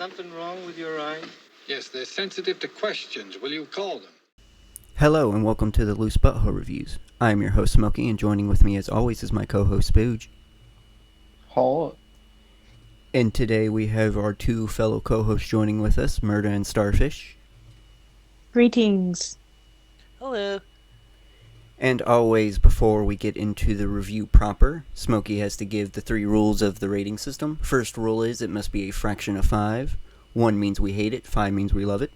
something wrong with your eye? Yes, they're sensitive to questions. Will you call them? Hello and welcome to the Loose Butthole Reviews. I am your host Smokey, and joining with me as always is my co-host Spooge. Harp. And today we have our two fellow co-hosts joining with us, Murda and Starfish. Greetings. Hello. And always, before we get into the review proper, Smokey has to give the 3 rules of the rating system. First rule is it must be a fraction of 5. 1 means we hate it, 5 means we love it.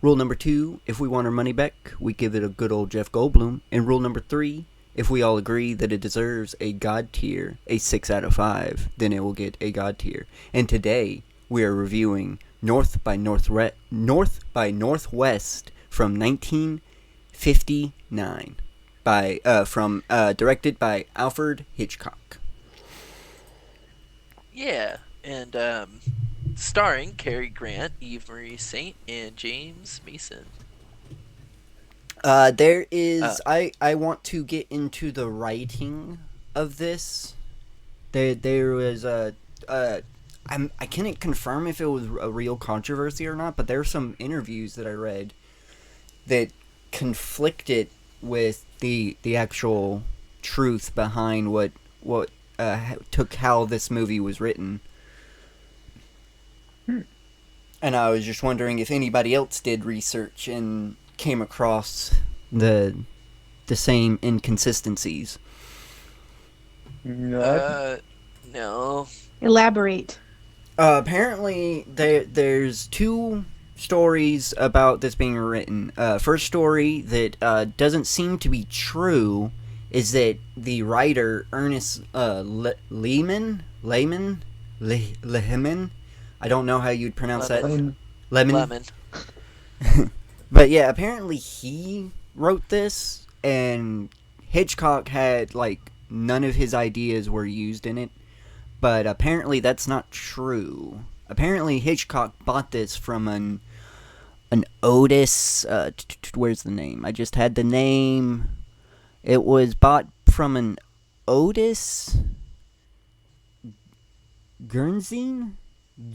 Rule number 2, if we want our money back, we give it a good old Jeff Goldblum. And rule number 3, if we all agree that it deserves a God tier, a 6 out of 5, then it will get a God tier. And today, we are reviewing North by Northwest from 1959. Directed by Alfred Hitchcock. Yeah, and starring Cary Grant, Eve Marie Saint, and James Mason. I want to get into the writing of this. There was I can't confirm if it was a real controversy or not, but there are some interviews that I read that conflicted with the actual truth behind what took how this movie was written. And I was just wondering if anybody else did research and came across the same inconsistencies. No. Elaborate. Apparently, there's 2 stories about this being written. First story that doesn't seem to be true is that the writer Ernest Leman, I don't know how you'd pronounce that. Lemon. But yeah, apparently he wrote this, and Hitchcock had none of his ideas were used in it. But apparently that's not true. Apparently Hitchcock bought this from an Otis, where's the name? I just had the name. It was bought from an Otis Guernsey,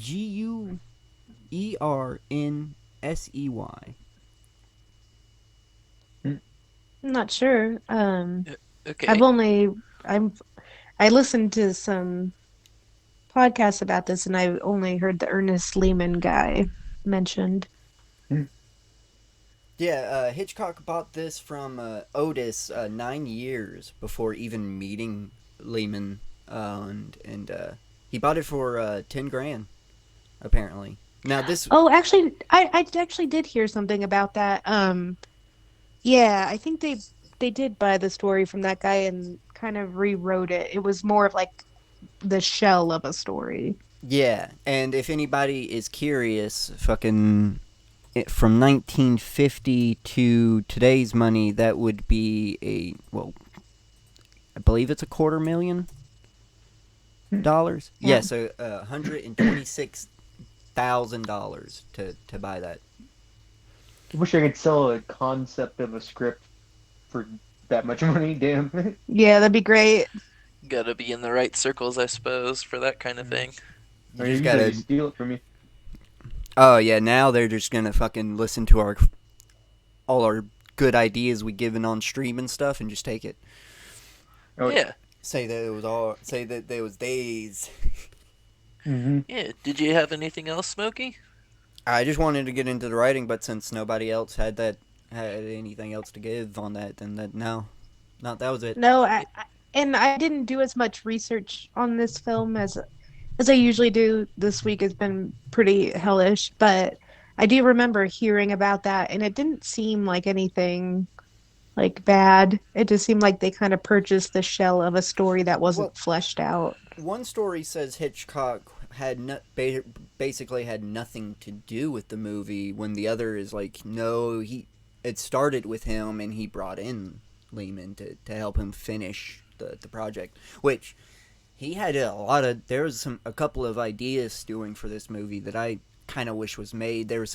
Guernsey. I'm not sure. Okay. I listened to some podcasts about this, and I only heard the Ernest Lehman guy mentioned. Yeah, Hitchcock bought this from Otis 9 years before even meeting Lehman, and he bought it for $10,000, apparently. Now this. Oh, actually, I actually did hear something about that. Yeah, I think they did buy the story from that guy and kind of rewrote it. It was more of the shell of a story. Yeah, and if anybody is curious, from 1950 to today's money, that would be I believe it's $250,000. Yeah, so $126,000 to buy that. I wish I could sell a concept of a script for that much money. Damn. Yeah, that'd be great. Gotta be in the right circles, I suppose, for that kind of thing. You just gotta steal it from me. Oh yeah, now they're just gonna fucking listen to all our good ideas we given on stream and stuff, and just take it. Oh, yeah. Say that there was days. Mm-hmm. Yeah. Did you have anything else, Smokey? I just wanted to get into the writing, but since nobody else had anything else to give on that, then that was it. No, I didn't do as much research on this film as I usually do. This week has been pretty hellish, but I do remember hearing about that, and it didn't seem like anything bad. It just seemed like they kind of purchased the shell of a story that wasn't fleshed out. One story says Hitchcock basically had nothing to do with the movie, when the other is no, it started with him and he brought in Lehman to help him finish the project, which he had there was a couple of ideas stewing for this movie that I kind of wish was made. There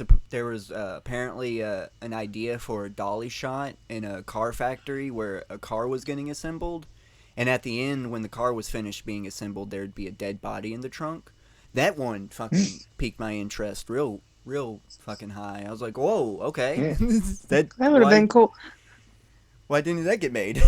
was apparently an idea for a dolly shot in a car factory where a car was getting assembled, and at the end, when the car was finished being assembled, there'd be a dead body in the trunk. That one fucking piqued my interest real fucking high. I was like, whoa, okay. Yeah. that That would have been cool. Why didn't that get made?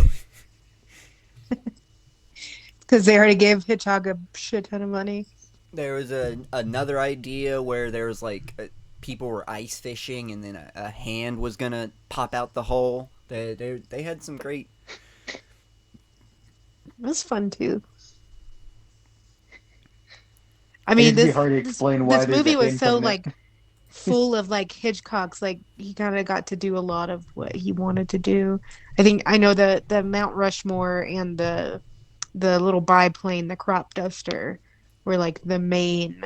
Because they already gave Hitchcock a shit ton of money. There was another idea where there was like people were ice fishing and then a hand was gonna pop out the hole. They had some great. It was fun too. I It'd mean, be this hard to this, explain why this there's movie a was hand so coming out. like full of like Hitchcock's, like he kind of got to do a lot of what he wanted to do. I think I know the Mount Rushmore and the little biplane, the crop duster, were like the main,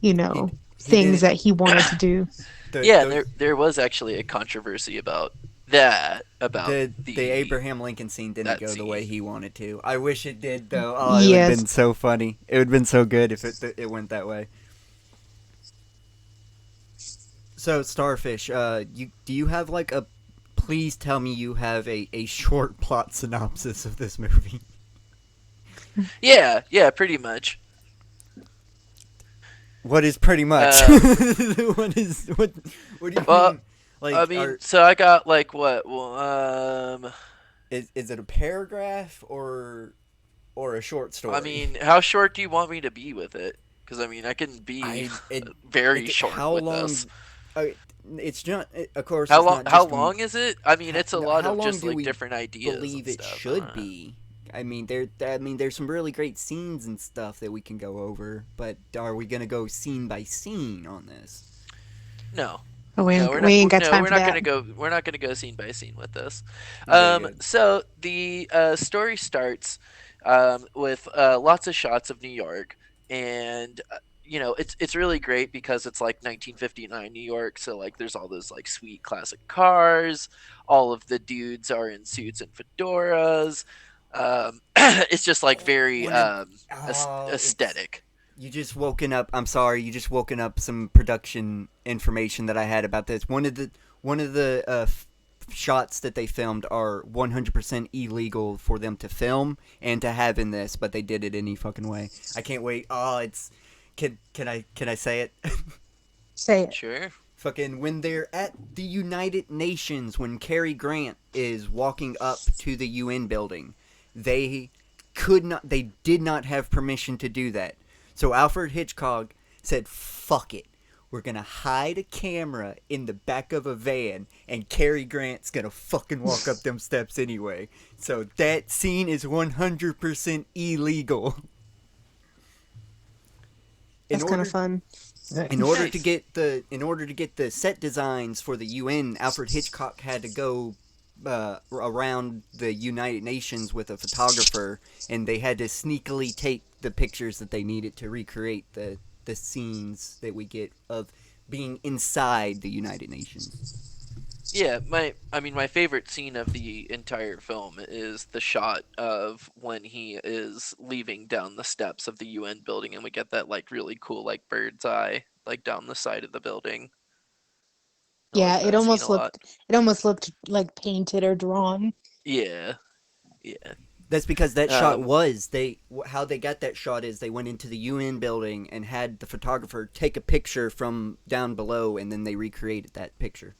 He did things it. that he wanted to do. Yeah, and The there was actually a controversy about that, about the Abraham Lincoln scene didn't that go the way scene. he wanted to. I wish it did though. Oh, it would have Yes. been so funny. It would have been so good if it went that way. So Starfish, do you have like a? Please tell me you have a short plot synopsis of this movie. Yeah, pretty much. What is pretty much? Uh, what do you Well, mean? Like, I mean, so I got like what? Well, is it a paragraph or a short story? I mean, how short do you want me to be with it? Because I mean, I can be very short how with long? this. It's not. Of course, How it's long? not How just long is it? I mean, it's a lot how of long just do like we different ideas. believe and it stuff. should be. I mean, there's some really great scenes and stuff that we can go over, but are we gonna go scene by scene on this? No. Oh, we No, ain't, we're we not. ain't got No, time we're for not that. gonna go. We're not gonna go scene by scene with this. Okay, good. So the story starts with lots of shots of New York, and it's really great because it's like 1959 New York. So like there's all those like sweet classic cars. All of the dudes are in suits and fedoras. It's just like very One of- it's aesthetic. you just woken up. I'm sorry, you just woken up some production information that I had about this. One of the shots that they filmed are 100% illegal for them to film and to have in this, but they did it any fucking way. I can't wait. Oh, it's can I say it? Say it. Sure. Fucking when they're at the United Nations, when Cary Grant is walking up to the UN building, they did not have permission to do that. So Alfred Hitchcock said, "Fuck it. We're gonna hide a camera in the back of a van, and Cary Grant's gonna fucking walk up them steps anyway." So that scene is 100% illegal. That's kind of fun. In order to Nice. get the set designs for the UN, Alfred Hitchcock had to go around the United Nations with a photographer, and they had to sneakily take the pictures that they needed to recreate the scenes that we get of being inside the United Nations. Yeah, my favorite scene of the entire film is the shot of when he is leaving down the steps of the UN building, and we get that like really cool like bird's eye like down the side of the building. I Yeah, like that scene a lot. it almost looked like painted or drawn. Yeah, yeah. That's because that shot Um, was how they got that shot is they went into the UN building and had the photographer take a picture from down below, and then they recreated that picture.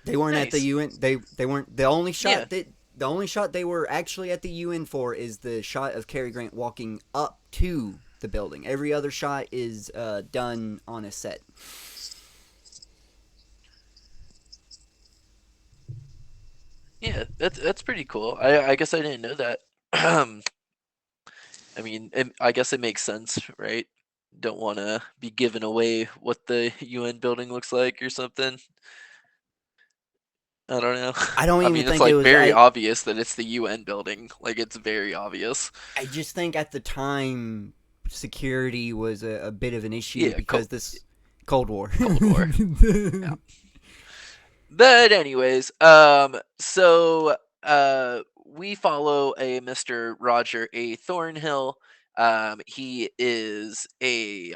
They weren't at the nice. UN. They weren't the only shot Yeah. that the only shot they were actually at the UN for is the shot of Cary Grant walking up to the building. Every other shot is done on a set. Yeah, that's pretty cool. I guess I didn't know that. I mean, I guess it makes sense, right? Don't want to be giving away what the UN building looks like or something. I don't know. I don't I even mean, it's think it like was. very obvious that it's the UN building. Like it's very obvious. I just think at the time security was a bit of an issue Yeah, because this Cold War. Cold War. Yeah. But anyways, so we follow a Mr. Roger A. Thornhill. He is he's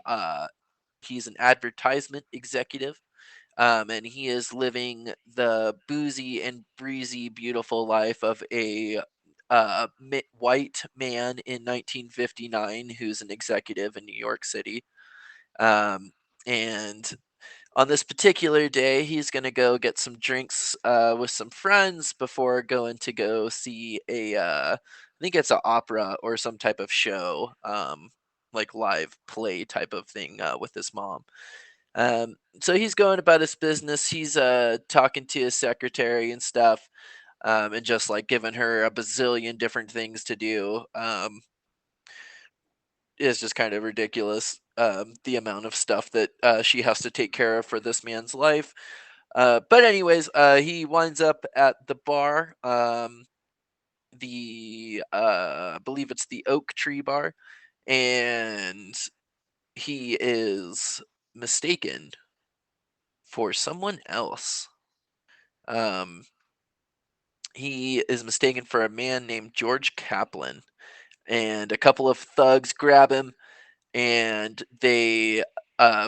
an advertisement executive. And he is living the boozy and breezy, beautiful life of a white man in 1959 who's an executive in New York City. And on this particular day, he's going to go get some drinks with some friends before going to go see I think it's an opera or some type of show, like live play type of thing with his mom. So he's going about his business. He's talking to his secretary and stuff, and just like giving her a bazillion different things to do. It's just kind of ridiculous, the amount of stuff that she has to take care of for this man's life. But anyways, he winds up at the bar, I believe it's the Oak Tree Bar, and he is mistaken for someone else. Um, he is mistaken for a man named George Kaplan, and a couple of thugs grab him and they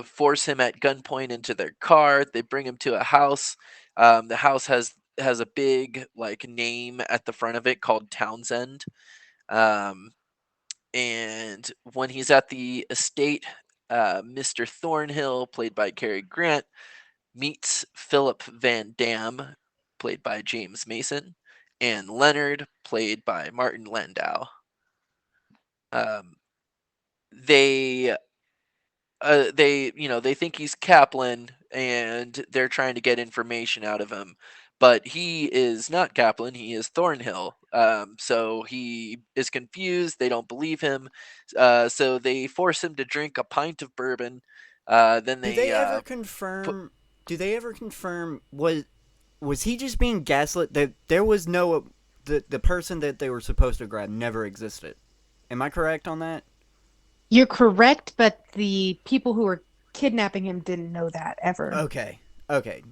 force him at gunpoint into their car. They bring him to a house. The house has a big like name at the front of it called Townsend. Um, and when he's at the estate, Mr. Thornhill, played by Cary Grant, meets Philip Van Dam, played by James Mason, and Leonard, played by Martin Landau. Um, they they think he's Kaplan and they're trying to get information out of him, but he is not Kaplan, he is Thornhill. So he is confused, they don't believe him, so they force him to drink a pint of bourbon. Then Do they they ever put confirm? Do they ever confirm was he just being gaslit? That there was no the person that they were supposed to grab never existed. Am I correct on that? You're correct, but the people who were kidnapping him didn't know that ever. Okay. Okay.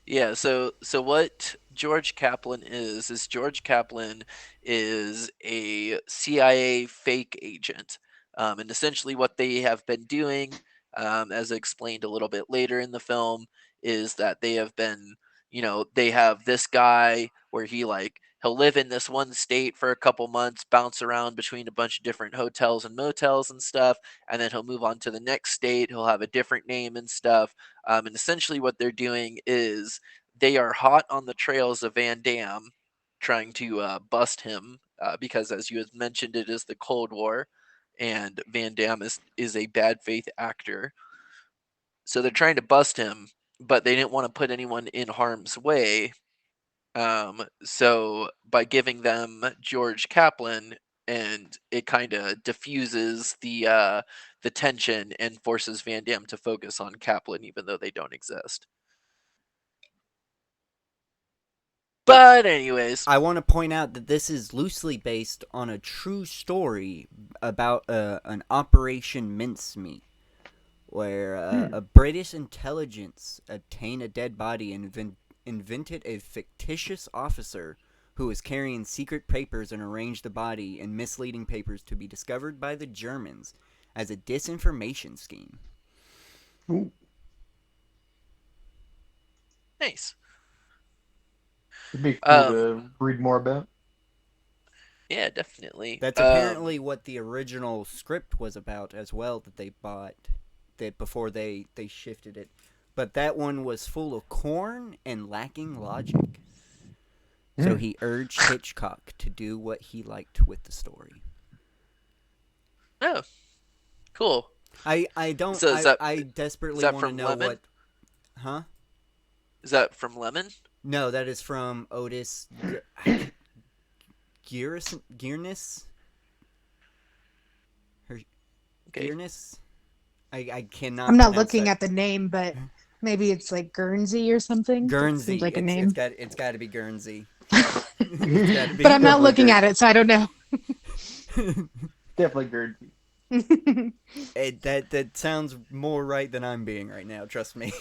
Yeah, so what George Kaplan is George Kaplan is a CIA fake agent. And essentially what they have been doing, as explained a little bit later in the film, is that they have been, they have this guy where he'll live in this one state for a couple months, bounce around between a bunch of different hotels and motels and stuff, and then he'll move on to the next state. He'll have a different name and stuff. And essentially, what they're doing is they are hot on the trails of Van Damme, trying to bust him because, as you had mentioned, it is the Cold War, and Van Damme is a bad faith actor. So they're trying to bust him, but they didn't want to put anyone in harm's way. So by giving them George Kaplan, and it kind of diffuses the tension and forces Van Damme to focus on Kaplan, even though they don't exist. But anyways, I want to point out that this is loosely based on a true story about an Operation Mincemeat, where a British intelligence obtained a dead body and invented a fictitious officer who was carrying secret papers and arranged the body in misleading papers to be discovered by the Germans as a disinformation scheme. Ooh, nice. it'd be cool Um, to read more about. yeah, definitely. That's apparently what the original script was about as well, that they bought that before they shifted it. But that one was full of corn and lacking logic. So he urged Hitchcock to do what he liked with the story. Oh, cool. I don't So is I desperately that want to from know Lemon? what. Huh? Is that from Lemon? No, that is from Otis Gearness. Her Okay. Gearness. I cannot. I'm not pronounce looking that. at the name, but maybe it's like Guernsey or something. That Guernsey. seems like a name. It's got to be Guernsey. But I'm not looking at it, so I don't know. Definitely Guernsey. That sounds more right than I'm being right now. Trust me.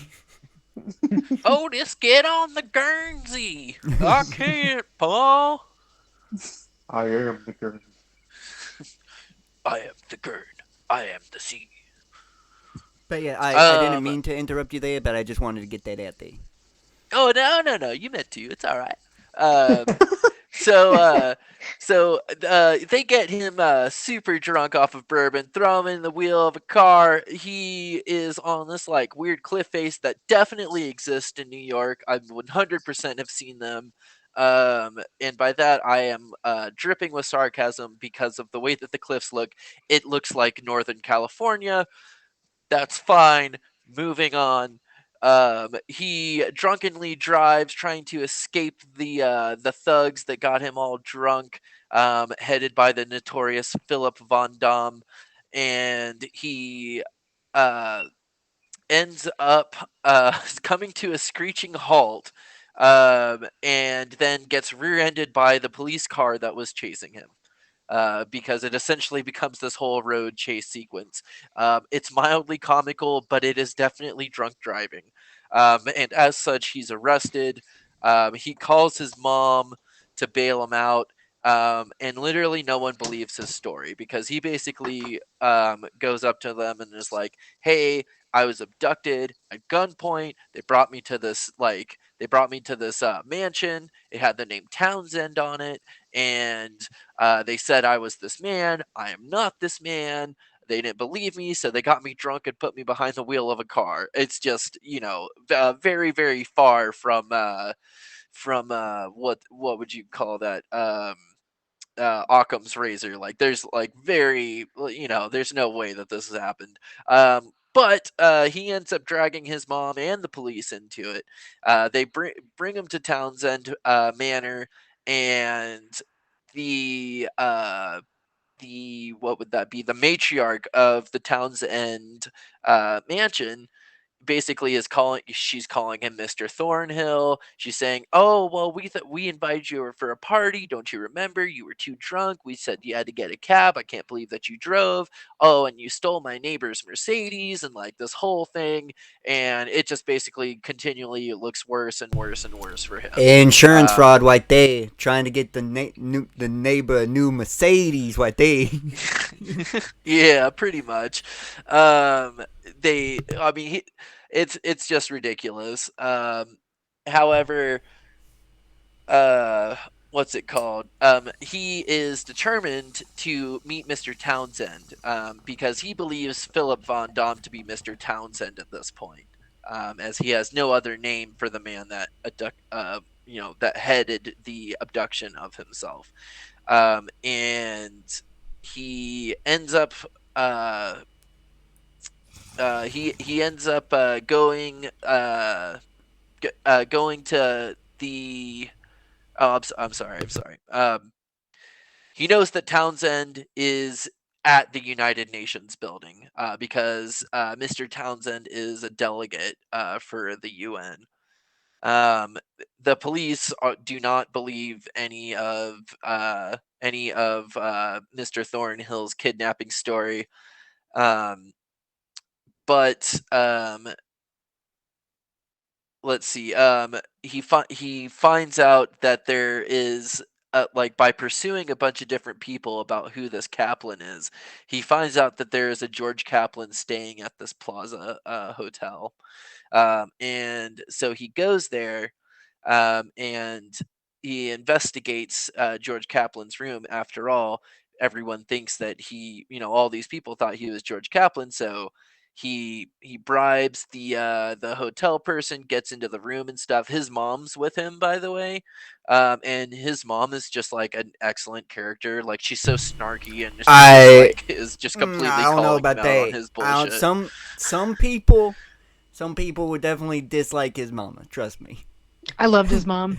Otis, get on the Guernsey. I can't, Paul. I am the Guernsey. I am the Gurn. I am the sea. But yeah, I didn't Um, mean to interrupt you there, but I just wanted to get that out there. Oh no. You meant to. It's all right. Um, So they get him super drunk off of bourbon, throw him in the wheel of a car. He is on this like weird cliff face that definitely exists in New York. I 100% have seen them. And by that I am dripping with sarcasm because of the way that the cliffs look. It looks like Northern California. That's fine. Moving on. He drunkenly drives, trying to escape the thugs that got him all drunk, headed by the notorious Philip Von Dam, and he uh, ends up coming to a screeching halt, and then gets rear-ended by the police car that was chasing him. Because it essentially becomes this whole road chase sequence. It's mildly comical, but it is definitely drunk driving. And as such, he's arrested. He calls his mom to bail him out. And literally no one believes his story because he basically goes up to them and is like, "Hey, I was abducted at gunpoint. They brought me to this mansion. It had the name Townsend on it, and they said I was this man. I am not this man. They didn't believe me, so they got me drunk and put me behind the wheel of a car." It's just, very, very far from what would you call that? Occam's razor. Like, there's like there's no way that this has happened. But he ends up dragging his mom and the police into it. They bring him to Townsend Manor, and the what would that be? The matriarch of the Townsend mansion basically she's calling him Mr. Thornhill. She's saying, "Oh, well, we invited you for a party. Don't you remember? You were too drunk. We said you had to get a cab. I can't believe that you drove. Oh, and you stole my neighbor's Mercedes," and like this whole thing. And it just basically continually looks worse and worse and worse for him. Insurance Um, fraud right there. Trying to get the neighbor a new Mercedes right there. yeah, pretty much. I mean, it's just ridiculous. However, what's it called? He is determined to meet Mr. Townsend, because he believes Philip Von Dam to be Mr. Townsend at this point, as he has no other name for the man that that headed the abduction of himself. And he ends up uh, he ends up going to the I'm sorry, he knows that Townsend is at the United Nations building, because Mr. Townsend is a delegate for the UN. Um, the police do not believe any of Mr. Thornhill's kidnapping story, um, but let's see. He finds out that there is, like, by pursuing a bunch of different people about who this Kaplan is, he finds out that there is a George Kaplan staying at this Plaza hotel. And so he goes there, and he investigates George Kaplan's room. After all, everyone thinks that all these people thought he was George Kaplan, so he bribes the hotel person, gets into the room and stuff. His mom's with him, by the way, and his mom is just like an excellent character. Like, she's so snarky, and she just I like is just I completely don't know calling him about out on that. his I don't, bullshit. some people would definitely dislike his mama. Trust me. I loved his mom.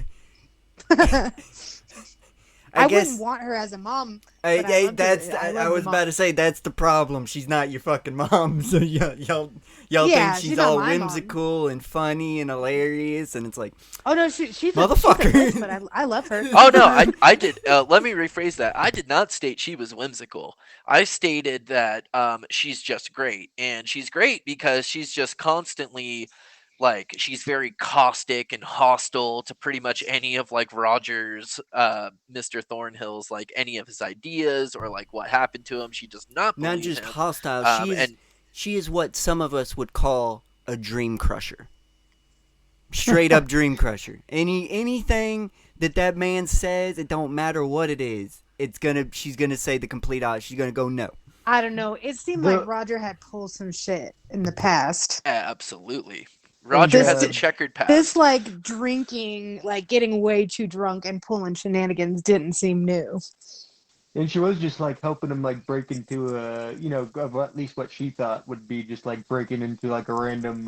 I I guess wouldn't want her as a mom. But I loved that's. her. I I loved was the about mom. to say that's the problem. She's not your fucking mom. So y'all Yeah, think she's she's not all my mom. whimsical and funny and hilarious, and it's like, Oh no, she's a motherfucker. bitch, but I love her. Oh no, I did. Let me rephrase that. I did not state she was whimsical. I stated that she's just great, and she's great because she's just constantly, like, she's very caustic and hostile to pretty much any of, like, Roger's, Mr. Thornhill's, like, any of his ideas or like what happened to him. She does not Not believe just him. hostile. And She is what some of us would call a dream crusher. Straight up dream crusher. Anything that man says, it don't matter what it is. She's gonna say the complete opposite. She's gonna go no. I don't know. It seemed like Roger had pulled some shit in the past. Yeah, absolutely. Roger has a checkered past. This like drinking, like getting way too drunk and pulling shenanigans didn't seem new. And she was just like helping him like break into at least what she thought would be just like breaking into like a random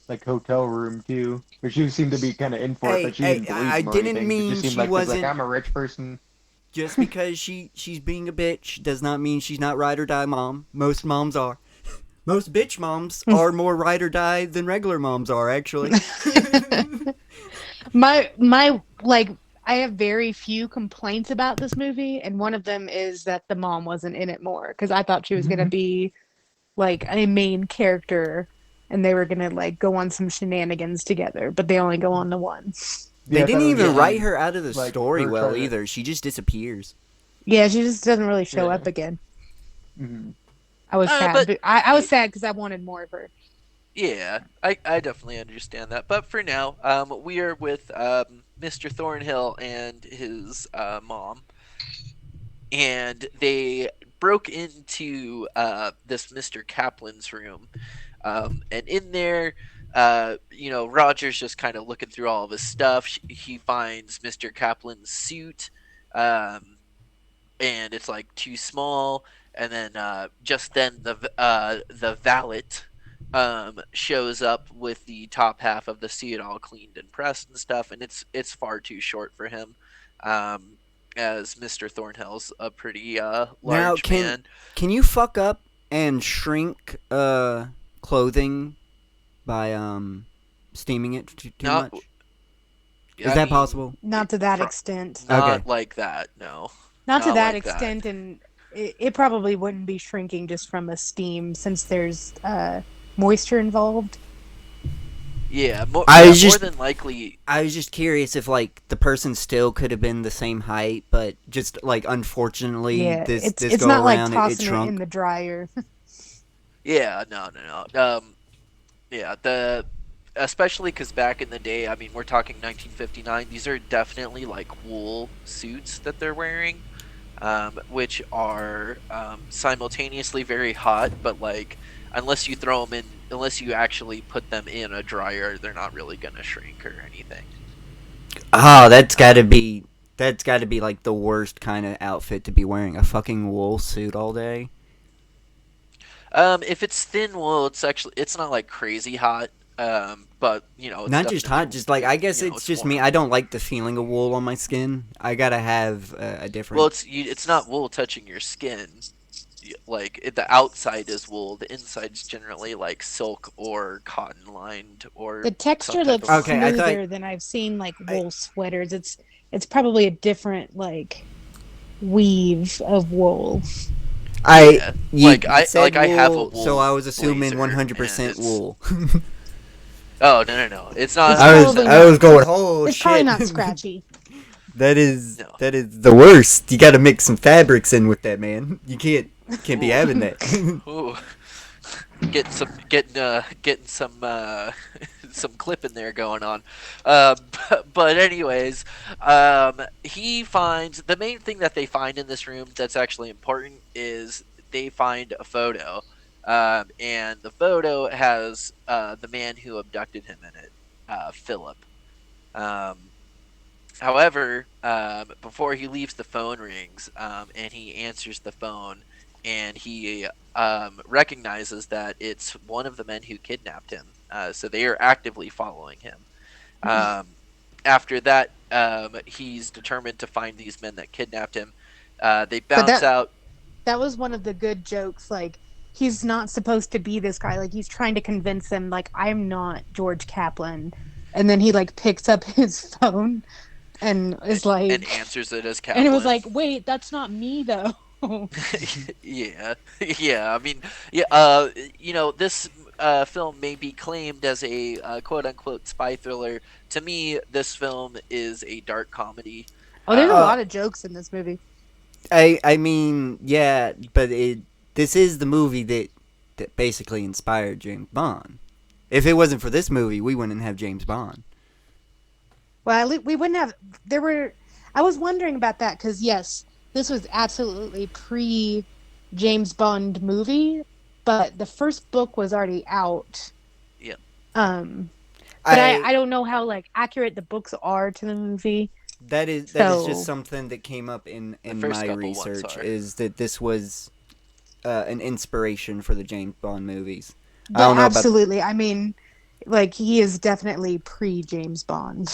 like hotel room too. But she seemed to be kind of in for it, but she didn't believe him or anything. It just seemed like I'm a rich person. Just because she's being a bitch does not mean she's not ride or die mom. Most moms are. Most bitch moms are more ride or die than regular moms are, actually. my like I have very few complaints about this movie, and one of them is that the mom wasn't in it more, because I thought she was gonna be like a main character and they were gonna like go on some shenanigans together, but they only go on the one. They didn't even write her out of the story well either. She just disappears. Yeah, she just doesn't really show up again. Mm-hmm. I was sad. But I was sad because I wanted more of her. Yeah, I definitely understand that. But for now, we are with Mr. Thornhill and his mom. And they broke into this Mr. Kaplan's room. And in there, Roger's just kind of looking through all of his stuff. He finds Mr. Kaplan's suit, and it's like too small. And then just then the valet shows up with the top half of the suit all cleaned and pressed and stuff, and it's far too short for him. As Mr. Thornhill's a pretty large man. Can you fuck up and shrink clothing by steaming it too much? Is that possible? Not to that extent. Not like that, no. Not to that extent, and it probably wouldn't be shrinking just from a steam, since there's moisture involved. Yeah, more than likely. I was just curious if like the person still could have been the same height, but just like unfortunately, this it's go not around, like tossing it shrunk. it in the dryer. Yeah, no. Especially because back in the day, I mean, we're talking 1959. These are definitely like wool suits that they're wearing, which are simultaneously very hot, but like unless you actually put them in a dryer, they're not really gonna shrink or anything. Oh, that's gotta be like the worst kind of outfit to be wearing, a fucking wool suit all day. If it's thin wool, it's not like crazy hot. But it's not just hot, just like I guess it's just warm. Me. I don't like the feeling of wool on my skin. I gotta have a different. Well, it's not wool touching your skin. Like the outside is wool, the inside's generally like silk or cotton lined or. The texture looks smoother than I've seen like wool sweaters. It's probably a different like weave of wool. I have a wool, so I was assuming 100% wool. Oh no! It's not. I was going. Oh it's shit! It's probably not scratchy. That is the worst. You got to mix some fabrics in with that, man. You can't be having that. Ooh. Getting some some clip in there going on. But anyways, he finds the main thing that they find in this room that's actually important is they find a photo. And the photo has the man who abducted him in it, Philip. However, before he leaves, the phone rings, and he answers the phone, and he recognizes that it's one of the men who kidnapped him. So they are actively following him. After that, he's determined to find these men that kidnapped him. They bounce out. That was one of the good jokes, like, he's not supposed to be this guy. Like, he's trying to convince them, like, I'm not George Kaplan. And then he, like, picks up his phone and is like... And answers it as Kaplan. And it was like, wait, that's not me, though. Yeah. I mean, this film may be claimed as a quote-unquote spy thriller. To me, this film is a dark comedy. Oh, there's a lot of jokes in this movie. I mean, yeah, but this is the movie that basically inspired James Bond. If it wasn't for this movie, we wouldn't have James Bond. Well, at least we wouldn't have. There were. I was wondering about that because yes, this was absolutely pre James Bond movie, but the first book was already out. Yeah, Um, but I I don't know how like accurate the books are to the movie. that is just So, something that came up in the first my couple ones research, are. is that this was an inspiration for the James Bond movies. I but don't know about. absolutely, I mean, like he is definitely pre James Bond.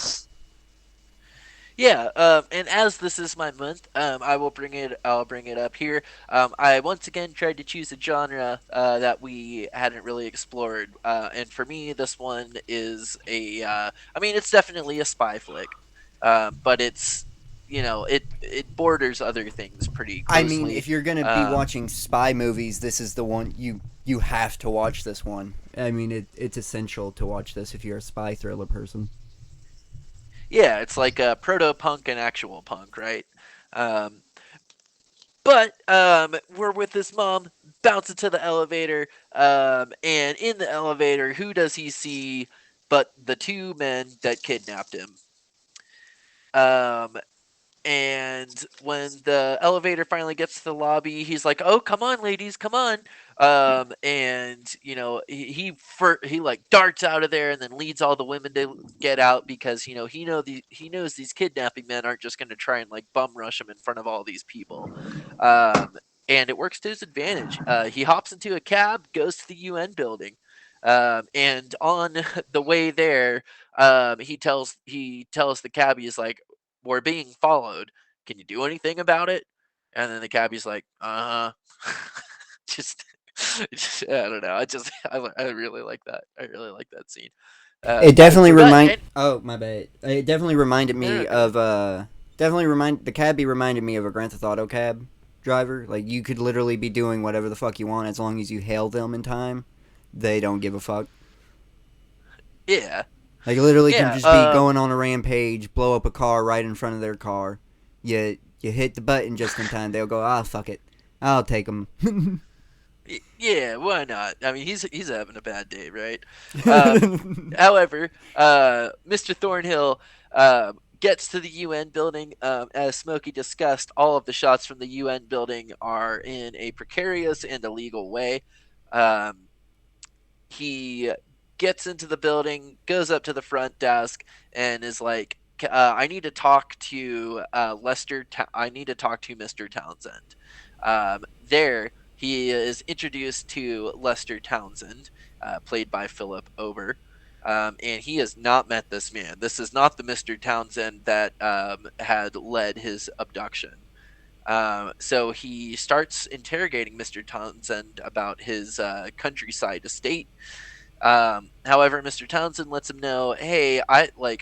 Yeah, and as this is my month, I will bring it. I'll bring it up here. I once again tried to choose a genre that we hadn't really explored, and for me, this one is a. I mean, it's definitely a spy flick, but it's it borders other things pretty I mean, closely. if you're gonna be Um, watching spy movies, this is the one you have to watch. This one. I mean, it's essential to watch this if you're a spy thriller person. yeah, it's like a proto punk and actual punk, right? Um, But we're with this mom, bounce into the elevator, and in the elevator, who does he see but the two men that kidnapped him? Um, and when the elevator finally gets to the lobby, he's like, "Oh, come on, ladies, come on!" And he like darts out of there and then leads all the women to get out because he knows these kidnapping men aren't just going to try and like bum rush him in front of all these people, um, and it works to his advantage. He hops into a cab, goes to the UN building. And on the way there, he tells the cabbie, is like, we're being followed. Can you do anything about it? And then the cabbie's like, just, I don't know. I really like that. I really like that scene. It definitely But remind. and Oh, my bad. It definitely reminded no, no, me go ahead. of Definitely remind the cabbie reminded me of a Grand Theft Auto cab driver. Like you could literally be doing whatever the fuck you want as long as you hail them in time. They don't give a fuck. Yeah, Like literally can yeah. just be going on a rampage, blow up a car right in front of their car. You hit the button just in time. They'll go, ah, fuck it, I'll take them. Yeah. Why not? I mean, he's having a bad day, right? However, Mr. Thornhill gets to the UN building. As Smokey discussed, all of the shots from the UN building are in a precarious and illegal way. Um, he gets into the building, goes up to the front desk, and is like, "I need to talk to Lester. I need to talk to Mr. Townsend." There, he is introduced to Lester Townsend, played by Philip Ober. And he has not met this man. This is not the Mr. Townsend that had led his abduction. So he starts interrogating Mr. Townsend about his countryside estate. However, Mr. Townsend lets him know, "Hey,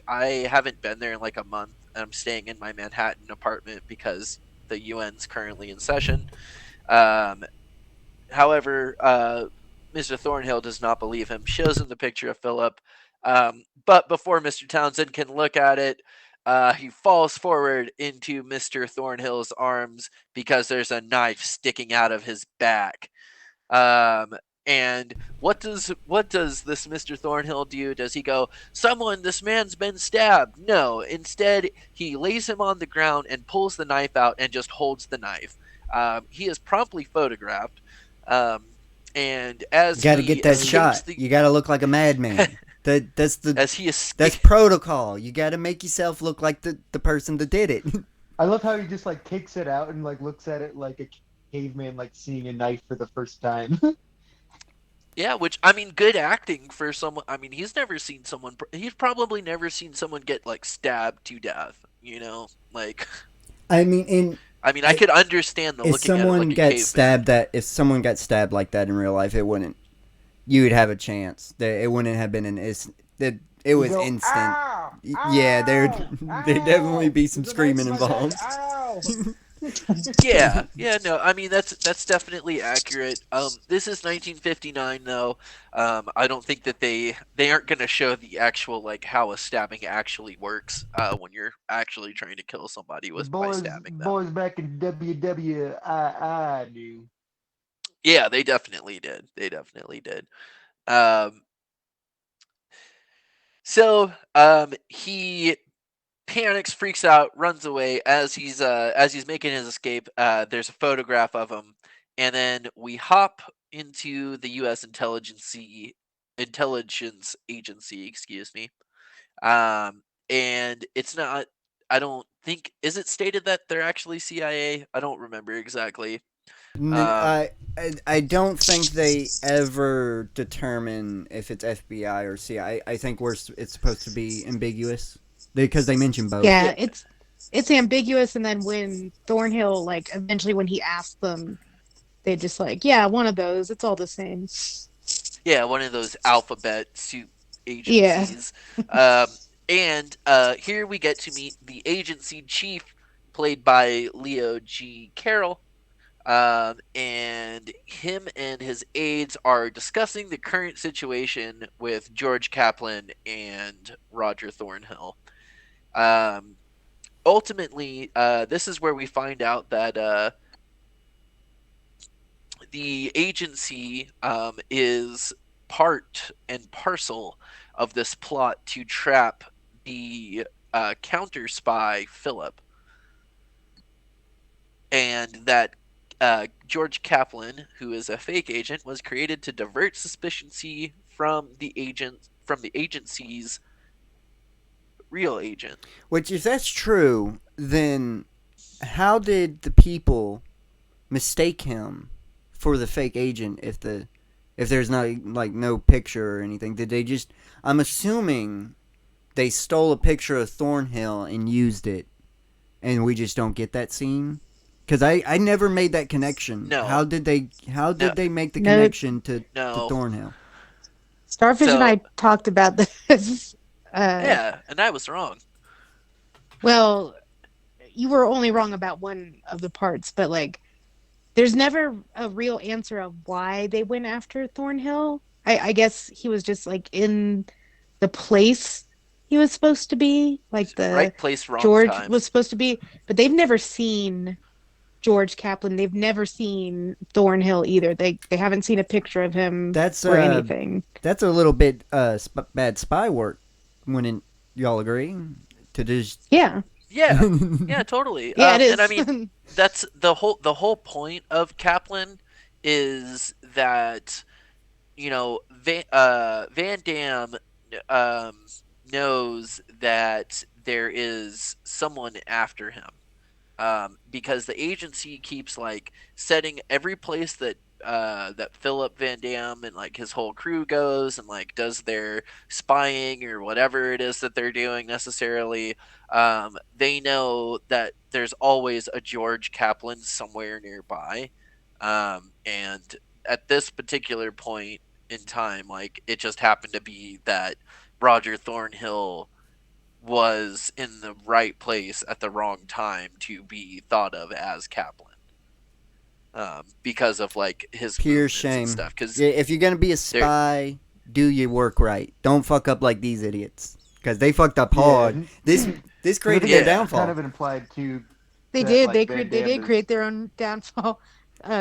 I haven't been there in like a month. And I'm staying in my Manhattan apartment because the UN's currently in session." Um, However, Mr. Thornhill does not believe him. Shows him the picture of Philip, but before Mr. Townsend can look at it, he falls forward into Mr. Thornhill's arms because there's a knife sticking out of his back. Um, and what does this Mr. Thornhill do? Does he go, "Someone, this man's been stabbed"? No. Instead, he lays him on the ground and pulls the knife out and just holds the knife. He is promptly photographed, um, and You as got to he get that escapes shot. the You got to look like a madman. as he That's escapes. protocol. You got to make yourself look like the person that did it. I love how he just like kicks it out and like looks at it like a caveman like seeing a knife for the first time. Yeah, which I mean, good acting for someone. I mean, he's never seen someone. He's probably never seen someone get like stabbed to death. Like I mean, in I mean, I could understand the if looking at it someone like a got caveman. stabbed that if someone got stabbed like that in real life, it wouldn't. You would have a chance. It wouldn't have been an that it You was go, instant. ow, Yeah, there'd ow, there'd definitely ow, be some there's a knife screaming in my neck, involved. ow. Yeah, yeah, no, I mean that's definitely accurate. This is 1959 though. I don't think that they aren't going to show the actual like how a stabbing actually works when you're actually trying to kill somebody The with by boys, stabbing them. boys back in WWII knew. Yeah, they definitely did. They definitely did. Um, So he panics, freaks out, runs away. As he's making his escape, there's a photograph of him, and then we hop into the U.S. intelligence agency. Excuse me. And it's not. I don't think is it stated that they're actually CIA. I don't remember exactly. Um, I don't think they ever determine if it's FBI or CIA. I think it's supposed to be ambiguous because they mention both. yeah, Yeah, it's ambiguous, and then when Thornhill, like, eventually when he asked them, they just like, yeah, one of those. It's all the same. yeah, one of those alphabet soup Yeah. agencies. And here we get to meet the agency chief, played by Leo G. Carroll. And him and his aides are discussing the current situation with George Kaplan and Roger Thornhill. Um, Ultimately, this is where we find out that the agency is part and parcel of this plot to trap the counter spy Philip, and that George Kaplan, who is a fake agent, was created to divert suspicion from the agency's real agent. Which, if that's true, then how did the people mistake him for the fake agent if there's not like no picture or anything? Did they just? I'm assuming they stole a picture of Thornhill and used it, and we just don't get that scene. Because I never made that connection. No, How no, did they make the No, connection to no. Thornhill? Starfish and So I talked about this. Uh, yeah, and I was wrong. well, you were only wrong about one of the parts, but like, there's never a real answer of why they went after Thornhill. I guess he was just like in the place he was supposed to be, like the Right place, wrong George time. was supposed to be, but they've never seen George Kaplan. They've never seen Thornhill either. They haven't seen a picture of him That's or anything. that's a little bit bad spy work. Wouldn't y'all agree? To just Yeah. Yeah, yeah, totally. Yeah, it And I is. mean, that's the whole point of Kaplan is that Van Dam um, knows that there is someone after him, because the agency keeps like setting every place that Philip Van Dam and like his whole crew goes and like does their spying or whatever it is that they're doing necessarily. They know that there's always a George Kaplan somewhere nearby, and at this particular point in time, like it just happened to be that Roger Thornhill was in the right place at the wrong time to be thought of as Kaplan, because of like his pure movements and shame. stuff. Because Yeah, if you're gonna be a they're spy, do your work right. Don't fuck up like these idiots. Because they fucked up Yeah, hard. This because I created think their it's yeah, kind downfall. of implied too They that did. like Van They Damme did is. create their own downfall.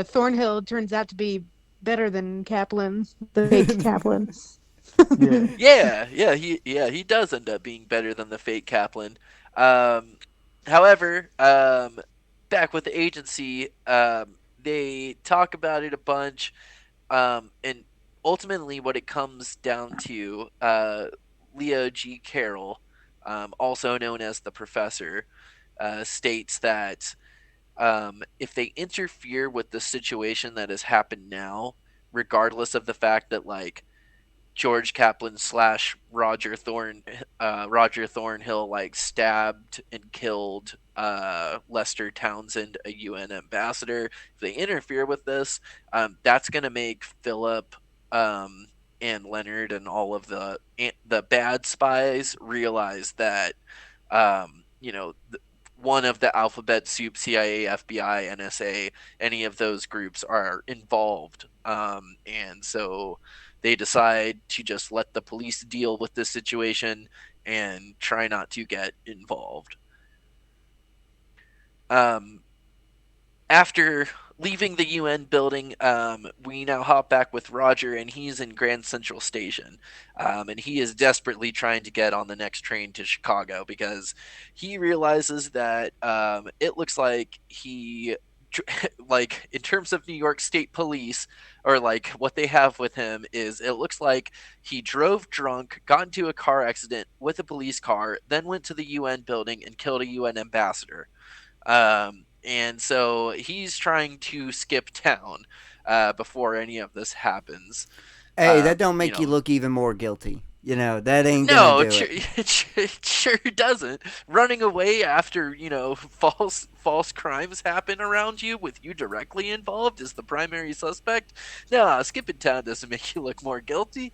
Thornhill turns out to be better than Kaplan, the fake Kaplan. Yeah, he does end up being better than the fake Kaplan. Um, However, back with the agency, they talk about it a bunch, and ultimately, what it comes down to, Leo G. Carroll, also known as the Professor, states that if they interfere with the situation that has happened now, regardless of the fact that like George Kaplan slash Roger Thornhill like stabbed and killed Lester Townsend, a UN ambassador. If they interfere with this, that's going to make Philip um, and Leonard and all of the bad spies realize that one of the alphabet soup, CIA, FBI, NSA, any of those groups are involved, and so they decide to just let the police deal with this situation and try not to get involved. Um, After leaving the UN building, we now hop back with Roger, and he's in Grand Central Station. And he is desperately trying to get on the next train to Chicago because he realizes that it looks like like in terms of New York State Police, or like what they have with him, is it looks like he drove drunk, got into a car accident with a police car, then went to the UN building and killed a UN ambassador. And so he's trying to skip town before any of this happens. Hey, that don't You make you know, look even more guilty. That ain't gonna no, do it. it sure doesn't. Running away after false crimes happen around you with you directly involved is the primary suspect. No, skipping town doesn't make you look more guilty.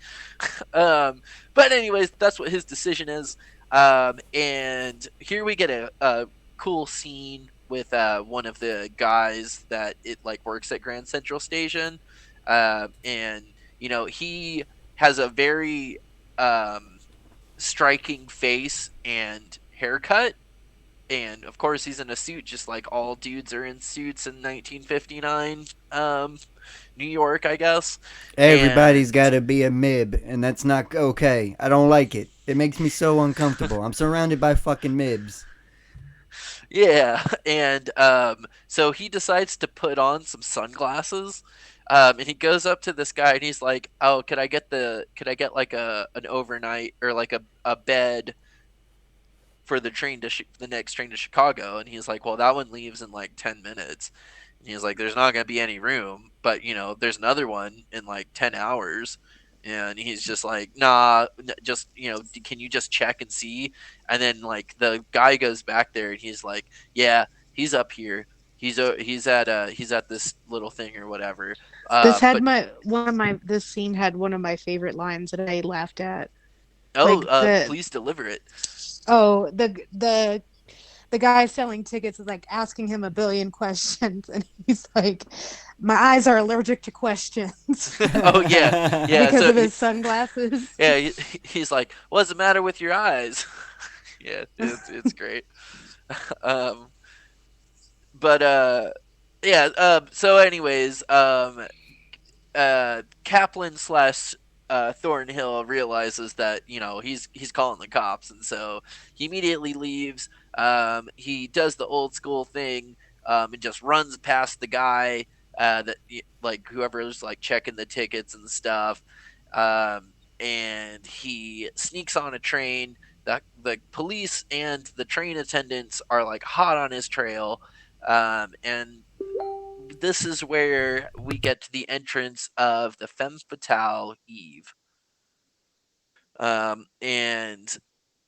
But anyways, that's what his decision is. And here we get a cool scene with one of the guys that it like works at Grand Central Station, and he has a very um, striking face and haircut. And of course, he's in a suit, just like all dudes are in suits in 1959 New York, I guess. Everybody's And gotta be a mib, and that's not okay. I don't like it. It makes me so uncomfortable. I'm surrounded by fucking mibs. yeah, and so he decides to put on some sunglasses. And he goes up to this guy and he's like, "Oh, could I get like an overnight or like a bed for the next train to Chicago?" And he's like, "Well, that one leaves in like 10 minutes." And he's like, "There's not gonna be any room, but there's another one in like 10 hours." And he's just like, "Nah, just can you just check and see?" And then like the guy goes back there and he's like, "Yeah, he's up here. He's at this little thing or whatever." But This scene had one of my favorite lines that I laughed at. oh, Like the please deliver it. oh the guy selling tickets is like asking him a billion questions, and he's like, "My eyes are allergic to questions," Oh yeah, yeah. because So of his sunglasses. yeah, he's like, "What's the matter with your eyes?" Yeah, it's great. Um, but yeah. So anyways, Kaplan slash Thornhill realizes that he's calling the cops, and so he immediately leaves. He does the old school thing, and just runs past the guy that like whoever's like checking the tickets and stuff, and he sneaks on a train. The police and the train attendants are like hot on his trail, and this is where we get to the entrance of the femme fatale Eve. And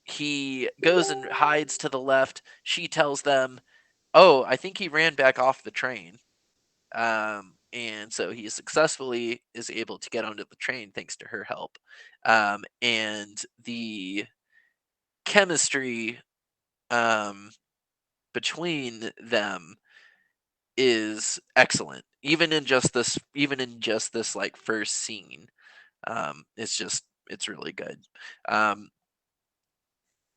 he goes and hides to the left. She tells them, "Oh, I think he ran back off the train." And so he successfully is able to get onto the train thanks to her help. And the chemistry um, between them is excellent. Even in just this like first scene, it's really good. Um,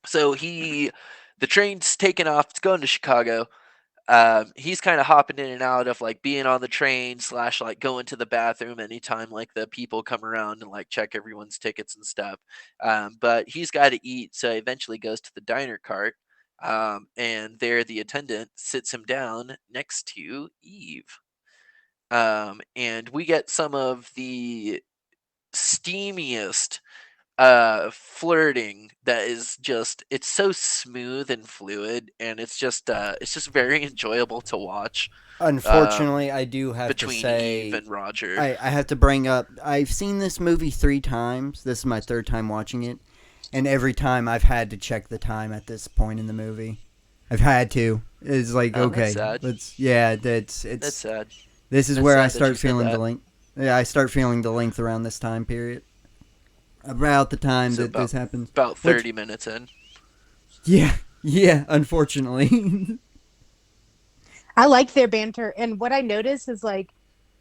so the train's taken off. It's going to Chicago. He's kind of hopping in and out of like being on the train slash like going to the bathroom anytime like the people come around and like check everyone's tickets and stuff. But he's got to eat, so he eventually goes to the diner cart. And there the attendant sits him down next to Eve. And we get some of the steamiest flirting that is just it's so smooth and fluid, and it's just very enjoyable to watch Unfortunately, I do have to between Eve say, and Roger. I have to bring up. I've seen this movie 3 times. This is my third time watching it, and every time I've had to check the time at this point in the movie. I've had to. It's like, Oh, that's okay, sad. let's. Yeah, that's That's it's. sad. This is That's where I sad that you start said feeling the that. length. Yeah, I start feeling the length around this time period. About the time So that this happens. about Which, 30 minutes in. yeah, yeah. Unfortunately, I like their banter, and what I noticed is like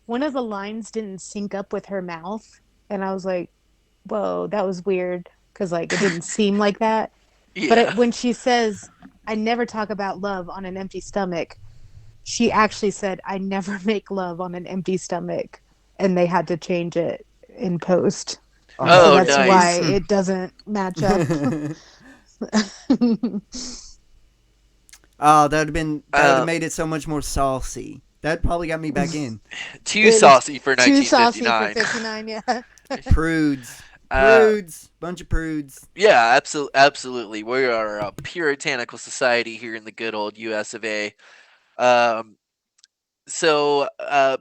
one of the lines didn't sync up with her mouth, and I was like, "Whoa, that was weird," because like it didn't seem like that. Yeah. When she says, "I never talk about love on an empty stomach," she actually said, "I never make love on an empty stomach," and they had to change it in post. And so Oh, that's why nice. it doesn't match up. Oh, that would have Uh, made it so much more saucy. That probably got me back in. too It was saucy for too saucy for 1959. 59, yeah. Prudes, uh, bunch of prudes. yeah, absolutely. We are a puritanical society here in the good old U.S. of A. Um, so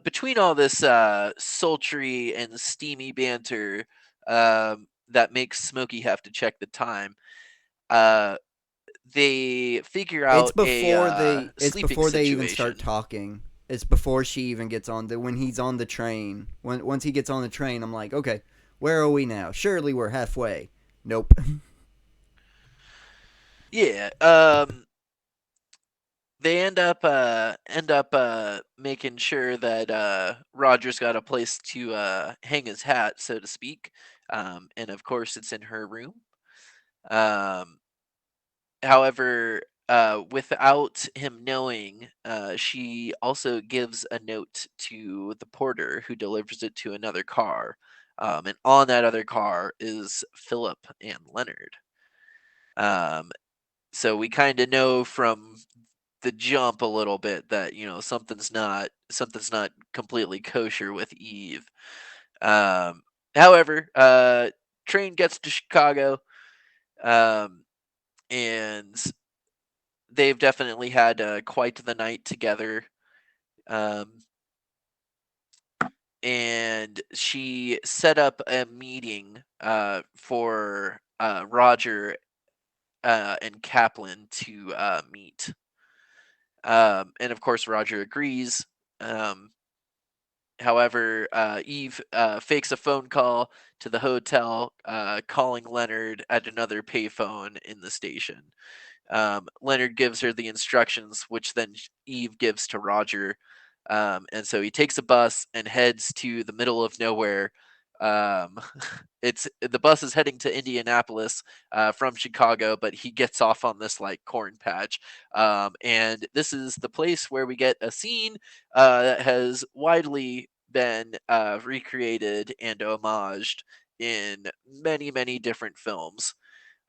between all this sultry and steamy banter that makes Smokey have to check the time, uh, they figure out a It's sleeping before they even start situation. talking. It's before she even gets on the when he's on the train. Once he gets on the train, I'm like, okay, where are we now? Surely we're halfway. Nope. Yeah. They end up making sure that Roger's got a place to hang his hat, so to speak. And of course, it's in her room. Um, However, without him knowing, she also gives a note to the porter who delivers it to another car. And on that other car is Philip and Leonard. Um, so we kind of know from the jump a little bit that something's not completely kosher with Eve. Um, however, train gets to Chicago, um, and they've definitely had quite the night together. Um, and she set up a meeting for Roger and Kaplan to meet. And of course, Roger agrees. Um, However, Eve fakes a phone call to the hotel, calling Leonard at another payphone in the station. Leonard gives her the instructions, which then Eve gives to Roger. And so he takes a bus and heads to the middle of nowhere. Um, it's the bus is heading to Indianapolis from Chicago, but he gets off on this like corn patch. And this is the place where we get a scene that has widely been recreated and homaged in many, many different films.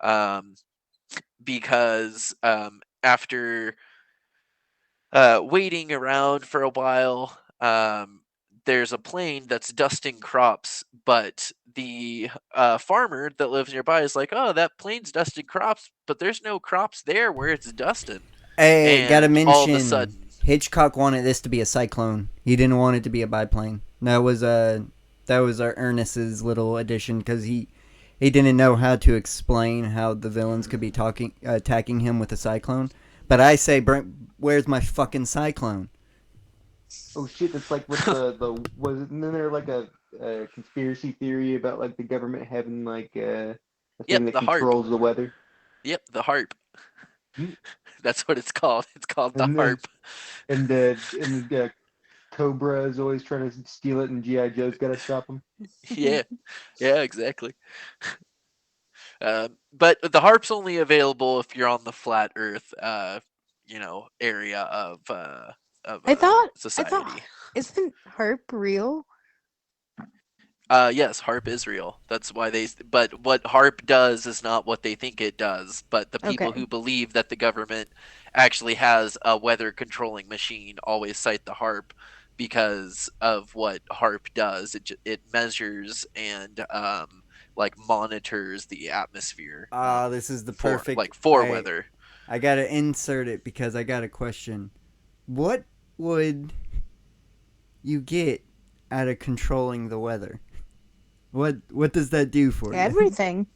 Um, because after waiting around for a while, there's a plane that's dusting crops, but the farmer that lives nearby is like, "Oh, that plane's dusting crops, but there's no crops there where it's dusting." Hey, gotta And all of a mention sudden, Hitchcock wanted this to be a cyclone. He didn't want it to be a biplane. That was our Ernest's little addition because he didn't know how to explain how the villains could be attacking him with a cyclone. But I say, where's my fucking cyclone? Oh shit, that's like what wasn't there like a conspiracy theory about like the government having like a yep, thing that the harp. controls the weather? Yep, the harp. Hmm. That's what it's called. It's called the And then harp. and Cobra is always trying to steal it, and GI Joe's got to stop him. Yeah, yeah, exactly. But the harp's only available if you're on the flat Earth, area of I thought, society. isn't Harp real? Yes, harp is real. That's why But what harp does is not what they think it does. But the people Okay. who believe that the government actually has a weather controlling machine always cite the harp because of what harp does. It measures and like monitors the atmosphere Ah, this is the for perfect. I weather. I gotta insert it because I got a question. What would you get out of controlling the weather? What does that do for you? Everything.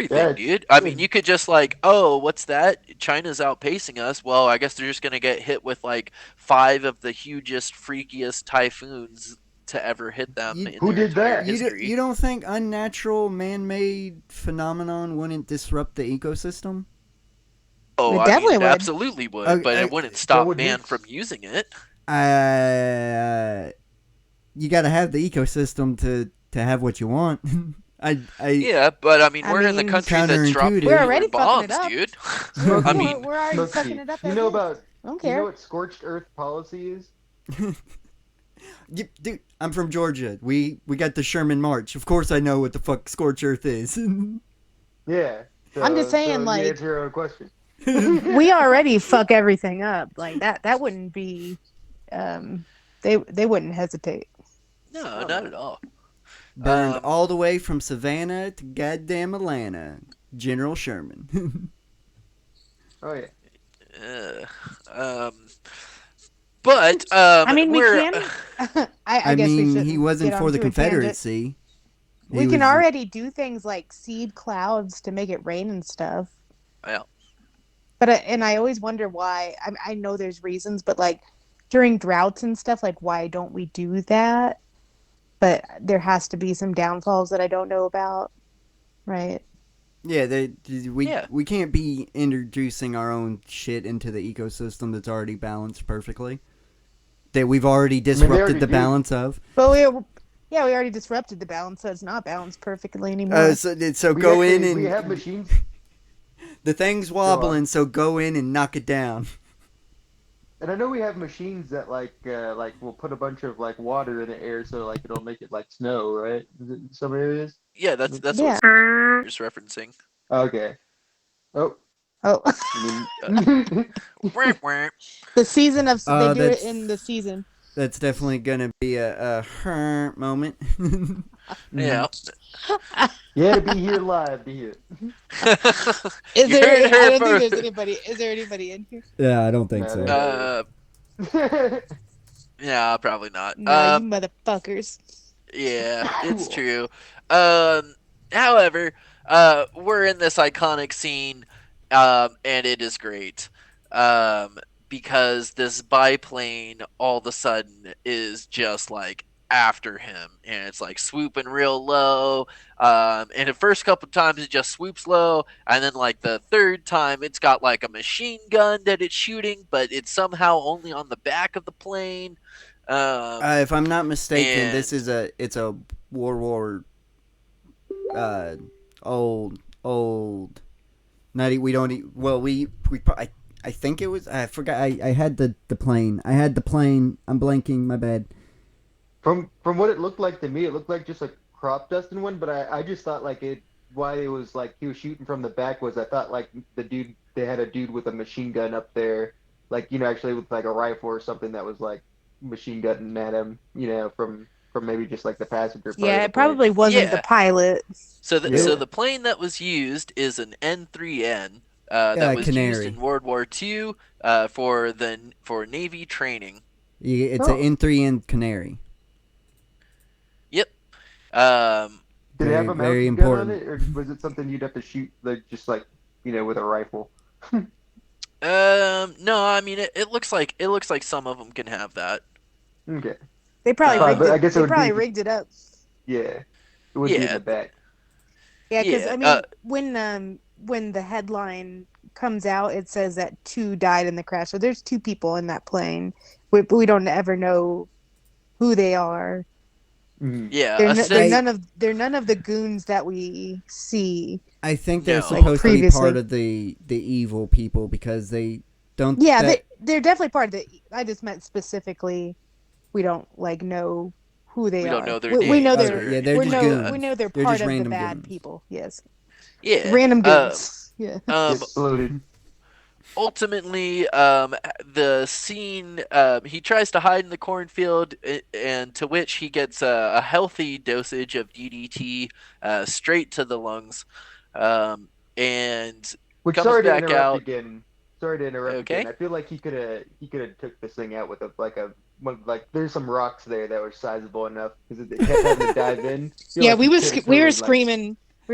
Yeah, Everything, it's dude. I mean, good. you could just like, oh, what's that? China's outpacing us. Well, I guess they're just gonna get hit with like five of the hugest, freakiest typhoons to ever hit them You in Who their did entire that? you history. don't think unnatural man-made phenomenon wouldn't disrupt the ecosystem? Oh, It I mean, definitely it would. absolutely would, Uh, but it I, wouldn't What stop would man from his using it. I you got to have the ecosystem to have what you want. I Yeah, but I mean, I we're in the mean, country that dropped we're counterintuitive. nuclear already fucking it bombs, up. dude. I Smokey? mean, We're already fucking Smokey, it up you as know is. about I don't Do you know care. what scorched earth policy is? Dude, I'm from Georgia. We got the Sherman March. Of course, I know what the fuck scorch earth is. Yeah. I'm just saying, So you like, answer your own question. we already fuck everything up. Like that wouldn't be um they wouldn't hesitate. No, Oh not no. at all. Burned Um, all the way from Savannah to goddamn Atlanta. General Sherman. Oh yeah. uh, um, but I mean, we we're can I I guess we mean, he shouldn't wasn't get for the onto a tangent. Confederacy. He We can was. already do things like seed clouds to make it rain and stuff. well, But and I always wonder why. I know there's reasons, but like during droughts and stuff, like why don't we do that? But there has to be some downfalls that I don't know about, right? Yeah, we yeah, we can't be introducing our own shit into the ecosystem that's already balanced perfectly. That we've already I mean, they disrupted already the do. balance of. But yeah, we already disrupted the balance, so it's not balanced perfectly Uh, anymore. so, so We go in actually we have and machines. the thing's Go on. wobbling, so go in and knock it down. And I know we have machines that like will put a bunch of like water in the air so like it'll make it like snow, right? Is it in some areas? yeah. That's what Yeah. is referencing. Okay. Oh, Oh, I mean, Uh, wah, wah. the season of they do it in the That's season. definitely gonna be a moment. Yeah. mhm. You had to be here live to hear it. Is You heard there? I her don't think first. there's anybody. Is there anybody in here? Yeah, I don't think No, so. there Yeah, probably not. Nah, you motherfuckers. Yeah, it's Cool. true. However, we're in this iconic scene, and it is great. Um, because this biplane all of a sudden is just like after him, and it's like swooping real low. And the first couple times it just swoops low, and then like the third time it's got like a machine gun that it's shooting, but it's somehow only on the back of the plane. If I'm not mistaken, this And is a World War uh old. Not we don't well I think it was I forgot I had the plane. I had the plane. I'm blanking. My bad. From what it looked like to me, it looked like just a crop dusting one, but I just thought like it why it was like he was shooting from the back was I thought like the dude they had a dude with a machine gun up there, like actually with like a rifle or something that was like machine gunning at him, from maybe just like the passenger part of Yeah, the it plane. probably wasn't the yeah, pilot. so Yeah. the plane that was used is an N3N that was used in Canary. World War II for Navy training. It's an Oh, N3N Canary. Yep. Um, did it have Very a very mountain gun on important. it, or was it something you'd have to shoot like just like with a rifle? no, I mean it looks like some of them can have that. Okay. They It's probably probably, rigged but I it. guess it They would probably be rigged it up. yeah, it would be in Yeah, the back. Yeah, because yeah, I mean, when the headline comes out, it says that two died in the crash. So there's two people in that plane. We don't ever know who they are. Mhm. yeah. I They're none of the goons that we see I think they're No, like supposed to be part previously. of the evil people because they don't Yeah, that they're definitely part of the. I just meant specifically. We don't like know who they we don't are. know their We know names okay, they're or yeah, they're anything just like that. we know goons. they're They're part just of the random bad goons. people. Yes, Yeah. random goons. Yeah. Um, Get bloated. ultimately, the scene, he tries to hide in the cornfield, and to which he gets a healthy dosage of DDT straight to the lungs, and Which comes sorry to back interrupt out. again. Sorry to interrupt again. Okay. I feel like he could have took this thing out with a like a one like there's some rocks there that were sizable enough because it kept having to dive in. I feel Yeah, like he could have we were totally like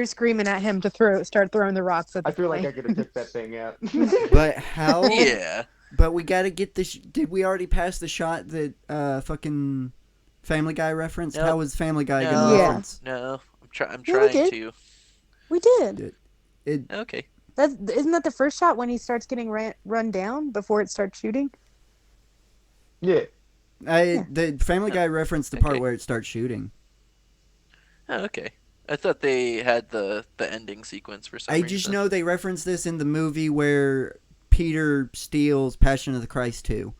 screaming at him to start throwing the rocks at I the feel like plane. I could have took that thing out. But how? Yeah. But we gotta get this. Did we already pass the shot that fucking Family Guy referenced? How Nope. was Family Guy gonna No. Yeah, reference No. I'm yeah, we trying did. to. We did. it? It Okay. That isn't that the first shot when he starts getting run down before it starts shooting. Yeah. Yeah. the Family Guy referenced the part Okay. where it starts shooting. Oh, okay. I thought they had the ending sequence for some I just reason. know they referenced this in the movie where Peter Steele's Passion of the Christ 2.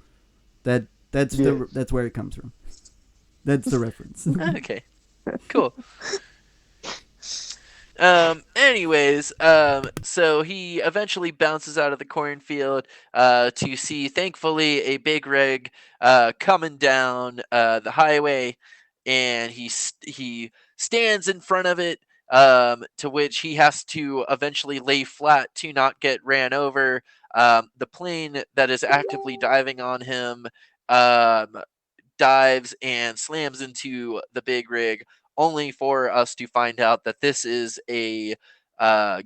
Yes. That's where it comes from. That's the reference. Okay, cool. Anyways, so he eventually bounces out of the cornfield to see, thankfully, a big rig coming down the highway, and he stands in front of it. To which he has to eventually lay flat to not get ran over. The plane that is actively diving on him um, dives and slams into the big rig, only for us to find out that this is a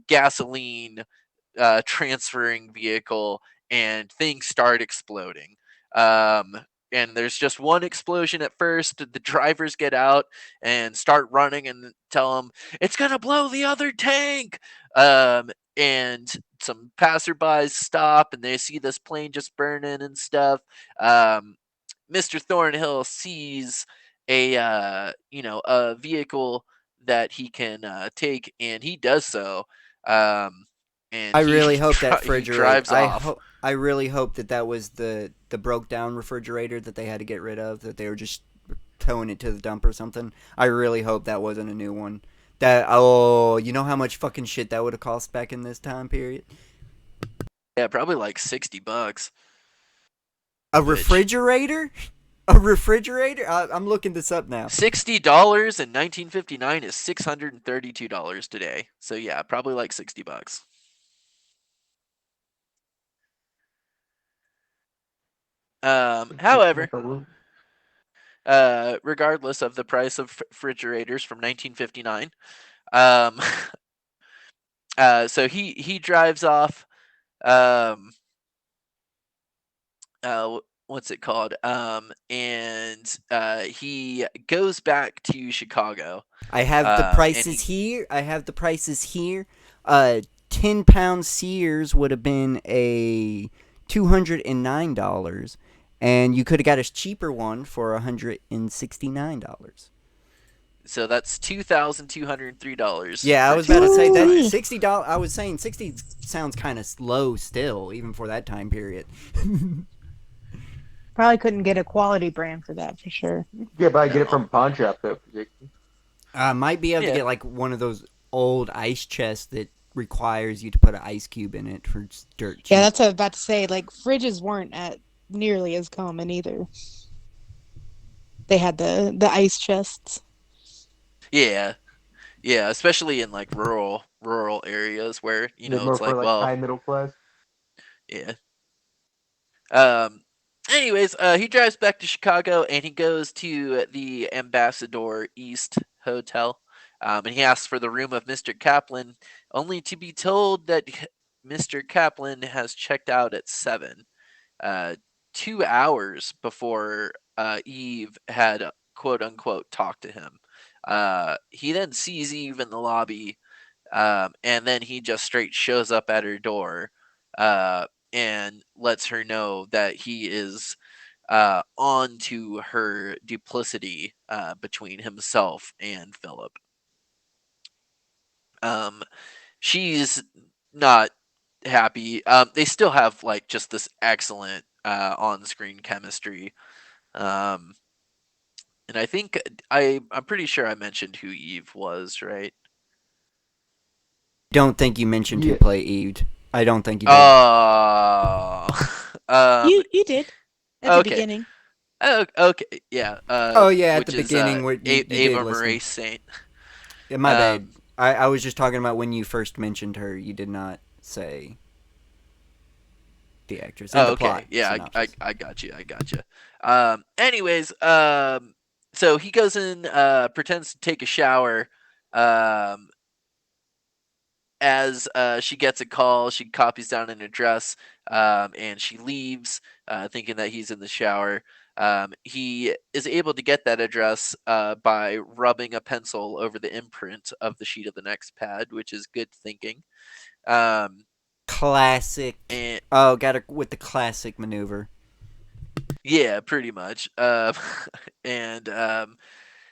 gasoline transferring vehicle, and things start exploding. Um, and there's just one explosion at first. The drivers get out and start running and tell them it's gonna blow the other tank. And some passerbys stop and they see this plane just burning and stuff. Mr. Thornhill sees a vehicle that he can take, and he does so. Um, and I he really hope that he refrigerator. drives off. I really hope that was the broke down refrigerator that they had to get rid of. That they were just towing it to the dump or something. I really hope that wasn't a new one. You know how much fucking shit that would have cost back in this time period? Yeah, probably like $60. A Which refrigerator? A refrigerator? I'm looking this up now. $60 in 1959 is $632 today. So yeah, probably like $60. However, regardless of the price of refrigerators from 1959, um, so he drives off. Um, what's it called? And he goes back to Chicago. I have the And prices he here. 10-pound Sears would have been a $209, and you could have got a cheaper one for $169. so that's $2,203 Yeah, I for was about to say that Ooh-wee. $60. I was saying 60 sounds kind of low still, even for that time period. Probably couldn't get a quality brand for that for sure. Yeah, but I get it No. from pawn shop though. For 60. Might be able to Yeah. get like one of those old ice chests that requires you to put an ice cube in it for just dirt Yeah, cheap. that's what I was about to say. Like fridges weren't at nearly as common either. They had the ice chests. Yeah. Yeah, especially in like rural areas where, They're more it's for like, like well, high middle class. yeah. Um anyways, he drives back to Chicago and he goes to the Ambassador East Hotel. And he asks for the room of Mr. Kaplan, only to be told that Mr. Kaplan has checked out at 7. 2 hours before Eve had quote unquote talked to him. He then sees Eve in the lobby, and then he just straight shows up at her door uh, and lets her know that he is on to her duplicity between himself and Philip. Um, she's not happy. They still have like just this excellent on-screen chemistry. Um, and I think I'm pretty sure I mentioned who Eve was, right? Don't think you mentioned who Yeah, played Eve. I don't think you did. Oh, um, You did at the okay, beginning. okay, yeah. Oh yeah, at the Which is beginning where you did Ava listen. Marie Saint. Yeah, my bad. Um, I was just talking about when you first mentioned her. You did not say the actress and oh, the plot okay, yeah, synopsis. I got you, I got you. Anyways, so he goes in, pretends to take a shower. Um, as she gets a call, she copies down an address, and she leaves, thinking that he's in the shower. He is able to get that address by rubbing a pencil over the imprint of the sheet of the next pad, which is good thinking. Um, Classic. and Oh, got it with the classic maneuver. yeah, pretty much. And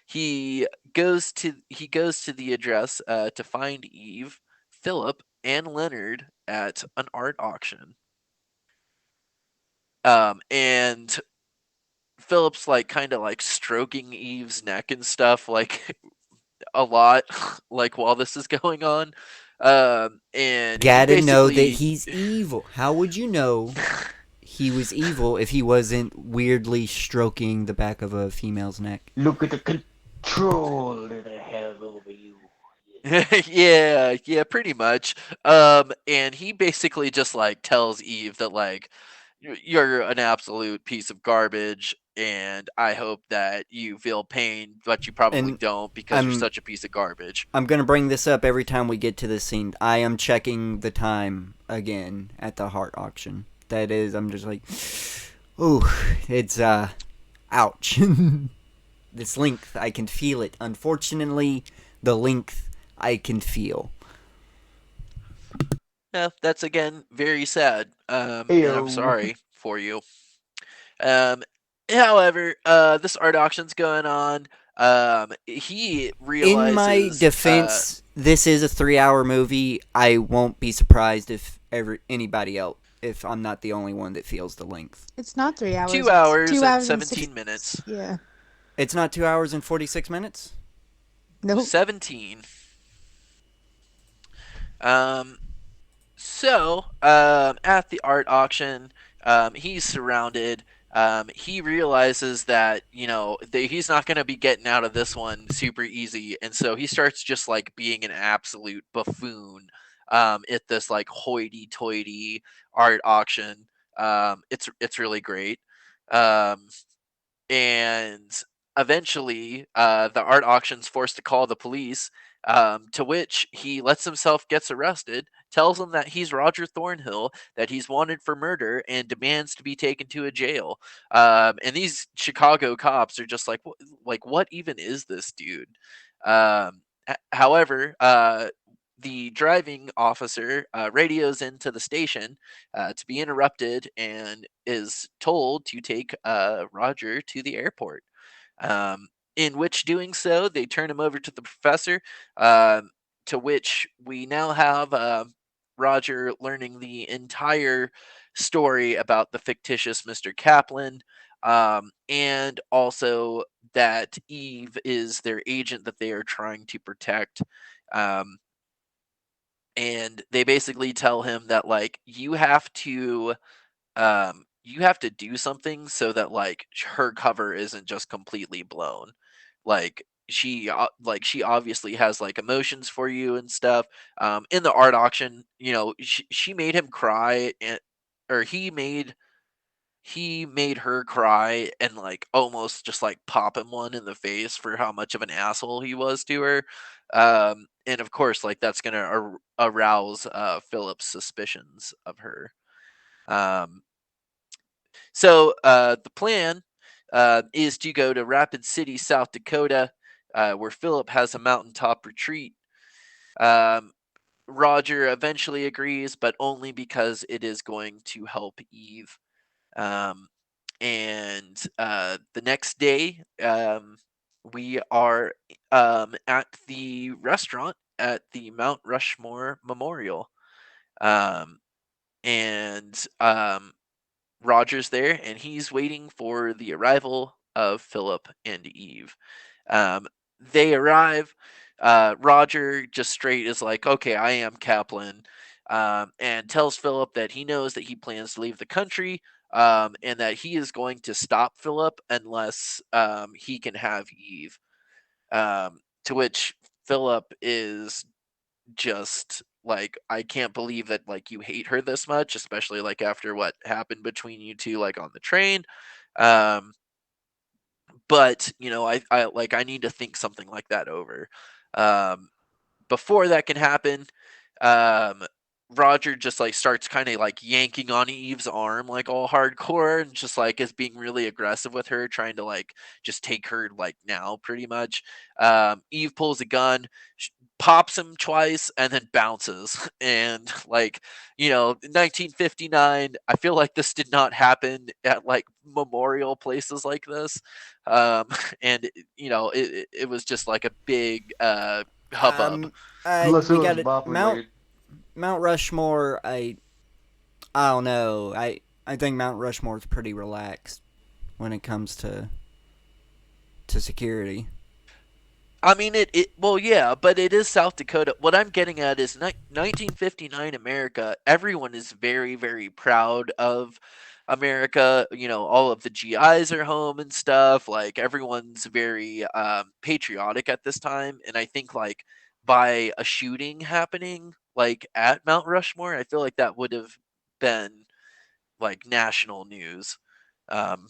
he goes to the address to find Eve, Philip, and Leonard at an art auction. And Philip's like kind of like stroking Eve's neck and stuff like a lot, like while this is going on. And he Gotta know that basically he's evil. How would you know he was evil if he wasn't weirdly stroking the back of a female's neck? Look at the control that I have over you. yeah, pretty much. And he basically just like tells Eve that like you're an absolute piece of garbage, and I hope that you feel pain, but you probably And don't because you're I'm such a piece of garbage. I'm gonna bring this up every time we get to this scene. I am checking the time again at the heart auction. That is, I'm just like, ooh, it's ouch. This length, I can feel it. Unfortunately, the length I can feel. Yeah, that's again very sad. And I'm Ayo. sorry for you. Um, however, this art auction's going on. He In my realizes, defense, this is a 3-hour movie. I won't be surprised if anybody else, if I'm not the only one that feels the length. It's not 3 hours. two It's hours two and hours and 17 six. minutes. Yeah. It's not 2 hours and 46 minutes? Nope. 17. Um, at the art auction, he's surrounded. He realizes that he's not going to be getting out of this one super easy, and so he starts just like being an absolute buffoon at this like hoity-toity art auction. It's really great. Um, and eventually the art auction's forced to call the police, to which he lets himself gets arrested, tells them that he's Roger Thornhill, that he's wanted for murder, and demands to be taken to a jail. And these Chicago cops are just like what even is this dude? However, the driving officer radios into the station to be interrupted and is told to take Roger to the airport. In which doing so, they turn him over to the professor, um, to which we now have Roger learning the entire story about the fictitious Mr. Kaplan, and also that Eve is their agent that they are trying to protect. Um, and they basically tell him that like you have to do something so that like her cover isn't just completely blown. Like she obviously has like emotions for you and stuff. In the art auction, she made him cry, and or he made her cry and like almost just like pop him one in the face for how much of an asshole he was to her. And of course, like that's gonna arouse Philip's suspicions of her. Um, the plan is to go to Rapid City, South Dakota, where Philip has a mountaintop retreat. Um, Roger eventually agrees, but only because it is going to help Eve. Um, and the next day, we are at the restaurant at the Mount Rushmore Memorial. Um, and Roger's there, and he's waiting for the arrival of Philip and Eve. They arrive. Roger just straight is like, "Okay, I am Kaplan," and tells Philip that he knows that he plans to leave the country, and that he is going to stop Philip unless he can have Eve. To which Philip is just like, I can't believe that like you hate her this much, especially like after what happened between you two like on the train. Um, but I need to think something like that over. Um, Before that can happen, um, Roger just like starts kind of like yanking on Eve's arm like all hardcore and just like is being really aggressive with her, trying to like just take her like now pretty much. Eve pulls a gun, pops him twice, and then bounces. And like 1959, I feel like this did not happen at like memorial places like this. Um, and it was just like a big hubbub. Um, Plus, it we was got it. Bob related. Mount Rushmore. I don't know. I think Mount Rushmore's pretty relaxed when it comes to security. I mean, well, yeah, but it is South Dakota. What I'm getting at is 1959 America. Everyone is very, very proud of America. You know, all of the GIs are home and stuff. Like, everyone's very patriotic at this time. And I think, like, by a shooting happening, like, at Mount Rushmore, I feel like that would have been, like, national news um,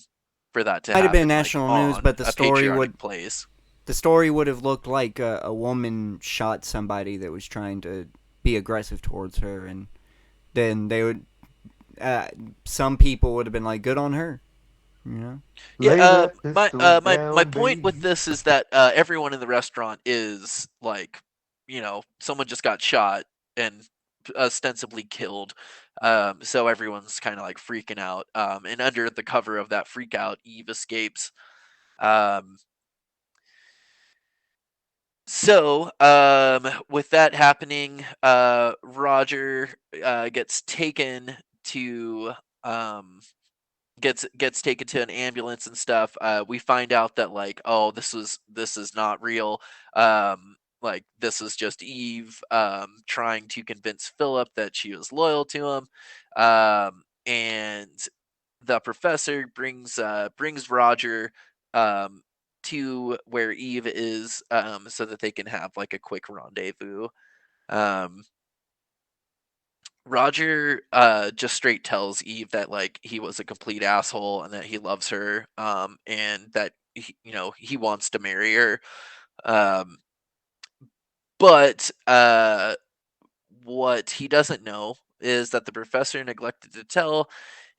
for that to Might have been happen, like, national news, on but the a story would patriotic place. the story would have looked like a woman shot somebody that was trying to be aggressive towards her, and then they would. Uh, some people would have been like, "Good on her," you know. Yeah, Lay that my pistol my down, point with baby. this is that everyone in the restaurant is like, you know, someone just got shot and ostensibly killed, so everyone's kind of like freaking out. And under the cover of that freak out, Eve escapes. Um, with that happening, Roger gets taken to um gets taken to an ambulance and stuff. We find out that, like, oh, this is not real. Like, this is just Eve trying to convince Philip that she was loyal to him. And the professor brings Roger um, to where Eve is, so that they can have like a quick rendezvous. Um, Roger just straight tells Eve that, like, he was a complete asshole and that he loves her, and that you know, he wants to marry her. Um, but what he doesn't know is that the professor neglected to tell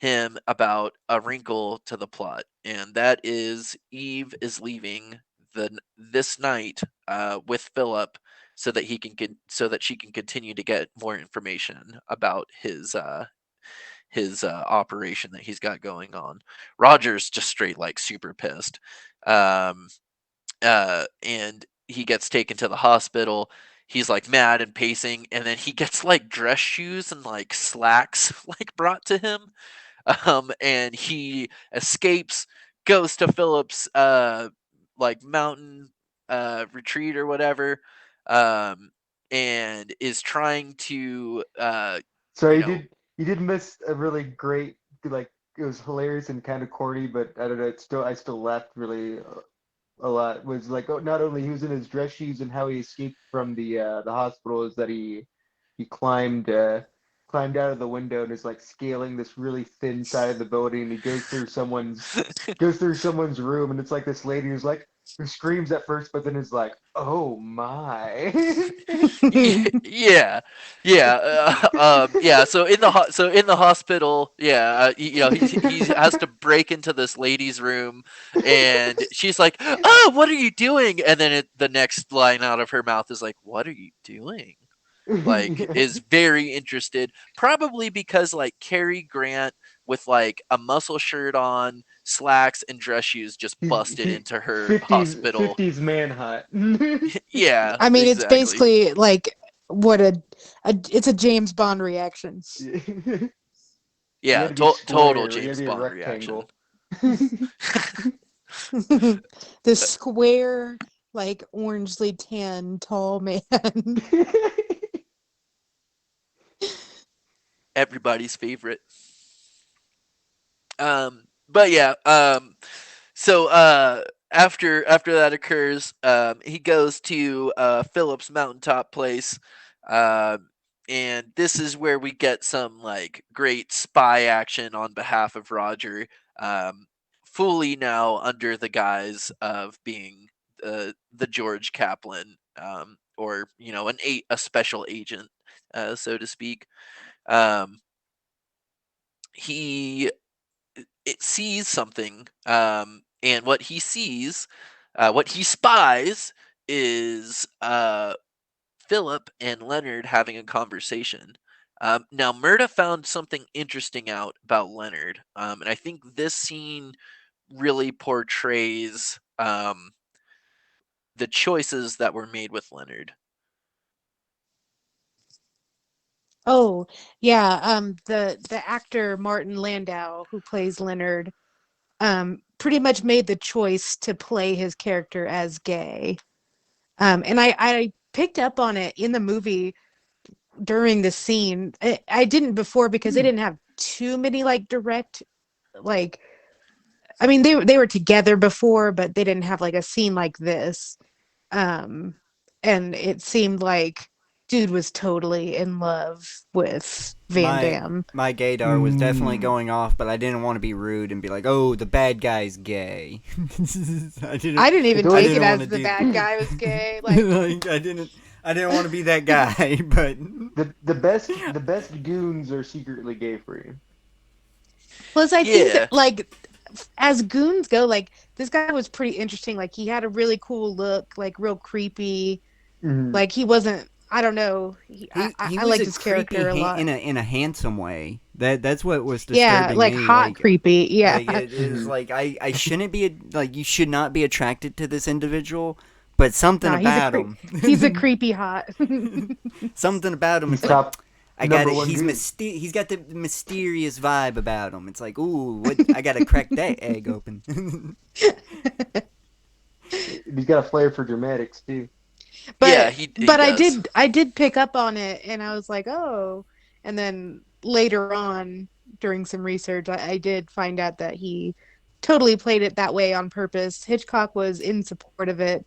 him about a wrinkle to the plot, and that is Eve is leaving this night with Philip so that so that she can continue to get more information about his operation that he's got going on. Roger's just straight like super pissed. Um, and he gets taken to the hospital. He's like mad and pacing, and then he gets like dress shoes and like slacks like brought to him. And he escapes, goes to Philip's like mountain retreat or whatever, um, and is trying to So you you know. did miss a really great, like, it was hilarious and kind of corny, but I don't know, it's still I still laughed really a lot. Was like, oh, not only he was in his dress shoes and how he escaped from the hospital is that he climbed out of the window and is like scaling this really thin side of the building, and he goes through someone's room, and it's like this lady who screams at first but then is like, oh my. Yeah, yeah, yeah. So in in the hospital, yeah, you know, he has to break into this lady's room, and she's like, "Oh, what are you doing?" And then the next line out of her mouth is like, "What are you doing?" Like, Yeah. is very interested, probably because like Cary Grant with like a muscle shirt on, slacks, and dress shoes just busted He into her 50s hospital. 50s manhunt. Yeah, I mean, it's exactly. basically like what a it's a James Bond reaction. You had Yeah, to be total square. You had to James be a Bond reaction. rectangle. The square, like orangely tan, tall man. Everybody's favorite. But yeah, so after that occurs, he goes to Philip's mountaintop place. And this is where we get some like great spy action on behalf of Roger, um, fully now under the guise of being the George Kaplan, or you know, a special agent, so to speak. Um, he it sees something, and what he spies is Philip and Leonard having a conversation. Now, Murda found something interesting out about Leonard, and I think this scene really portrays the choices that were made with Leonard. Oh, yeah. The actor Martin Landau, who plays Leonard, pretty much made the choice to play his character as gay. And I picked up on it in the movie during the scene. I didn't before because they Hmm. didn't have too many like direct like I mean they were together before, but they didn't have like a scene like this. Um, and it seemed like dude was totally in love with Van My Damme. my gaydar was definitely Mm. going off, but I didn't want to be rude and be like, "Oh, the bad guy's gay." I didn't. I didn't It's even I take always it didn't want as to the do. bad guy was gay. Like, Like I didn't. I didn't want to be that guy, but the best goons are secretly gay for you. plus I think that Yeah. like as goons go, like this guy was pretty interesting. Like he had a really cool look, like real creepy. Hmm. Like he wasn't. I don't know. he I was liked a his creepy character a lot. in a handsome way. That's what was Yeah, disturbing like me. hot creepy. Yeah. It is Hmm. like I shouldn't be like you should not be attracted to this individual, but something Nah, he's a about creep. He's a him, creepy hot. something about him. He's It's like top I got number it. one goon. He's got the mysterious vibe about him. It's like, ooh, what? I gotta crack that egg open. He's got a flair for dramatics too. Yeah, but he does. I did pick up on it, and I was like, oh. And then later on, during some research, I did find out that he totally played it that way on purpose. Hitchcock was in support of it.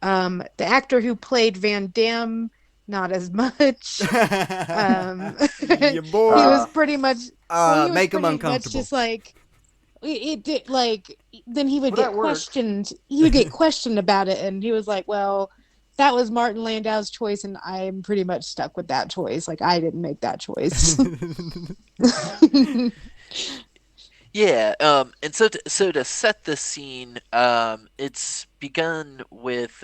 The actor who played Van Damme, not as much. Yeah, He boy. was Uh, pretty much well, he was Make him pretty much uncomfortable. just like it did like then he would well, get that works. questioned about it, and he was like, well, that was Martin Landau's choice, and I'm pretty much stuck with that choice. Like I didn't make that choice. Yeah, and so to set the scene, it's begun with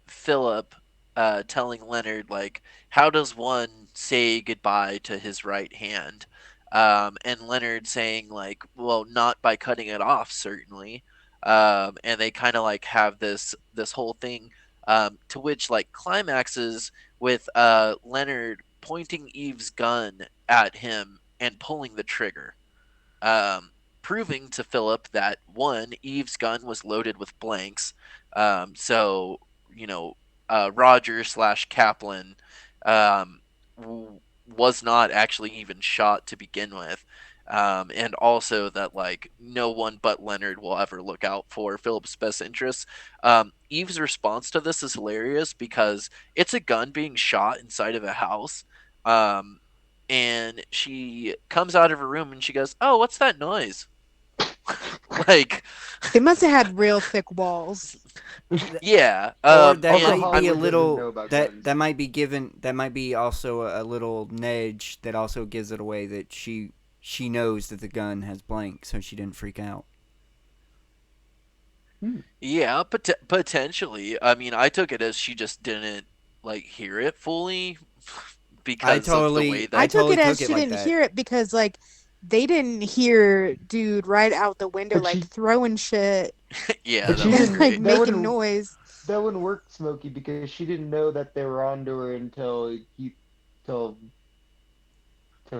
Philip telling Leonard like, how does one say goodbye to his right hand? And Leonard saying like, well, not by cutting it off, certainly. And they kind of like have this whole thing, to which like climaxes with Leonard pointing Eve's gun at him and pulling the trigger, um, proving to Philip that one, Eve's gun was loaded with blanks. So you know, Roger slash Kaplan, um, was not actually even shot to begin with. And also that like no one but Leonard will ever look out for Philip's best interests. Eve's response to this is hilarious because it's a gun being shot inside of a house. Um, and she comes out of her room and she goes, "Oh, what's that noise?" like, They must have had real thick walls. yeah. Or that Also, might be a Hollywood doesn't little know about guns. that might be given that might be also a little nudge that also gives it away that she knows that the gun has blank, so she didn't freak out. Hmm. Yeah, potentially. I mean, I took it as she just didn't like hear it fully because of the way I I that. took totally it as took it she like didn't that. hear it because like they didn't hear dude right out the window But like she, throwing shit Yeah, but that she was and like didn't. great. making noise. That wouldn't work, Smokey, because she didn't know that they were onto her till till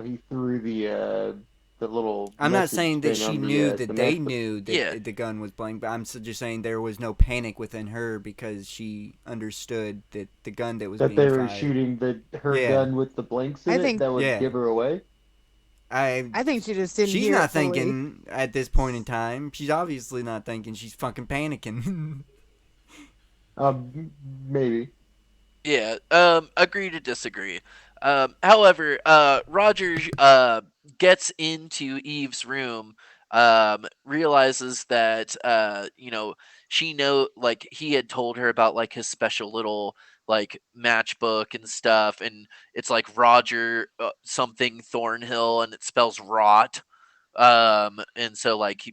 he threw the little I'm not message saying that thing she on knew the that they matchbook. knew that Yeah, the gun was blank, but I'm just saying there was no panic within her because she understood that the gun that was That being they were fired. shooting her Yeah, gun with the blanks in I it think that would yeah. give her away. I I think she just didn't she's hear it not fully. thinking at this point in time. She's obviously not thinking. She's fucking panicking. Maybe. yeah. Agree to disagree. However, Roger gets into Eve's room, realizes that she know like he had told her about like his special little like matchbook and stuff, and it's like Roger something Thornhill, and it spells rot. And so like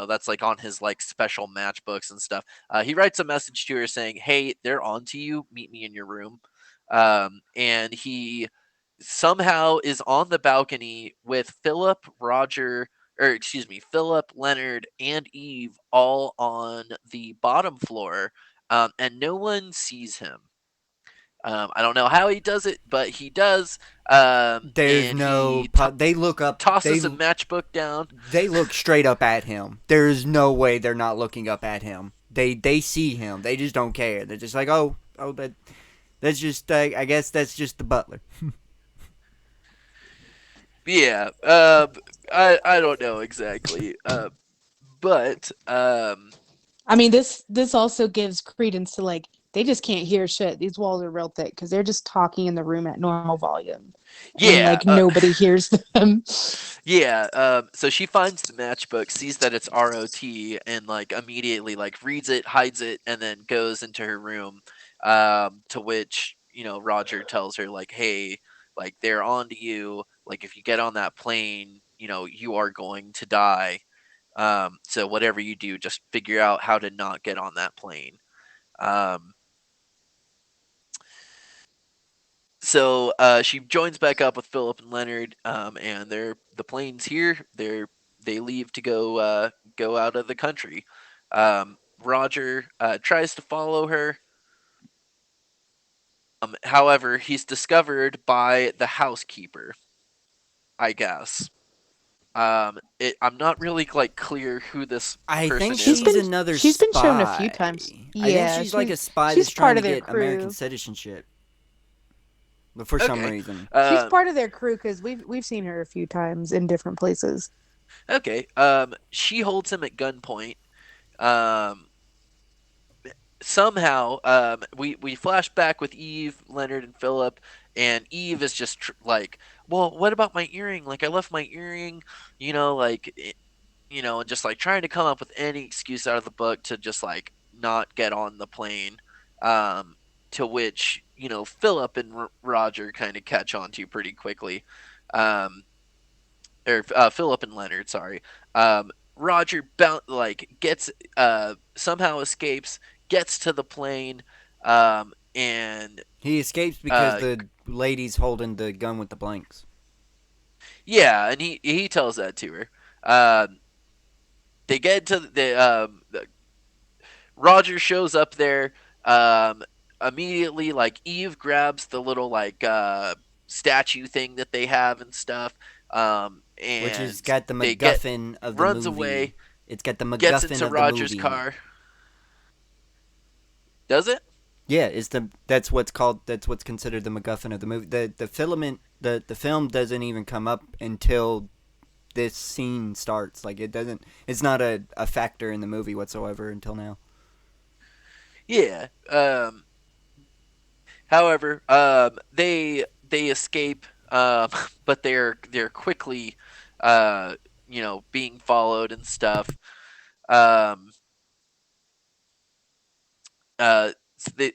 that's like on his like special matchbooks and stuff. He writes a message to her saying, hey, they're on to you, meet me in your room. And he somehow is on the balcony with Philip, Roger, or excuse me, Philip, Leonard, and Eve all on the bottom floor, and no one sees him. I don't know how he does it, but he does. There's And no. he They look up. tosses a matchbook down. They look straight up at him. There's no way they're not looking up at him. They see him. They just don't care. They're just like, oh, that's just. I guess that's just the butler. Yeah. I don't know exactly. But I mean, this also gives credence to like they just can't hear shit. These walls are real thick because they're just talking in the room at normal volume, and yeah. like nobody hears them. Yeah. So she finds the matchbook, sees that it's ROT, and like immediately like reads it, hides it, and then goes into her room. To which Roger tells her like, "Hey, like they're on to you. Like if you get on that plane, you are going to die. So whatever you do, just figure out how to not get on that plane." Um, so she joins back up with Philip and Leonard, and the plane's here. They leave to go out of the country. Roger tries to follow her. However, he's discovered by the housekeeper, I guess. I'm not really like clear who this I think person She's is. she's been another she's been shown a few spy. times. I think Yeah, she's like a spy she's that's trying part to of their get American crew. citizenship. But for some Okay. reason. She's Um, part of their crew because we've seen her a few times in different places. okay. She holds him at gunpoint. Um, Somehow we flash back with Eve, Leonard, and Philip, and Eve is just like, well, what about my earring? Like I left my earring, like and just like trying to come up with any excuse out of the book to just like not get on the plane. um to which Philip and Roger kind of catch on to pretty quickly. um or Philip and Leonard, sorry. Roger gets somehow escapes, gets to the plane, and He escapes because uh, the lady's holding the gun with the blanks. yeah, and he tells that to her. They get to Roger shows up there. Um, Immediately, like Eve grabs the little like statue thing that they have and stuff, Which has and got the they get MacGuffin of the runs movie. away, It's got the gets MacGuffin into of the Roger's movie. car. Does it? Yeah, that's what's called. That's what's considered the MacGuffin of the movie. The filament the film doesn't even come up until this scene starts. Like it doesn't. It's not a factor in the movie whatsoever until now. Yeah. However, they escape, but they're quickly, being followed and stuff. Um,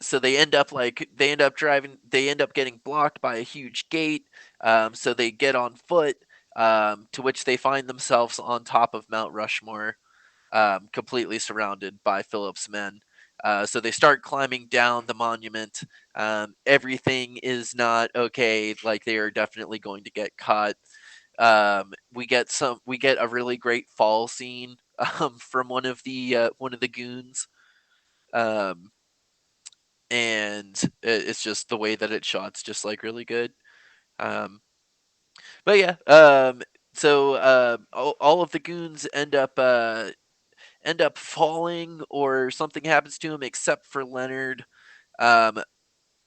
so they end up driving. They end up getting blocked by a huge gate. So they get on foot. To which they find themselves on top of Mount Rushmore, completely surrounded by Philip's men. So they start climbing down the monument. Everything is not okay. Like they are definitely going to get caught. We get a really great fall scene from one of the goons. Um, and it's just the way that it's shot's just like really good. Um, but yeah, so all of the goons end up falling or something happens to him except for Leonard. Um,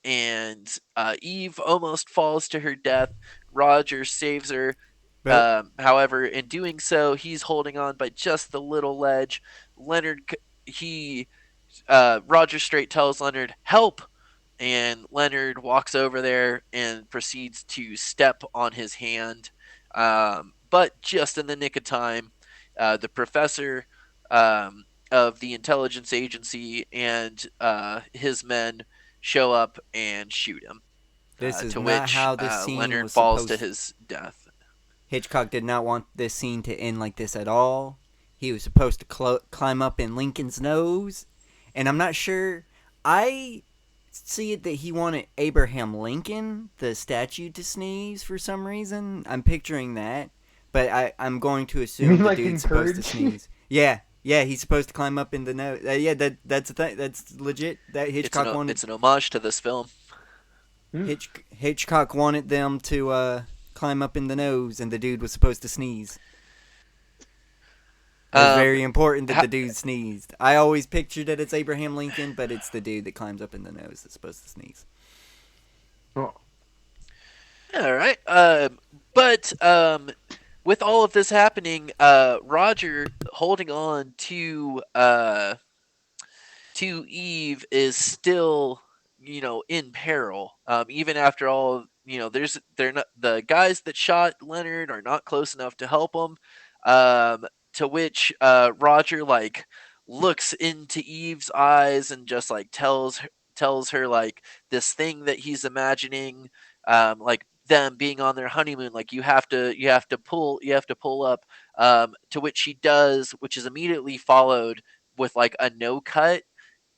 and Eve almost falls to her death. Roger saves her. But However, in doing so, he's holding on by just the little ledge. Leonard, he Roger straight tells Leonard, "Help!" And Leonard walks over there and proceeds to step on his hand. But just in the nick of time, the professor of the intelligence agency and his men show up and shoot him. this is To not which how this scene Leonard was falls to supposed. his death. Hitchcock did not want this scene to end like this at all. He was supposed to climb up in Lincoln's nose, and I'm not sure. I see it that he wanted Abraham Lincoln, the statue, to sneeze for some reason. I'm picturing that, but I'm going to You assume mean the like dude's supposed to encourage? sneeze. Yeah, yeah, he's supposed to climb up in the nose. Yeah, that's the thing. That's legit. That Hitchcock wanted. It's an homage to this film. Hmm. Hitchcock wanted them to climb up in the nose, and the dude was supposed to sneeze. It was Um, very important that ha- the dude sneezed. I always pictured that it's Abraham Lincoln, but it's the dude that climbs up in the nose that's supposed to sneeze. Oh. all right. But with all of this happening, Roger holding on to Eve is still, in peril. Even after all, they're not the guys that shot Leonard are not close enough to help him. To which Roger like looks into Eve's eyes and just like tells her like this thing that he's imagining, like them being on their honeymoon, like you have to pull up, to which she does, which is immediately followed with like a no cut,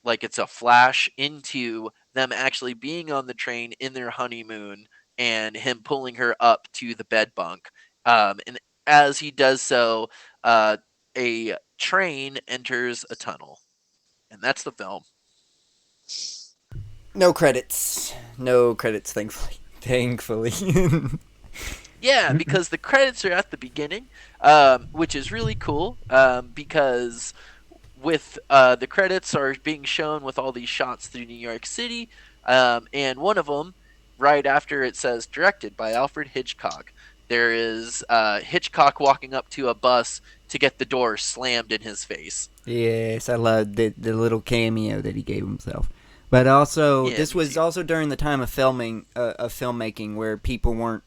like it's a flash into them actually being on the train in their honeymoon and him pulling her up to the bed bunk. And as he does so, a train enters a tunnel, and that's the film. No credits. No credits, thankfully. Thankfully. Yeah, because the credits are at the beginning, which is really cool, because with the credits are being shown with all these shots through New York City, and one of them, right after it says directed by Alfred Hitchcock, there is Hitchcock walking up to a bus to get the door slammed in his face. Yes, I love the little cameo that he gave himself. But also, Yeah, this me was too. also during the time of filmmaking, where people weren't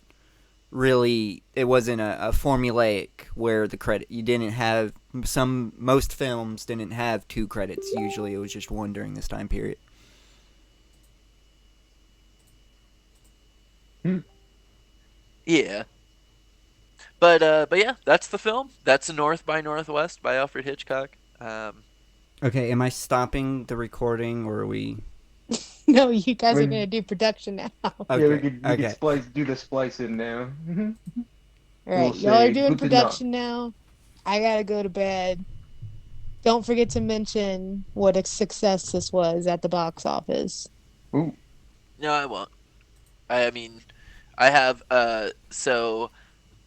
really. It wasn't a formulaic where the credit you didn't have most films didn't have two credits. Usually, it was just one during this time period. Hmm. Yeah, but yeah, that's the film. That's North by Northwest by Alfred Hitchcock. Okay, am I stopping the recording, or are we? No, you guys are When gonna do production now. All yeah, we Okay, could okay. splice do the splicing now. We'll right, y'all are say doing good enough. production now. I gotta go to bed. Don't forget to mention what a success this was at the box office. Ooh. No, I won't. I mean, I have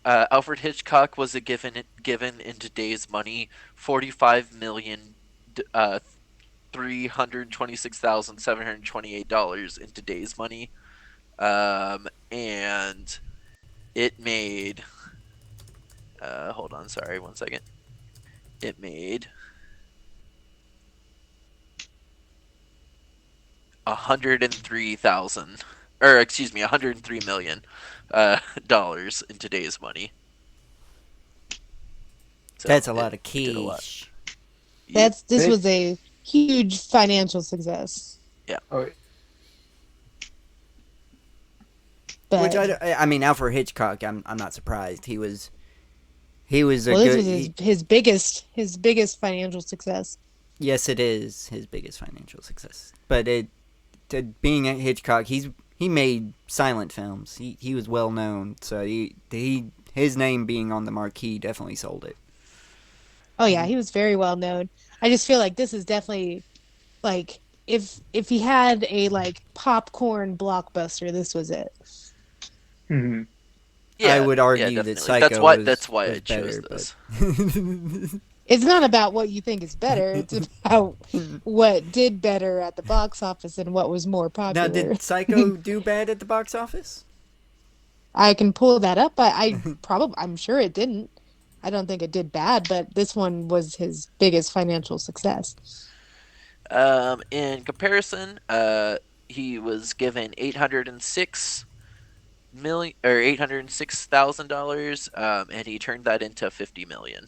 Alfred Hitchcock was given in today's money 45 million, 326,728 in today's money, and it made. Hold on, sorry, 1 second. It made 103,000, or excuse me, 103 million dollars in today's money. So That's a it lot of did a lot. quiche. Yep. This They, was a huge financial success. Yeah. oh, Which But I mean, Alfred Hitchcock. I'm not surprised. He was a well, this good. was his biggest financial success. Yes, it is his biggest financial success. But being at Hitchcock, he made silent films. He was well known, so his name being on the marquee definitely sold it. Oh yeah, he was very well known. I just feel like this is definitely like if he had a like popcorn blockbuster, this was it. hmm. I Yeah. would Yeah. argue that Definitely. That's Psycho why. That's why I was chose better, but this. It's not about what you think is better. It's about what did better at the box office and what was more now popular. did Psycho do bad at the box office? I can pull that up, but I'm sure it didn't. I don't think it did bad, but this one was his biggest financial success. In comparison, he was given 806,000 dollars, and he turned that into 50 million.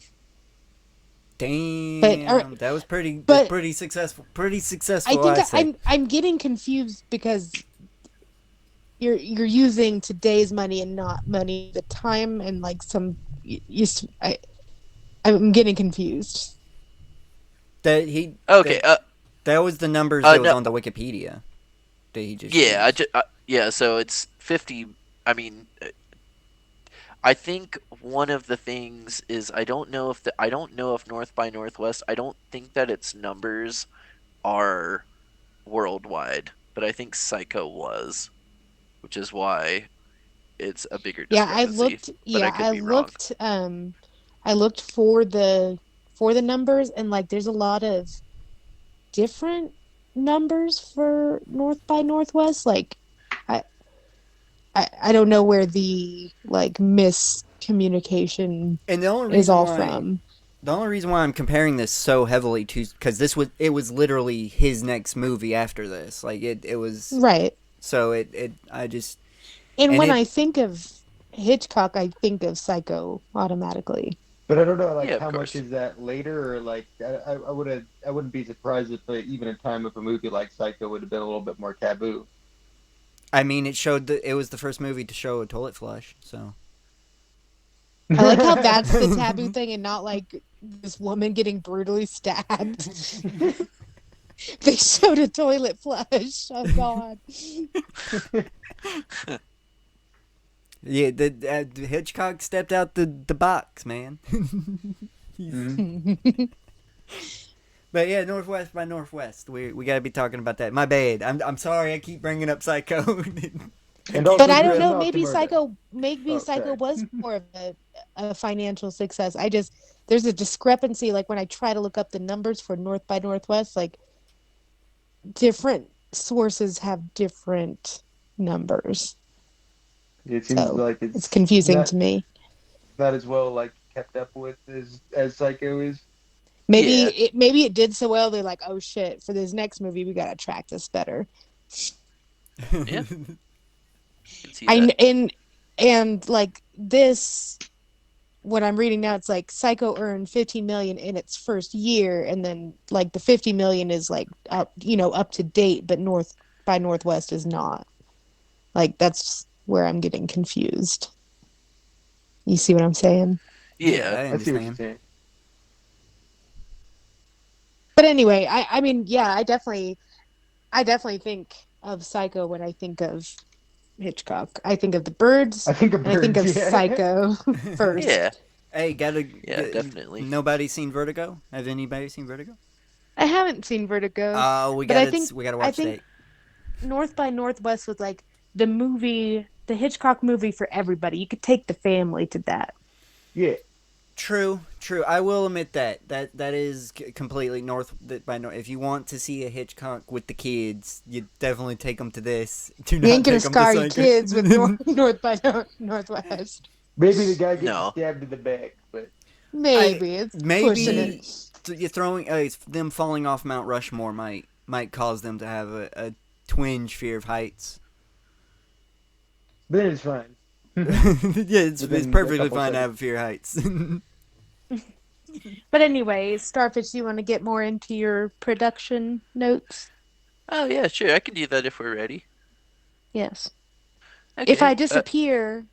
But Damn, that's but pretty successful. Pretty I successful, think I say. I'm getting confused because you're using today's money and not money at the time and like some you, I'm getting confused. That he Okay. that that was the numbers that was No. on the Wikipedia that he just Yeah. used. Yeah. So it's 50. I mean, I think one of the things is I don't know if North by Northwest. I don't think that its numbers are worldwide, but I think Psycho was. which is why it's a bigger Yeah, discrepancy. But I could be wrong. I looked for the numbers, and like there's a lot of different numbers for North by Northwest. Like I I don't know where the like miscommunication And is all from. the only reason why I'm comparing this so heavily to, because it was literally his next movie after this. Like it was, Right. so it I just, And and when it I think of Hitchcock, I think of Psycho automatically. But I don't know, like Yeah, of how much course. is that later, or like I wouldn't be surprised if even a time if a movie like Psycho would have been a little bit more taboo. I mean, it was the first movie to show a toilet flush. So I like how that's the taboo thing and not like this woman getting brutally stabbed. They showed a toilet flush. Oh God. yeah, the Hitchcock stepped out the box, man. Mhm. But yeah, Northwest by Northwest. We got to be talking about that. My bad. I'm sorry. I keep bringing up Psycho. And But also I don't Grand know. Mouse Murder. Maybe Oh, Psycho sorry. was more of a financial success. There's a discrepancy. Like when I try to look up the numbers for North by Northwest, like different sources have different numbers. It seems So like it's it's confusing to me. not as well like kept up with as Psycho is. Yeah, Maybe it did so well they're like, oh shit, for this next movie we gotta track this better. yeah, I can see I that. and like this what I'm reading now, it's like Psycho earned 15 million in its first year, and then like the 50 million is like up, up to date, but North by Northwest is not. Like that's where I'm getting confused. You see what I'm saying? Yeah, Yeah, I I see what you're understand. saying. But anyway, I mean, yeah, I definitely think of Psycho when I think of Hitchcock. I think of the birds I think of and I think birds, of yeah. Psycho yeah, first. Hey, yeah, definitely. nobody seen Vertigo? Has anybody seen Vertigo? I haven't seen Vertigo, Oh, but we gotta I watch think that. North by Northwest was like the Hitchcock movie for everybody. You could take the family to that. Yeah. True, true. I will admit that is completely by north. If you want to see a Hitchcock with the kids, you definitely take them to this. Do You not ain't gonna take them to scar your Psycho. kids with North by Northwest. Maybe the guy getting No. stabbed in the back, but I Maybe it's pushing it. maybe you're throwing them falling off Mount Rushmore might cause them to have a twinge fear of heights. then it's fine. Yeah, it's Within a perfectly couple fine to have seconds. a fear of heights. But anyway, Starfish, you want to get more into your production notes? Oh yeah, sure. I can do that if we're ready. Yes. If Okay. I disappear,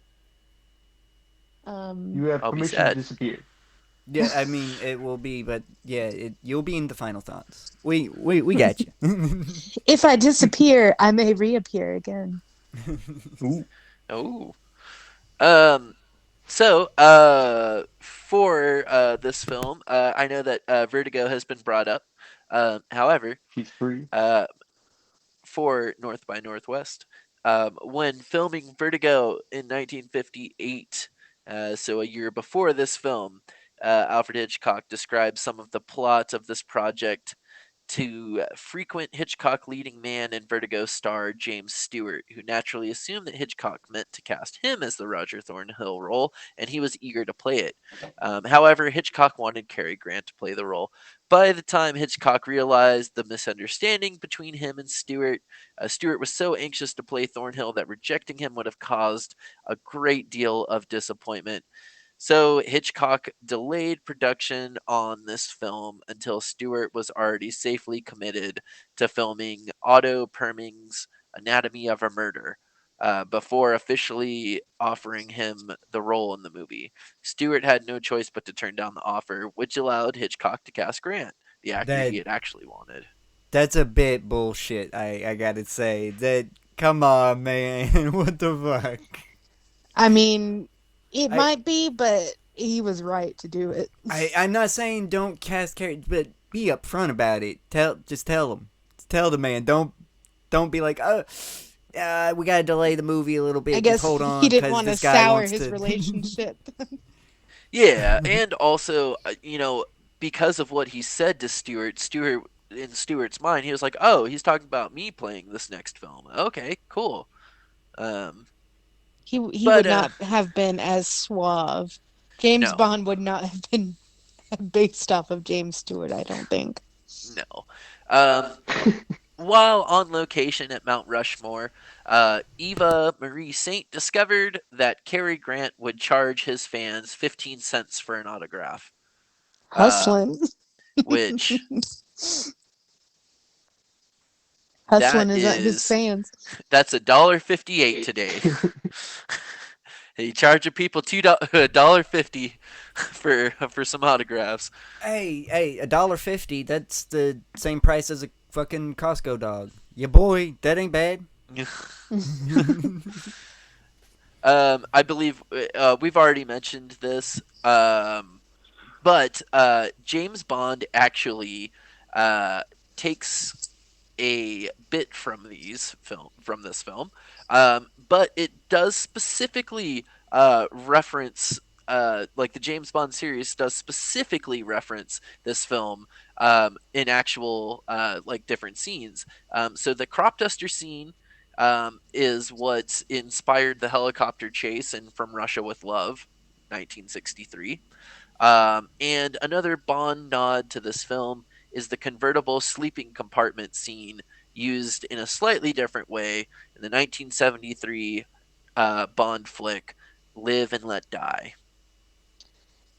um, You have I'll be permission to sad. disappear. Yeah, I mean it will be, but yeah, you'll be in the final thoughts. We got you. if I disappear, I may reappear again. Ooh. Oh. Um. So, for this film, I know that Vertigo has been brought up. However, She's free. uh, for North by Northwest. When filming Vertigo in 1958, so a year before this film, Alfred Hitchcock describes some of the plot of this project to frequent Hitchcock leading man and Vertigo star James Stewart, who naturally assumed that Hitchcock meant to cast him as the Roger Thornhill role, and he was eager to play it. However, Hitchcock wanted Cary Grant to play the role. By the time Hitchcock realized the misunderstanding between him and Stewart, Stewart was so anxious to play Thornhill that rejecting him would have caused a great deal of disappointment. So Hitchcock delayed production on this film until Stewart was already safely committed to filming Otto Perming's Anatomy of a Murder. Before officially offering him the role in the movie, Stewart had no choice but to turn down the offer, which allowed Hitchcock to cast Grant, the actor that he had actually wanted. that's a bit bullshit. I gotta say that. Come on, man. What the fuck? I mean, it I might be, but he was right to do it. I'm not saying don't cast characters, but be upfront about it. Tell the man. Don't be like, we gotta delay the movie a little I bit. Just guess hold he on, didn't because want to this guy sour wants his to. relationship. Yeah, and also, because of what he said to Stewart, in Stewart's mind, he was like, "Oh, he's talking about me playing this next film. Okay, cool." Um, He but would not have been as suave. James no, Bond would not have been based off of James Stewart, I don't think. no. Um, while on location at Mount Rushmore, Eva Marie Saint discovered that Cary Grant would charge his fans 15 cents for an autograph, um, Hustling. which that Hustling is at his is fans. that's $1.58 today. He charging people $2.50 for some autographs. Hey, $1.50. That's the same price as a fucking Costco dog. Yeah, boy, that ain't bad. I believe we've already mentioned this, but James Bond actually uh, takes a bit from this film, but it does specifically reference. Like the James Bond series does specifically reference this film in actual like different scenes. So the crop duster scene is what inspired the helicopter chase in From Russia with Love, 1963. And another Bond nod to this film is the convertible sleeping compartment scene used in a slightly different way in the 1973 Bond flick Live and Let Die.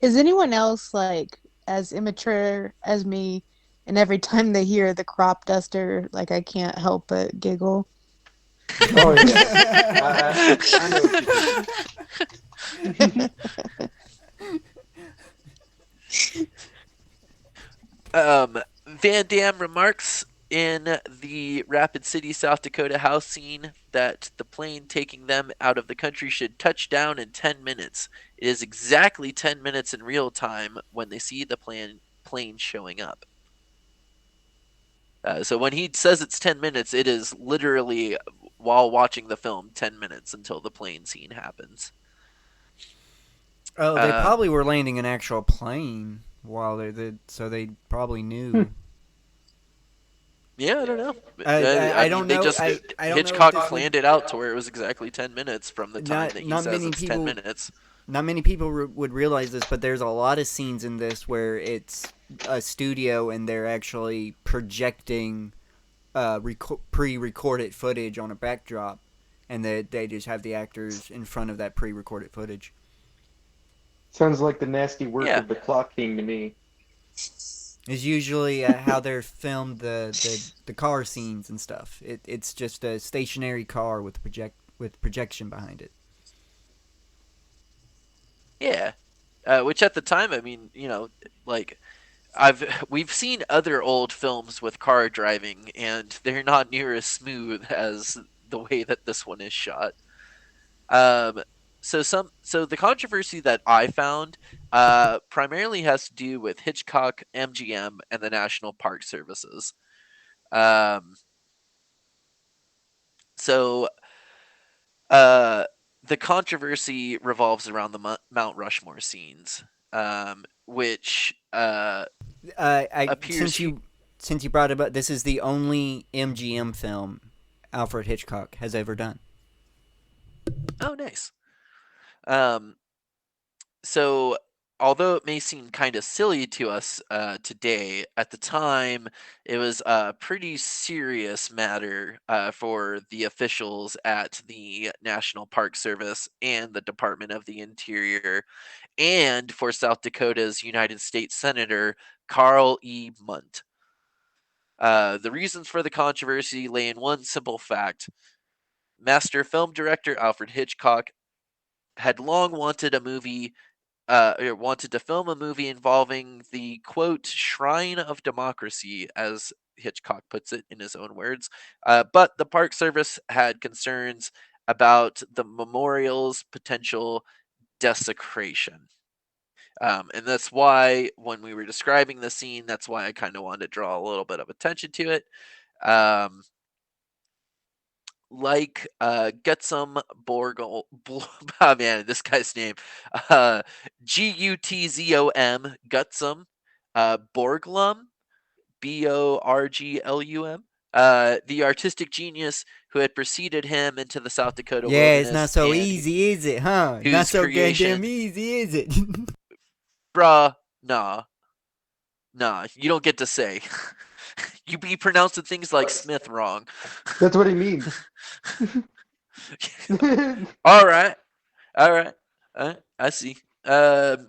Is anyone else like as immature as me and every time they hear the crop duster, like I can't help but giggle? Oh yeah, I know what you mean. Van Damme remarks in the Rapid City, South Dakota house scene that the plane taking them out of the country should touch down in 10 minutes. It is exactly 10 minutes in real time when they see the plane showing up. So when he says it's 10 minutes, it is literally while watching the film 10 minutes until the plane scene happens. Oh, they Um, probably were landing an actual plane while so they probably knew. yeah, I don't know. I I mean, don't they know. just I don't know if Hitchcock this would. planned it out to where it was exactly 10 minutes from the time Not that he not says many it's 10 people. minutes. Not many people would realize this, but there's a lot of scenes in this where it's a studio and they're actually projecting pre-recorded footage on a backdrop, and they just have the actors in front of that pre-recorded footage. Sounds like the nasty work Yeah, of the clock team to me. Is usually how they're filmed the car scenes and stuff. It's just a stationary car with projection behind it. yeah. Which at the time, I mean, like we've seen other old films with car driving, and they're not near as smooth as the way that this one is shot. Um, so the controversy that I found primarily has to do with Hitchcock, MGM, and the National Park Services. Um, so uh, the controversy revolves around the Mount Rushmore scenes, which I appears. since you brought it up, this is the only MGM film Alfred Hitchcock has ever done. Oh, nice. Um, so although it may seem kind of silly to us today, at the time it was a pretty serious matter for the officials at the National Park Service and the Department of the Interior, and for South Dakota's United States Senator Carl E. Munt. The reasons for the controversy lay in one simple fact: master film director Alfred Hitchcock had long wanted a movie wanted to film a movie involving the quote shrine of democracy, as Hitchcock puts it in his own words. But the Park Service had concerns about the memorial's potential desecration. And that's why, when we were describing the scene, that's why I kind of wanted to draw a little bit of attention to it. Um, Gutzum Borgel. Oh man, this guy's name. Uh, Gutzom. Gutzum. Borglum. Borglum. The artistic genius who had preceded him into the South Dakota Yeah, it's not wilderness so and easy, is it, huh? Not whose so goddamn creation, easy, is it? bruh, nah, nah, you don't get to say. You be pronouncing things like Smith wrong. That's what he means. All right, all right, I see. Let's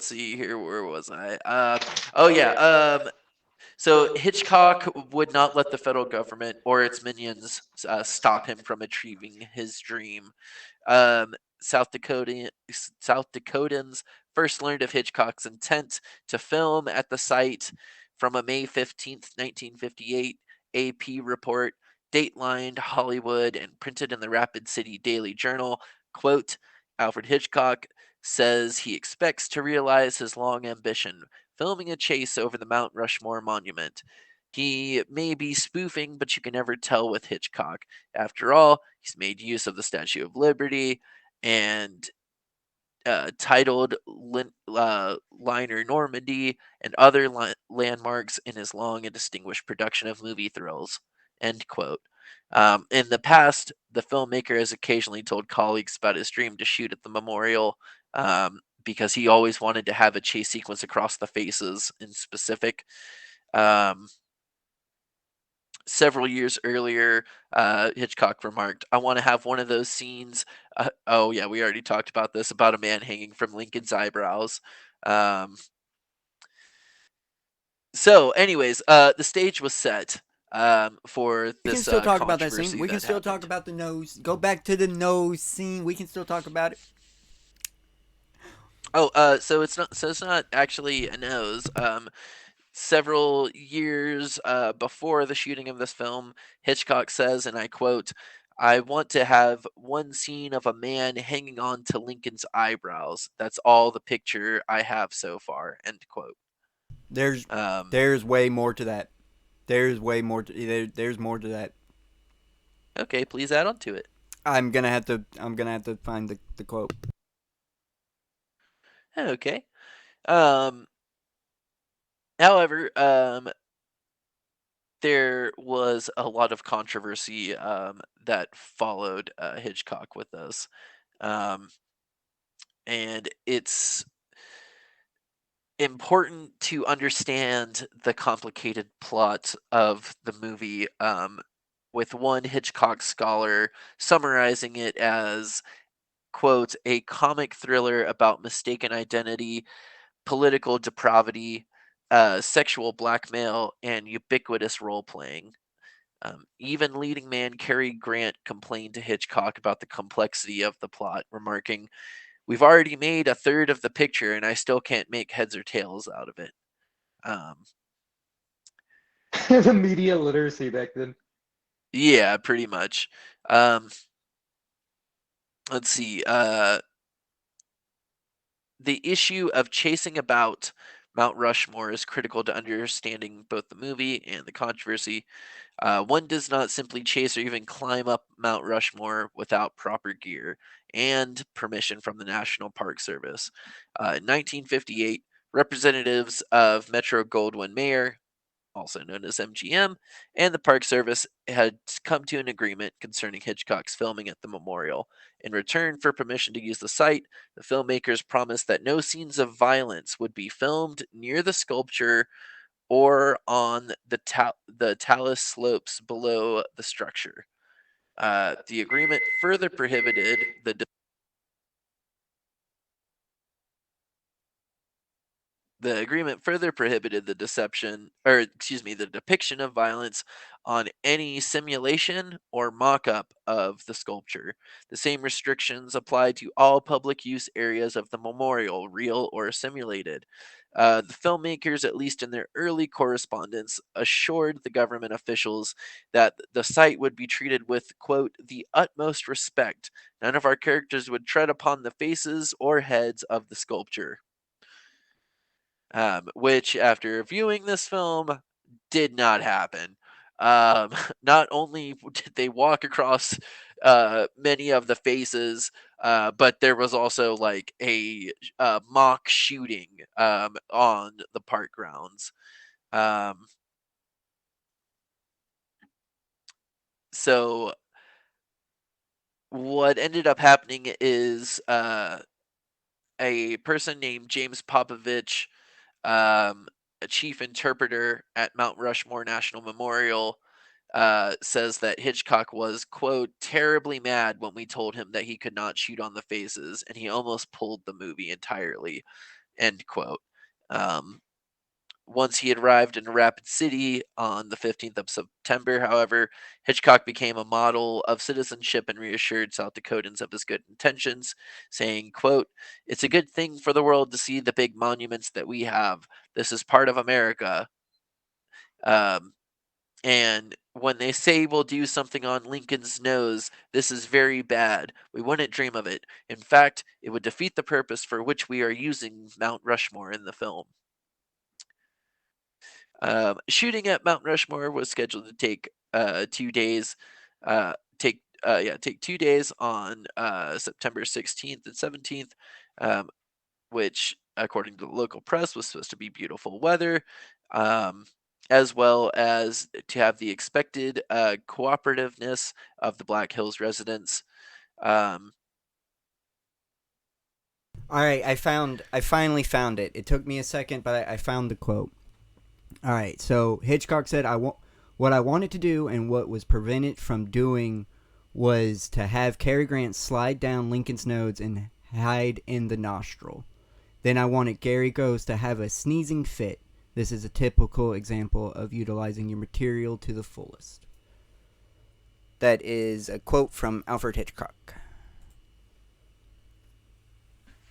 see here. Where was I? Oh yeah. So Hitchcock would not let the federal government or its minions stop him from achieving his dream. Um, South Dakotans first learned of Hitchcock's intent to film at the site from a May 15th, 1958 AP report, datelined Hollywood and printed in the Rapid City Daily Journal. Quote, Alfred Hitchcock says he expects to realize his long ambition, filming a chase over the Mount Rushmore monument. He may be spoofing, but you can never tell with Hitchcock. After all, he's made use of the Statue of Liberty and titled Liner Normandy and other landmarks in his long and distinguished production of movie thrills. End quote. In the past, the filmmaker has occasionally told colleagues about his dream to shoot at the memorial because he always wanted to have a chase sequence across the faces in specific. Um, Several years earlier, Hitchcock remarked, I want to have one of those scenes. Oh, yeah, we already talked about this about a man hanging from Lincoln's eyebrows. Um, anyways, the stage was set for We can this still talk about that scene. controversy We can that still talk happened. about the nose. Go back to the nose scene. We can still talk about it. Oh, so it's not actually a nose. Several years before the shooting of this film, Hitchcock says, and I quote, I want to have one scene of a man hanging on to Lincoln's eyebrows. That's all the picture I have so far. End quote. There's Um, there's way more to that. There's way more there's more to that. okay, please add on to it. I'm gonna have to find the quote. Okay. Um, However, there was a lot of controversy that followed Hitchcock with this. Um, and it's important to understand the complicated plot of the movie, with one Hitchcock scholar summarizing it as, quote, a comic thriller about mistaken identity, political depravity, sexual blackmail, and ubiquitous role playing. Even leading man Cary Grant complained to Hitchcock about the complexity of the plot, remarking, we've already made a third of the picture and I still can't make heads or tails out of it. Um, The media literacy back then. yeah, pretty much. Um, let's see. The issue of chasing about Mount Rushmore is critical to understanding both the movie and the controversy. One does not simply chase or even climb up Mount Rushmore without proper gear and permission from the National Park Service. In 1958, representatives of Metro-Goldwyn-Mayer, also known as MGM, and the Park Service had come to an agreement concerning Hitchcock's filming at the memorial. In return for permission to use the site, the filmmakers promised that no scenes of violence would be filmed near the sculpture or on the talus slopes below the structure. The agreement further prohibited the deception, or excuse me, the depiction of violence on any simulation or mock-up of the sculpture. The same restrictions apply to all public use areas of the memorial, real or simulated. The filmmakers, at least in their early correspondence, assured the government officials that the site would be treated with, quote, the utmost respect. None of our characters would tread upon the faces or heads of the sculpture. Which, after viewing this film, did not happen. Um, not only did they walk across many of the faces, but there was also like a mock shooting on the park grounds. Um, so what ended up happening is a person named James Popovich, a chief interpreter at Mount Rushmore National Memorial, says that Hitchcock was, quote, terribly mad when we told him that he could not shoot on the faces, and he almost pulled the movie entirely, end quote. Um, Once he had arrived in Rapid City on the 15th of September, however, Hitchcock became a model of citizenship and reassured South Dakotans of his good intentions, saying, quote, it's a good thing for the world to see the big monuments that we have. This is part of America. Um, and when they say we'll do something on Lincoln's nose, this is very bad. We wouldn't dream of it. In fact, it would defeat the purpose for which we are using Mount Rushmore in the film. Shooting at Mount Rushmore was scheduled to take 2 days. Take 2 days on September 16th and 17th, um, which, according to the local press, was supposed to be beautiful weather, um, as well as to have the expected cooperativeness of the Black Hills residents. Um, All right, I finally found it. It took me a second, but I found the quote. All right, so Hitchcock said, what I wanted to do and what was prevented from doing was to have Cary Grant slide down Lincoln's nose and hide in the nostril. Then I wanted Gary Ghost to have a sneezing fit. This is a typical example of utilizing your material to the fullest. That is a quote from Alfred Hitchcock.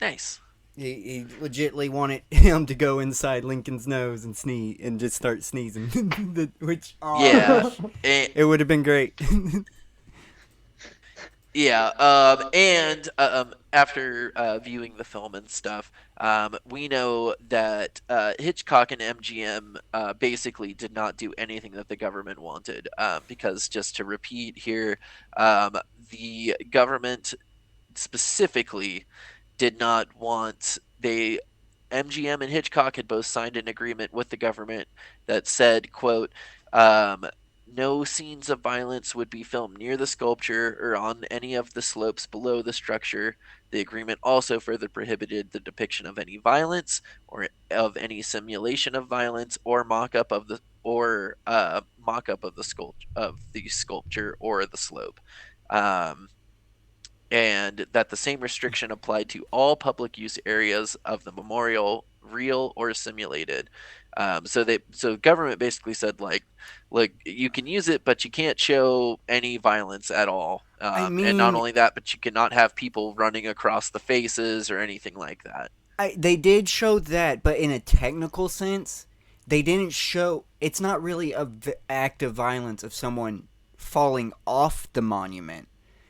nice. He legitimately wanted him to go inside Lincoln's nose and sneeze and just start sneezing, which Yeah. And, it would have been great. Yeah, and after viewing the film and stuff, we know that Hitchcock and MGM basically did not do anything that the government wanted. Because, just to repeat here, um, the government specifically did not want they MGM and Hitchcock had both signed an agreement with the government that said, quote, um, no scenes of violence would be filmed near the sculpture or on any of the slopes below the structure. The agreement also further prohibited the depiction of any violence or of any simulation of violence or mock-up of the sculpture or the slope. Um, and that the same restriction applied to all public use areas of the memorial, real or simulated. So government basically said, like, look, you can use it, but you can't show any violence at all. I And not mean, only that, but you cannot have people running across the faces or anything like that. they did show that, but in a technical sense, they didn't show. It's not really a act of violence of someone falling off the monument,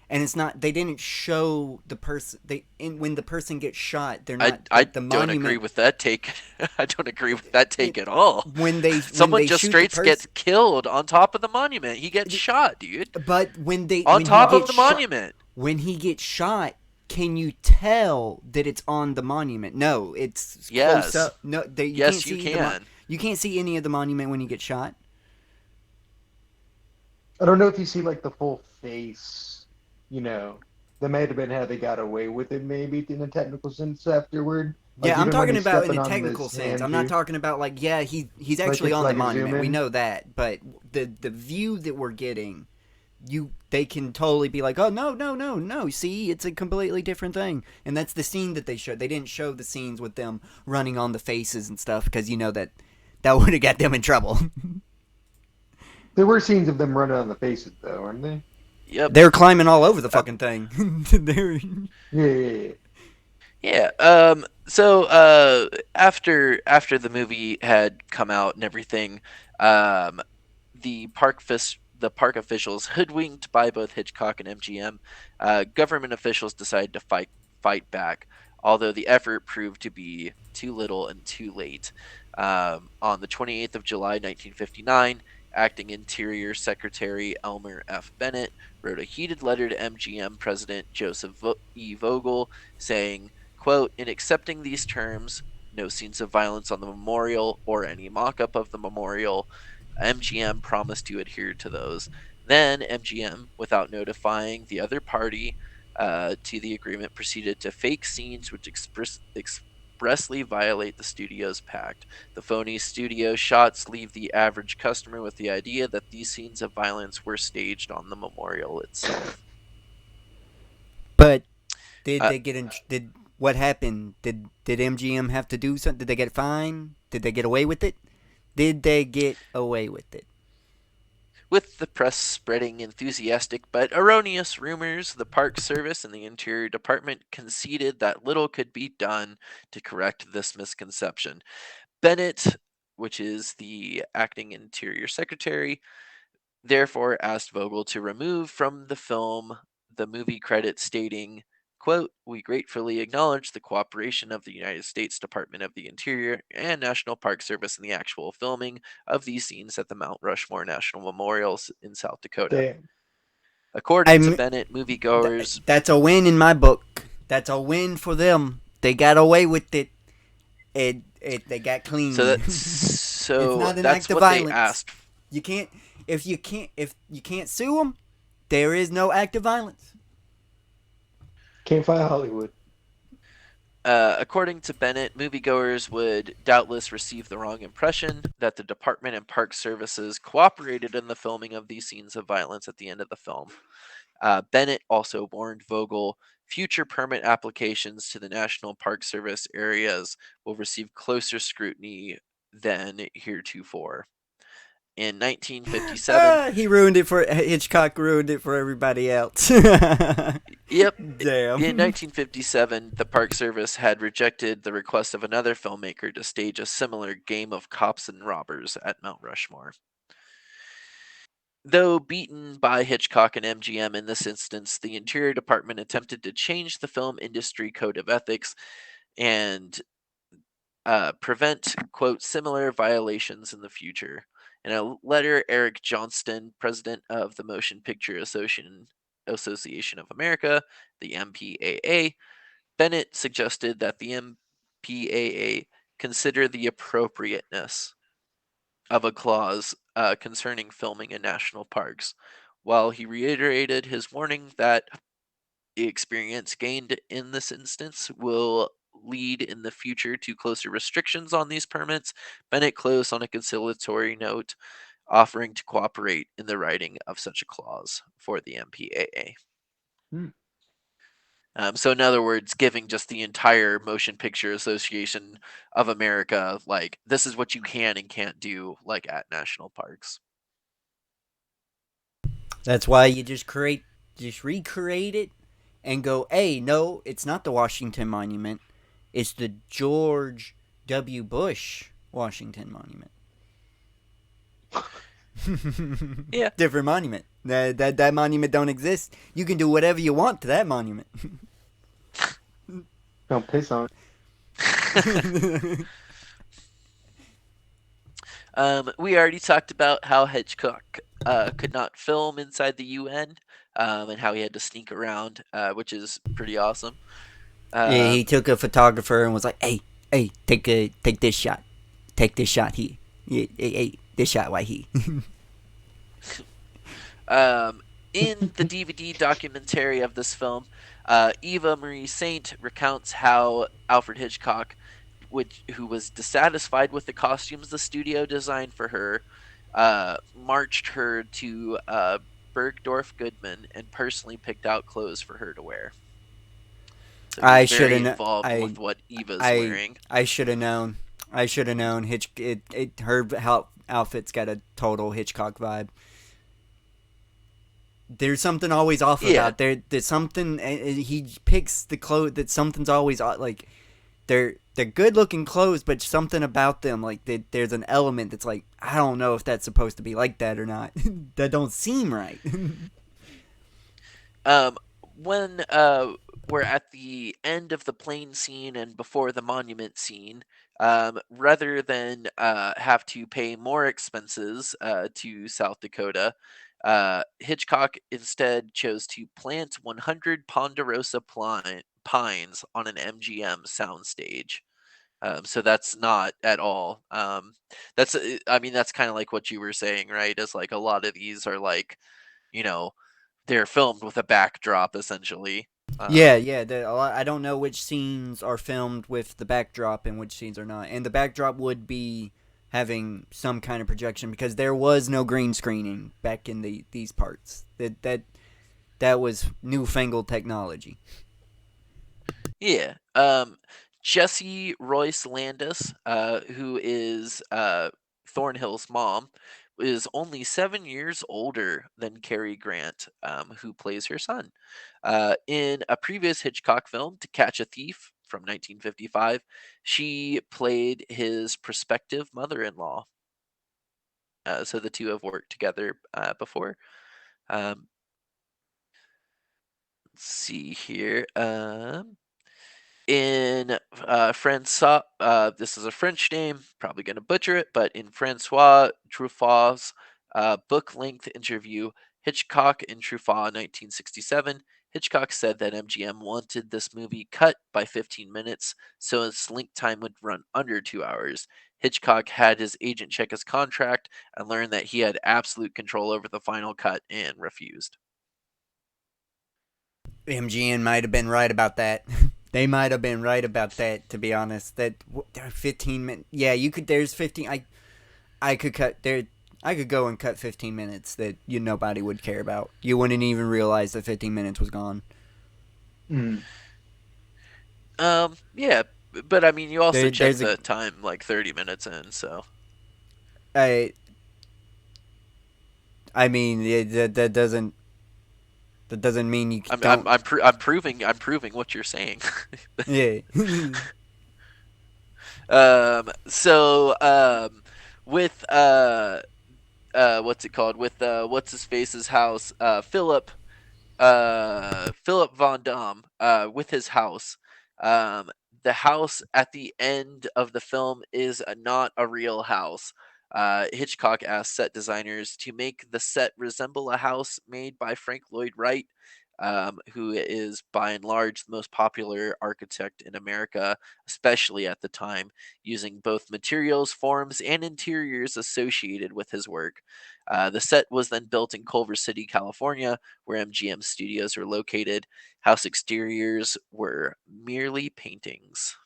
and it's not. They didn't show the person. When the person gets shot, they're I not I the don't agree monument. with that take. I don't agree with that take It, at all. when Someone they just shoot the straight gets person, killed on top of the monument. He gets shot, dude. but On when he top of gets the shot, monument. can you tell that it's on the monument? No, it's close Yes. up. No, you can't Yes, you see can. you can't see any of the monument when you get shot. I don't know if you see like the full face, you know. That may have been how they got away with it, maybe in a technical sense afterward. Like Yeah, I'm even when talking he's about in stepping a on technical this sense. hand I'm not too, talking about like he's like actually it's on the like a zoom monument. We in. know that, but the view that we're getting, they can totally be like, oh no, see, it's a completely different thing, and that's the scene that they showed. They didn't show the scenes with them running on the faces and stuff because you know that would have got them in trouble. There were scenes of them running on the faces though, aren't they? Yep. They're climbing all over the Uh, fucking thing. They're, Yeah, yeah, yeah. yeah. So after the movie had come out and everything, um, the park officials, hoodwinked by both Hitchcock and MGM, government officials decided to fight back. Although the effort proved to be too little and too late. On the 28th of July, 1959, Acting Interior Secretary Elmer F. Bennett wrote a heated letter to MGM President Joseph E. Vogel saying, quote, "In accepting these terms, no scenes of violence on the memorial or any mock-up of the memorial, MGM promised to adhere to those. Then MGM, without notifying the other party to the agreement, proceeded to fake scenes which expressly violate the studio's pact. The phony studio shots leave the average customer with the idea that these scenes of violence were staged on the memorial itself." But did Uh, they get in? Did what happened? Did MGM have to do something? Did they get fined? Did they get away with it? Did they get away with it? With the press spreading enthusiastic but erroneous rumors, the Park Service and the Interior Department conceded that little could be done to correct this misconception. Bennett, which is the acting Interior Secretary, therefore asked Vogel to remove from the film the movie credit stating, quote, "We gratefully acknowledge the cooperation of the United States Department of the Interior and National Park Service in the actual filming of these scenes at the Mount Rushmore National Memorial in South Dakota." Damn. According to I'm. Bennett, moviegoers. That's a win in my book. That's a win for them. They got away with it. They got So clean. that It's so not an that's act of what they violence. asked. You can't if you can't sue them. There is no act of violence. Can't fight Hollywood. According to Bennett, moviegoers would doubtless receive the wrong impression that the Department and Park Services cooperated in the filming of these scenes of violence at the end of the film. Bennett also warned Vogel future permit applications to the National Park Service areas will receive closer scrutiny than heretofore. In 1957, He ruined it for Hitchcock. Ruined it for everybody else. yep, in Damn. 1957, the Park Service had rejected the request of another filmmaker to stage a similar game of cops and robbers at Mount Rushmore. Though beaten by Hitchcock and MGM in this instance, the Interior Department attempted to change the film industry code of ethics and prevent, quote, similar violations in the future. In a letter, Eric Johnston, president of the Motion Picture Association of America, the MPAA, Bennett suggested that the MPAA consider the appropriateness of a clause concerning filming in national parks, while he reiterated his warning that the experience gained in this instance will lead in the future to closer restrictions on these permits. Bennett closed on a conciliatory note, offering to cooperate in the writing of such a clause for the MPAA. Hmm. So, in other words, giving just the entire Motion Picture Association of America, like, this is what you can and can't do, like, at national parks. That's why you just recreate it, and go, hey, no, it's not the Washington Monument. It's the George W. Bush Washington Monument. Yeah. Different monument. That monument don't exist. You can do whatever you want to that monument. Don't piss on it. We already talked about how Hitchcock could not film inside the UN, and how he had to sneak around, which is pretty awesome. Yeah, he took a photographer and was like, hey, take this shot. Take this shot here. Yeah, hey, this shot right here. In the DVD documentary of this film, Eva Marie Saint recounts how Alfred Hitchcock, who was dissatisfied with the costumes the studio designed for her, marched her to Bergdorf Goodman and personally picked out clothes for her to wear. So he I was should very have. involved with what Eva's wearing. I should have known. I should have known. Her outfit's got a total Hitchcock vibe. There's something always off about there. There's something he picks the clothes that something's always like. They're good looking clothes, but something about them like there's an element that's like I don't know if that's supposed to be like that or not. That don't seem right. When we're at the end of the plane scene and before the monument scene, Rather than have to pay more expenses to South Dakota, Hitchcock instead chose to plant 100 ponderosa pines on an MGM soundstage. So that's not at all. I mean, that's kind of like what you were saying, right? Is like a lot of these are like, you know, they're filmed with a backdrop essentially. Yeah, Um, yeah. I don't know which scenes are filmed with the backdrop and which scenes are not. And the backdrop would be having some kind of projection because there was no green screening back in these parts. That was newfangled technology. Yeah. Jesse Royce Landis, who is Thornhill's mom, is only 7 years older than Cary Grant, who plays her son. In a previous Hitchcock film, To Catch a Thief from 1955, she played his prospective mother in law. So the two have worked together before. Um, let's see here. In Francois, this is a French name, probably going to butcher it, but in Francois Truffaut's book length interview, Hitchcock and Truffaut 1967, Hitchcock said that MGM wanted this movie cut by 15 minutes so its length time would run under 2 hours. Hitchcock had his agent check his contract and learned that he had absolute control over the final cut and refused. MGN might have been right about that. They might have been right about that. To be honest, that 15 minutes. Yeah, you could. There's 15. I could cut there. I could go and cut 15 minutes that nobody would care about. You wouldn't even realize that 15 minutes was gone. Mm. Yeah, but I mean, you also check There's a. the time like 30 minutes in, so. I. I mean, that doesn't. That doesn't mean you don't. I'm proving what you're saying. Yeah. So with what's it called? With what's his face's house? Philip Von Dam with his house. Um, the house at the end of the film is not a real house. Hitchcock asked set designers to make the set resemble a house made by Frank Lloyd Wright, who is by and large the most popular architect in America, especially at the time, using both materials, forms, and interiors associated with his work. The set was then built in Culver City, California, where MGM studios are located. House exteriors were merely paintings,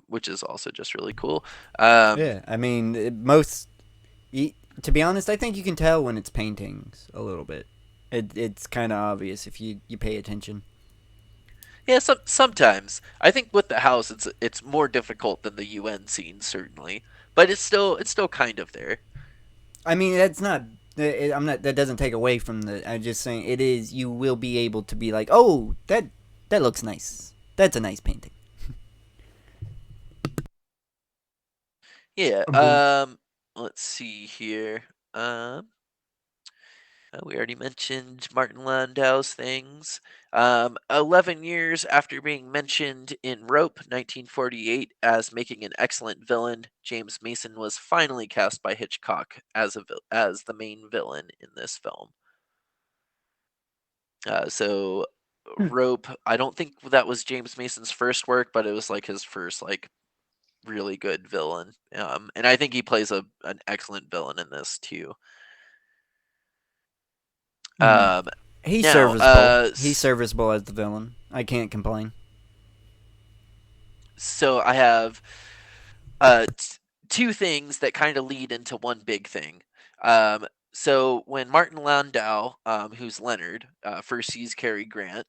which is also just really cool. Um, Yeah. I mean, most. To be honest, I think you can tell when it's paintings a little bit. It's kind of obvious if you pay attention. yeah, sometimes I think with the house, it's more difficult than the UN scene certainly, but it's still kind of there. I mean, that's not. I'm not. That doesn't take away from the. I'm just saying it is. You will be able to be like, oh, that looks nice. That's a nice painting. Yeah. But Let's see here. We already mentioned Martin Landau's things. 11 years after being mentioned in Rope, 1948, as making an excellent villain, James Mason was finally cast by Hitchcock as the main villain in this film. So, Rope, I don't think that was James Mason's first work, but it was like his first like really good villain. And I think he plays an excellent villain in this too. mm. Um, He's now, serviceable. He's serviceable as the villain. I can't complain. so I have two things that kind of lead into one big thing. So when Martin Landau, who's Leonard, first sees Cary Grant,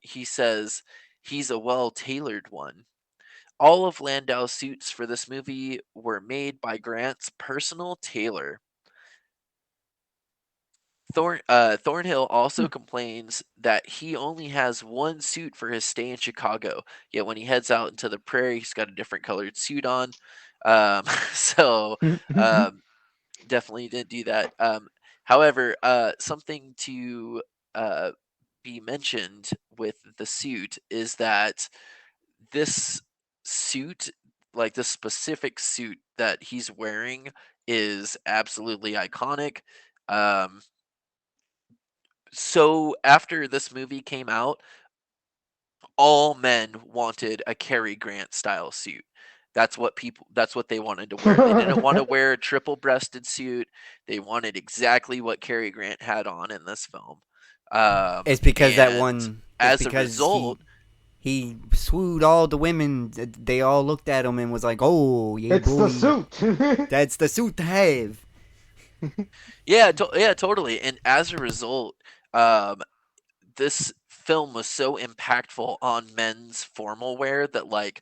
he says he's a well tailored one. All of Landau's suits for this movie were made by Grant's personal tailor. Thornhill also complains that he only has one suit for his stay in Chicago. Yet when he heads out into the prairie, he's got a different colored suit on. So um, definitely didn't do that. However, something to uh, be mentioned with the suit is that this suit, like this specific suit that he's wearing, is absolutely iconic. Um, so after this movie came out, all men wanted a Cary Grant style suit. That's what they wanted to wear. They didn't want to wear a triple-breasted suit. They wanted exactly what Cary Grant had on in this film. It's because that And one. It's as a because result, he swooed all the women. They all looked at him and was like, "Oh, yeah, It's the boy, suit. that's the suit to have." yeah, totally. And as a result, um, this film was so impactful on men's formal wear that like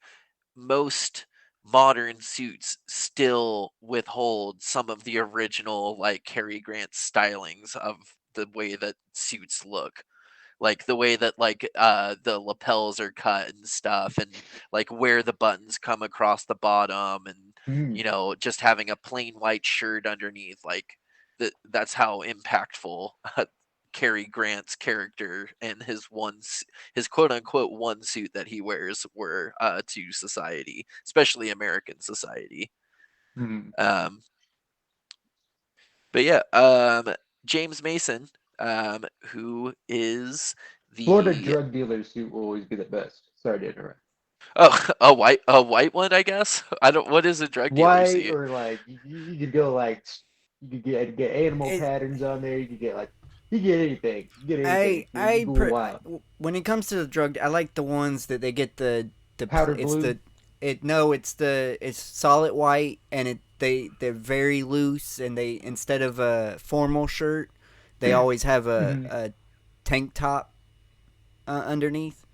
most modern suits still withhold some of the original like Cary Grant stylings of the way that suits look. Like the way that like the lapels are cut and stuff, and like where the buttons come across the bottom, and Hmm. just having a plain white shirt underneath, like that's how impactful Cary Grant's character and his quote unquote one suit that he wears were to society, especially American society. Hmm. Um, but yeah, James Mason, who is Florida the drug dealer suit will always be the best. Sorry to interrupt. a white one, I guess. I don't. What is a drug dealer White suit? or like you could go like you could get animal It, patterns on there. You could get like you get anything. You get anything. I You I go per, wild. when it comes to the drug, I like the ones that they get Powder it's blue. the it no it's solid white, and they're very loose, and they, instead of a formal shirt, they always have Hmm. a tank top underneath.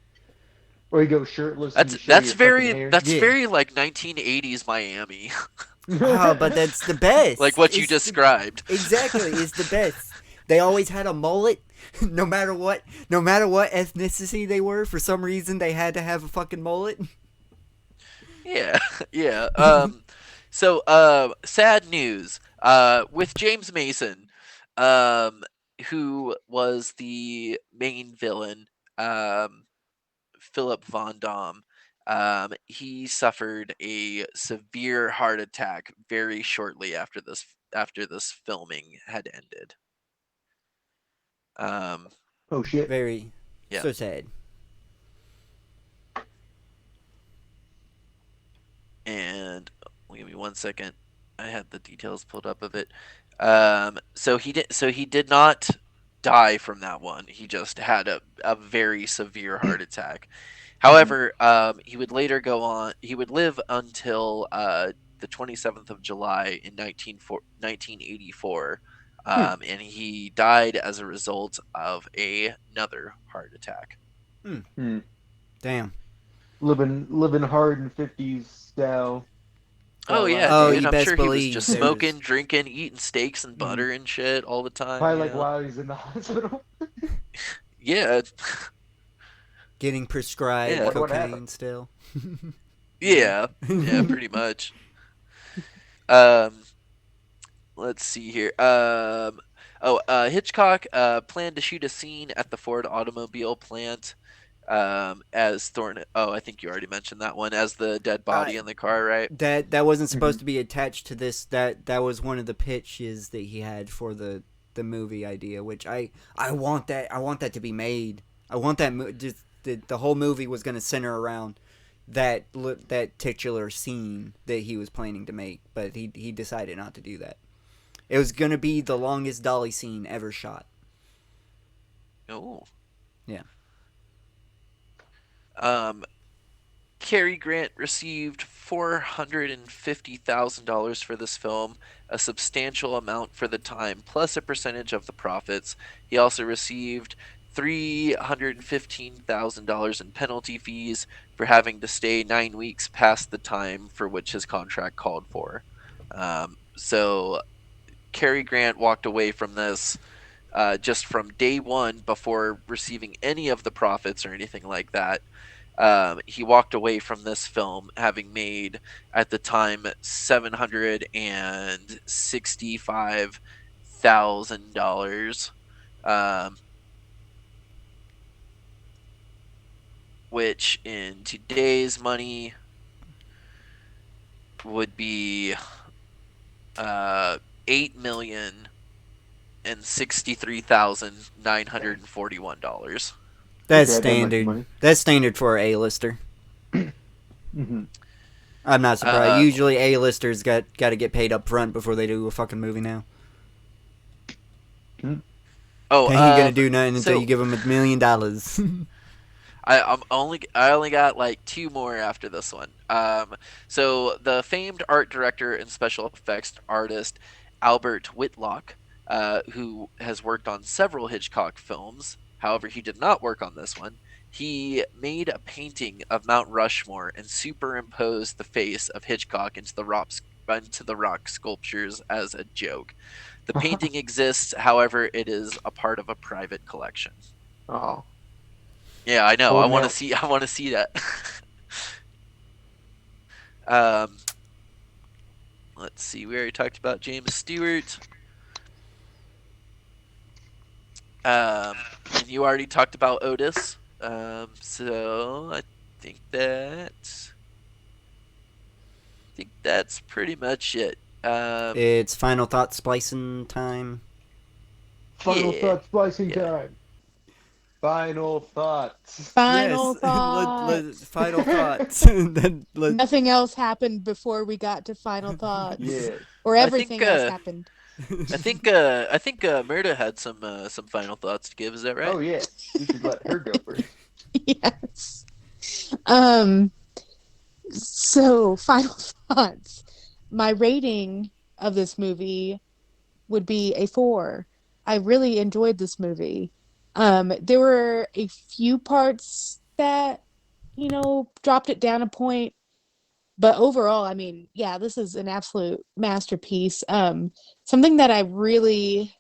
Or you go shirtless and That's just show that's your fucking very hair. that's Yeah. very like 1980s Miami, Ah, but that's the like best. what you described. Exactly, it's the best. They always had a mullet, no matter what, no matter what ethnicity they were. For some reason, they had to have a fucking mullet. Yeah, yeah. So, sad news. With James Mason, um, who was the main villain, um, Philip Von Dam. He suffered a severe heart attack very shortly after this filming had ended. Um, Oh shit. Very, yeah. so sad. And give me 1 second. I had the details pulled up of it. So he did not die from that one. He just had a very severe heart attack. Hmm. However, he would later go on. He would live until the 27th of July in 1984, Hmm. and he died as a result of another heart attack. Hmm. Hmm. Damn. Living hard in 50s style. Got Oh a lot yeah, of Oh, dude. you I'm gas. best sure he was just believe there was smoking, drinking, eating steaks and Hmm. butter and shit all the time. Probably like while he's in the hospital. Yeah, getting prescribed yeah, Wonder what happened. cocaine still. yeah, yeah. Pretty much. Um, let's see here. Hitchcock planned to shoot a scene at the Ford automobile plant. As Thorn. Oh, I think you already mentioned that one as the dead uh, body in the car, right? that wasn't Hmm. supposed to be attached to this. That was one of the pitches that he had for the movie idea, which I want that. I want that to be made. I want that just the whole movie was going to center around that titular scene that he was planning to make, but he decided not to do that. It was going to be the longest dolly scene ever shot. Oh. Yeah. Um, Cary Grant received $450,000 for this film, a substantial amount for the time, plus a percentage of the profits. He also received $315,000 in penalty fees for having to stay 9 weeks past the time for which his contract called for. So Cary Grant walked away from this just from day one before receiving any of the profits or anything like that. He walked away from this film having made at the time $765,000. Um, which in today's money would be 8,063,941 dollars. That's Okay, that much standard. money. That's standard for a A-lister. Hmm. I'm not surprised. Uh, Usually A-listers got to get paid up front before they do a fucking movie now. oh, They ain't gonna do nothing until you so give them $1 million. I only got like two more after this one. So the famed art director and special effects artist Albert Whitlock, who has worked on several Hitchcock films, however, he did not work on this one. He made a painting of Mount Rushmore and superimposed the face of Hitchcock into the rock sculptures as a joke. The painting exists, however, it is a part of a private collection. Oh, Yeah, I know. I holding want to out. see. I want to see that. um, let's see. We already talked about James Stewart. And you already talked about Otis. So think that I think that's pretty much it. It's final thought splicing time. Final Yeah, thoughts, splicing yeah. time. Final thoughts. Yes, Final thoughts. final thoughts. Nothing else happened before we got to final thoughts, Yes. or I think. everything else happened. I think. Murda had some final thoughts to give. Is that Oh right? yeah. You should let her go first. Yes. Um. So, final thoughts. My rating of this movie would be a 4. I really enjoyed this movie. There were a few parts that, dropped it down a point, but overall, I mean, yeah, this is an absolute masterpiece. Something that I really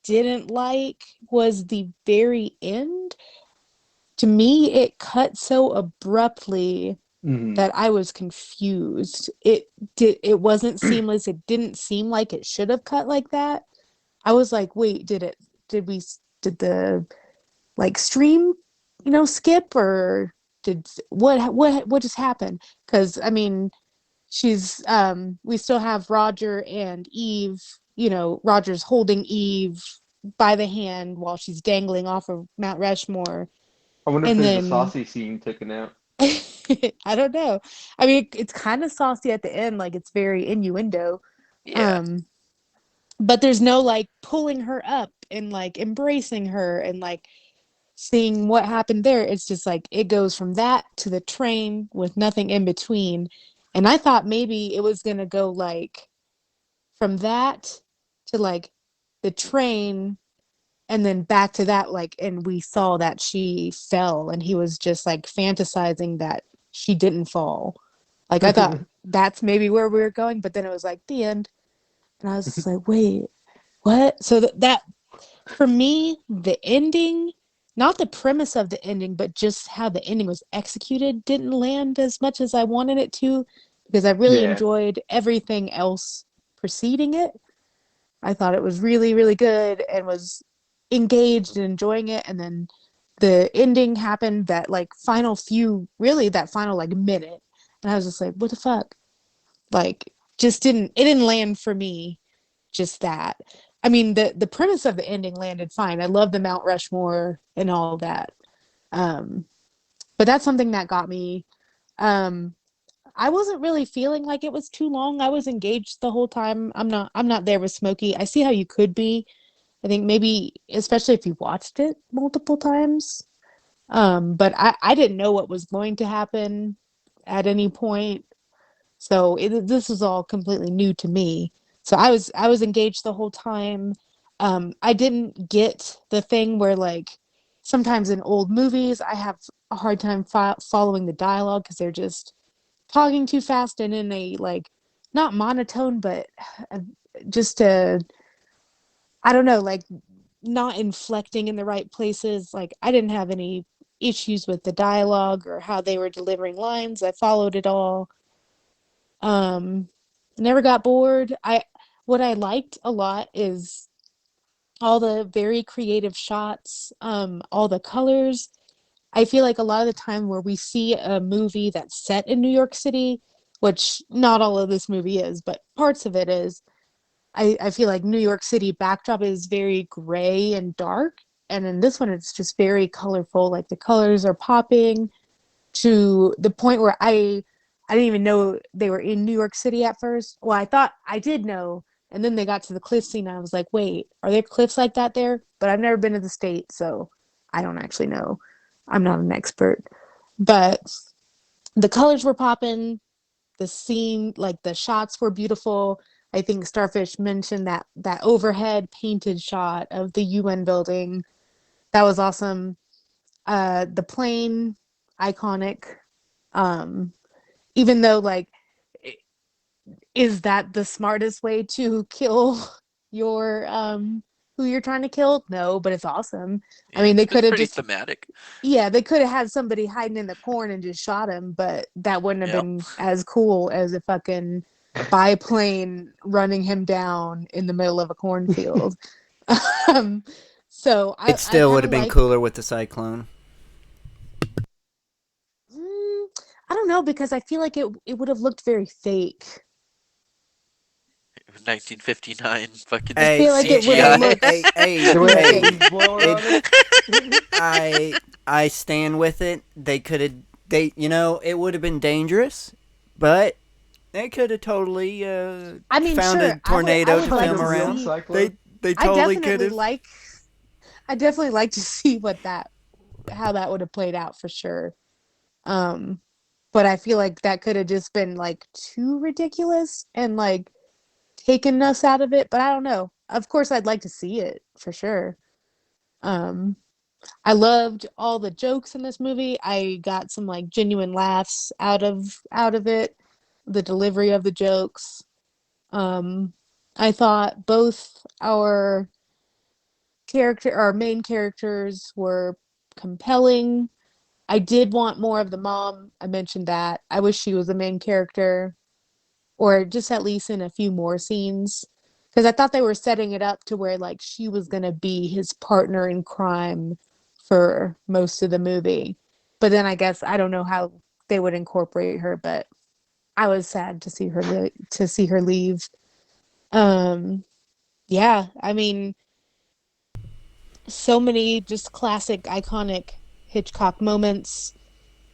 didn't like was the very end. To me, it cut so abruptly Hmm. that I was confused. It wasn't seamless. It didn't seem like it should have cut like that. I was like, wait, did we did the like stream, skip, or did what just happened? Cuz I mean, she's we still have Roger and Eve, Roger's holding Eve by the hand while she's dangling off of Mount Rushmore. I wonder if And there's a then saucy scene taken out. I don't know. I mean, it's kind of saucy at the end, like it's very innuendo. Yeah. Um, but there's no like pulling her up and like embracing her and like seeing what happened there. It's just like it goes from that to the train with nothing in between. And I thought maybe it was gonna go like from that to like the train and then back to that, like, and we saw that she fell and he was just like fantasizing that she didn't fall. Like I thought that's maybe where we were going, but then it was like the end. And I was just like, wait, what? So that for me, the ending, not the premise of the ending, but just how the ending was executed didn't land as much as I wanted it to, because I really Yeah. enjoyed everything else preceding it. I thought it was really, really good and was engaged and enjoying it. And then the ending happened, that like final few, really that final like minute. And I was just like, what the fuck? Like, it didn't land for me, just that. I mean, the premise of the ending landed fine. I love the Mount Rushmore and all that. Um, but that's something that got me. Um, I wasn't really feeling like it was too long. I was engaged the whole time. I'm not there with Smokey. I see how you could be. I think maybe especially if you watched it multiple times. But I didn't know what was going to happen at any point. So this was all completely new to me. So I was engaged the whole time. I didn't get the thing where like sometimes in old movies I have a hard time following the dialogue because they're just talking too fast and in a like not monotone but uh, just a I don't know, like not inflecting in the right places. Like I didn't have any issues with the dialogue or how they were delivering lines. I followed it all. Um Never got bored. I What I liked a lot is all the very creative shots, all the colors. I feel like a lot of the time where we see a movie that's set in New York City, which not all of this movie is, but parts of it is, I feel like New York City backdrop is very gray and dark. And in this one, it's just very colorful. Like the colors are popping to the point where I didn't even know they were in New York City at first. Well, I thought I did know, and then they got to the cliff scene. And I was like, wait, are there cliffs like that there? But I've never been to the state, so I don't actually know. I'm not an expert, but the colors were popping. The scene, like the shots were beautiful. I think Starfish mentioned that overhead painted shot of the UN building. That was awesome. The plane, iconic. Um, Even though like, is that the smartest way to kill your who you're trying to kill? No, but it's awesome. I Yeah, mean, they it's could have pretty just, thematic. yeah, they could have had somebody hiding in the corn and just shot him, but that wouldn't have Yep. been as cool as a fucking biplane running him down in the middle of a cornfield. um, so It I still kind would of have been like, cooler with the cyclone. I don't know because I feel like it would have looked very fake. 1959 fucking I Hey, feel like it would have hey, CGI. looked hey, hey, The way that thing hey. fake. was blowing on It, it. I stand with it. They could have, it would have been dangerous, but they could have totally I mean, found a sure, I tornado would to Like like a film to real around. see. cyclone. They I totally could definitely have. like. I definitely like to see what that how that would have played out for sure. Um, but I feel like that could have just been like too ridiculous and like taken us out of it. But I don't know. Of course, I'd like to see it for sure. Um, I loved all the jokes in this movie. I got some like genuine laughs out of it. The delivery of the jokes. Um, I thought both our main characters were compelling. I did want more of the mom. I mentioned that. I wish she was the main character, or just at least in a few more scenes. Because I thought they were setting it up to where like she was gonna be his partner in crime for most of the movie. But then I guess I don't know how they would incorporate her, but I was sad to see her leave. Um, yeah, I mean, so many just classic, iconic Hitchcock moments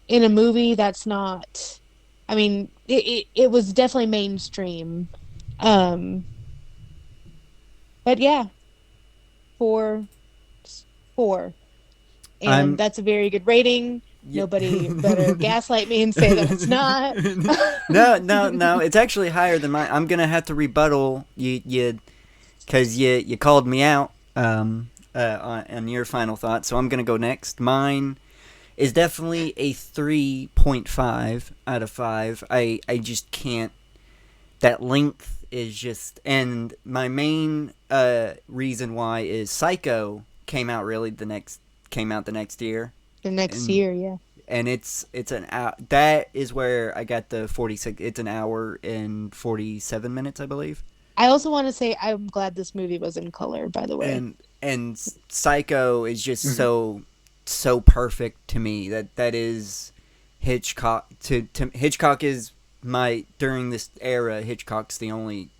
in a movie that's not. I mean, it was definitely mainstream. Um, but yeah, four, four, and I'm. that's a very good rating. Yeah. Nobody better gaslight me and say that it's not. No, no, no. It's actually higher than mine. I'm gonna have to rebuttal because you called me out on your final thought. So I'm gonna go next. Mine is definitely a 3.5 out of 5. I just can't. That length is just, and my main reason why is Psycho came out the next year, The next and year, yeah. it's an hour. That is where I got the 46. It's an hour and 47 minutes, I believe. I also want to say I'm glad this movie was in color, by the way. And Psycho is just Mhm. so perfect to me. That is Hitchcock. To Hitchcock is my during this era. Hitchcock's the only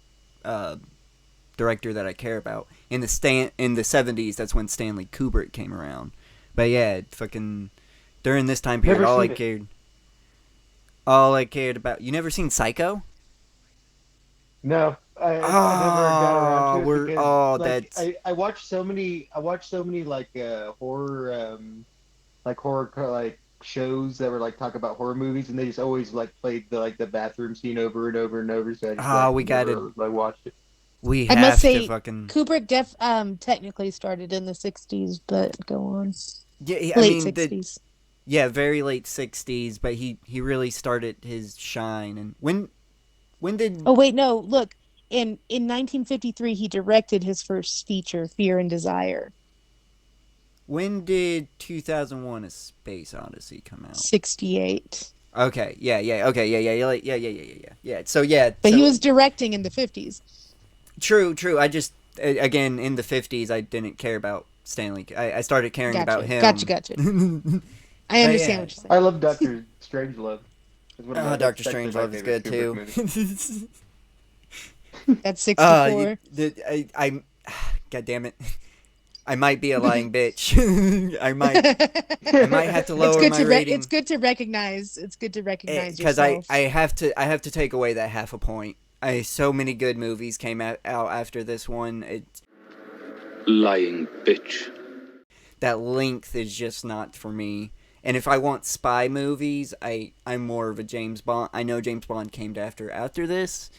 director that I care about. In the 70s, that's when Stanley Kubrick came around. But yeah, fucking during this time period, Never seen it. all I cared about. You never seen Psycho? No, I never got around Oh, to it because like that's I watched so many like horror like shows that were like talk about horror movies, and they just always like played the bathroom scene over and over and over. So I just like we got never to like watched it. we I must have to say, fucking Kubrick technically started in the 60s, but go on. yeah. I Late mean the 60s. yeah, very late 60s, but he really started his shine. And when did Oh wait, no, look. In 1953 he directed his first feature, Fear and Desire. when did 2001: A Space Odyssey come out? 68. Okay, okay, yeah. So yeah, But he so was directing in the 50s. true. I just again in the 50s, I didn't care about Stanley. I started caring about Gotcha. Gotcha, him. gotcha. I But understand yeah, what you're I saying. love Doctor Strangelove. That's Doctor actually my Strangelove is favorite good Kubrick too. movie. That's 64. I'm, God damn it, I might be a lying bitch. I might have to It's lower good my to it's rating good to recognize. It's good to recognize because yourself. I have to take away that half a point. So many good movies came out after this one. Lying bitch. That length is just not for me. And if I want spy movies, I'm more of a James Bond. I know James Bond came after this,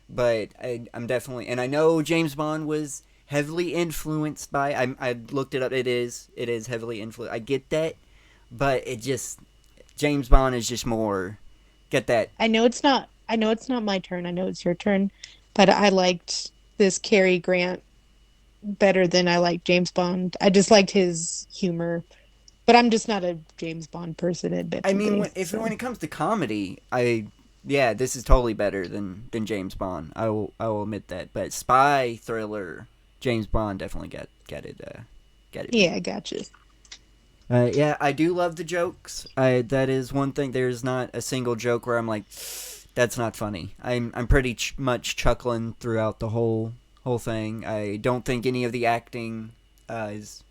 but I'm definitely, and I know James Bond was heavily influenced by. I looked it up. It is heavily influenced. I get that, but it just James Bond is just more. Get that? I know it's not my turn. I know it's your turn, but I liked this Cary Grant better than I liked James Bond. I just liked his humor, but I'm just not a James Bond person, I mean, admittedly. when So it comes to comedy, yeah, this is totally better than James Bond. I will admit that. But spy thriller, James Bond definitely got it yeah, beat. I got you. Yeah, I do love the jokes. That is one thing. There's not a single joke where I'm like, that's not funny. I'm pretty much chuckling throughout the whole thing. I don't think any of the acting is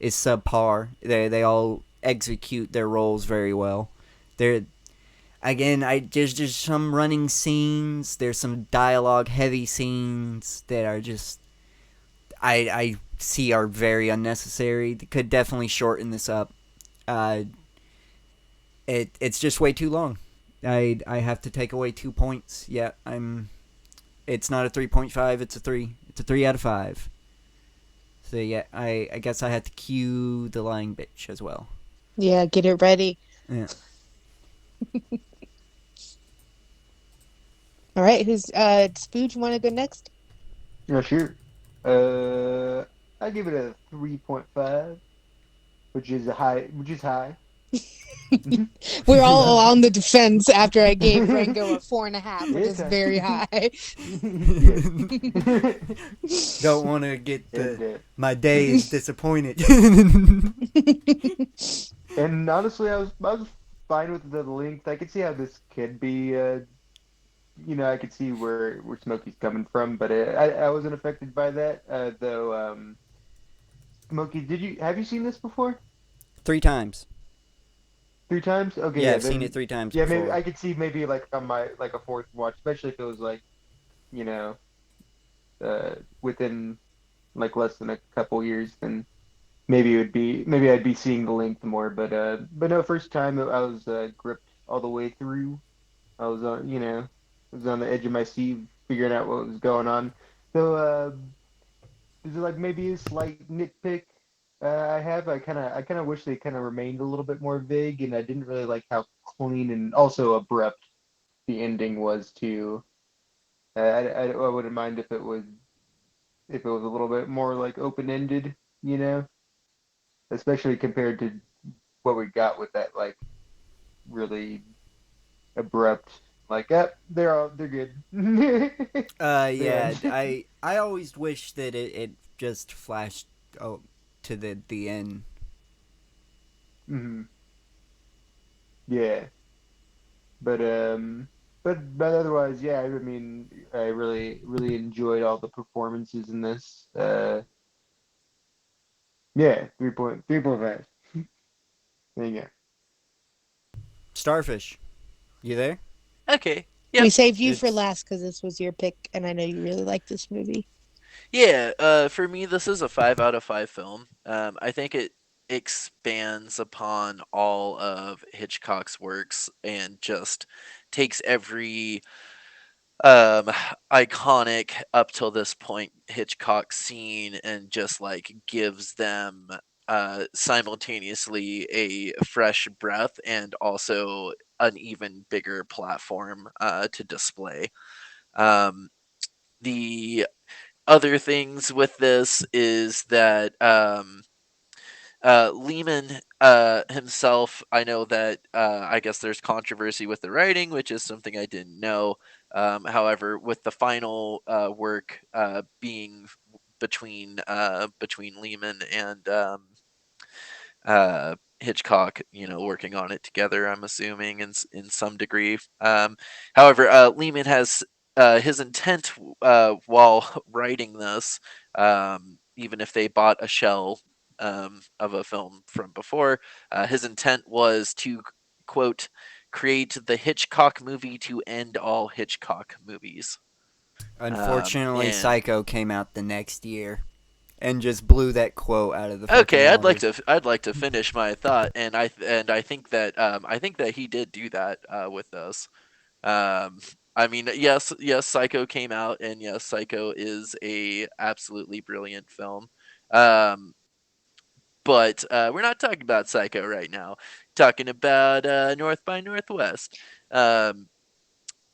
subpar. They all execute their roles very well. There again, there's just some running scenes. There's some dialogue heavy scenes that are just I see are very unnecessary. They could definitely shorten this up. Uh, it's just way too long. I have to take away 2 points. Yeah, I'm. It's not a 3.5. It's a 3. It's a 3 out of 5. So yeah, I guess I had to cue the lying bitch as well. Yeah, get it ready. Yeah. All right, who's Spooge, you want to go next? Yeah, sure. Uh, I give it a 3.5, which is high. We're all on the defense after I gave Rango a 4.5, which It's is high. very high. Yes. Don't want to get And my day is disappointed. and honestly, I was fine with the length. I could see how this could be. I could see where Smokey's coming from, but I wasn't affected by that. Though, Smokey, did you have you seen this before? 3 times. 3 times? Okay, Yeah, yeah, I've seen it then 3 times yeah, maybe before. I could see maybe like on my like a fourth watch, especially if it was like you know within like less than a couple years, then maybe I'd be seeing the length more. But no, first time I was gripped all the way through. I was on I was on the edge of my seat figuring out what was going on. So is it like maybe a slight nitpick I have? I kind of wish they kind of remained a little bit more vague, and I didn't really like how clean and also abrupt the ending was too. I wouldn't mind if it was a little bit more like open ended, you know, especially compared to what we got with that like really abrupt like they're good. Yeah. Yeah, I always wish that it just flashed oh, to the end. Hmm. Yeah. But but otherwise, yeah, I mean, I really enjoyed all the performances in this. Yeah, 3.5. There you go. Starfish, you there? Okay. We Yep. saved you for It's last because this was your pick, and I know you really like this movie. Yeah. For me, this is a 5 out of 5 film. I think it expands upon all of Hitchcock's works and just takes every um iconic up till this point Hitchcock scene and just like gives them simultaneously a fresh breath and also an even bigger platform to display. Um, the other things with this is that Lehman himself, I know that I guess there's controversy with the writing, which is something I didn't know. However, with the final work being between Lehman and Hitchcock, working on it together. I'm assuming in some degree. However, Lehman has his intent while writing this, even if they bought a shell of a film from before, his intent was to quote create the Hitchcock movie to end all Hitchcock movies. Unfortunately, And Psycho came out the next year and just blew that quote out of the fucking okay, water. I'd like to finish my thought, and I think that he did do that with this. Um, I mean, yes, Psycho came out, and yes, Psycho is a absolutely brilliant film. Um, but we're not talking about Psycho right now. Talking about North by Northwest. Um,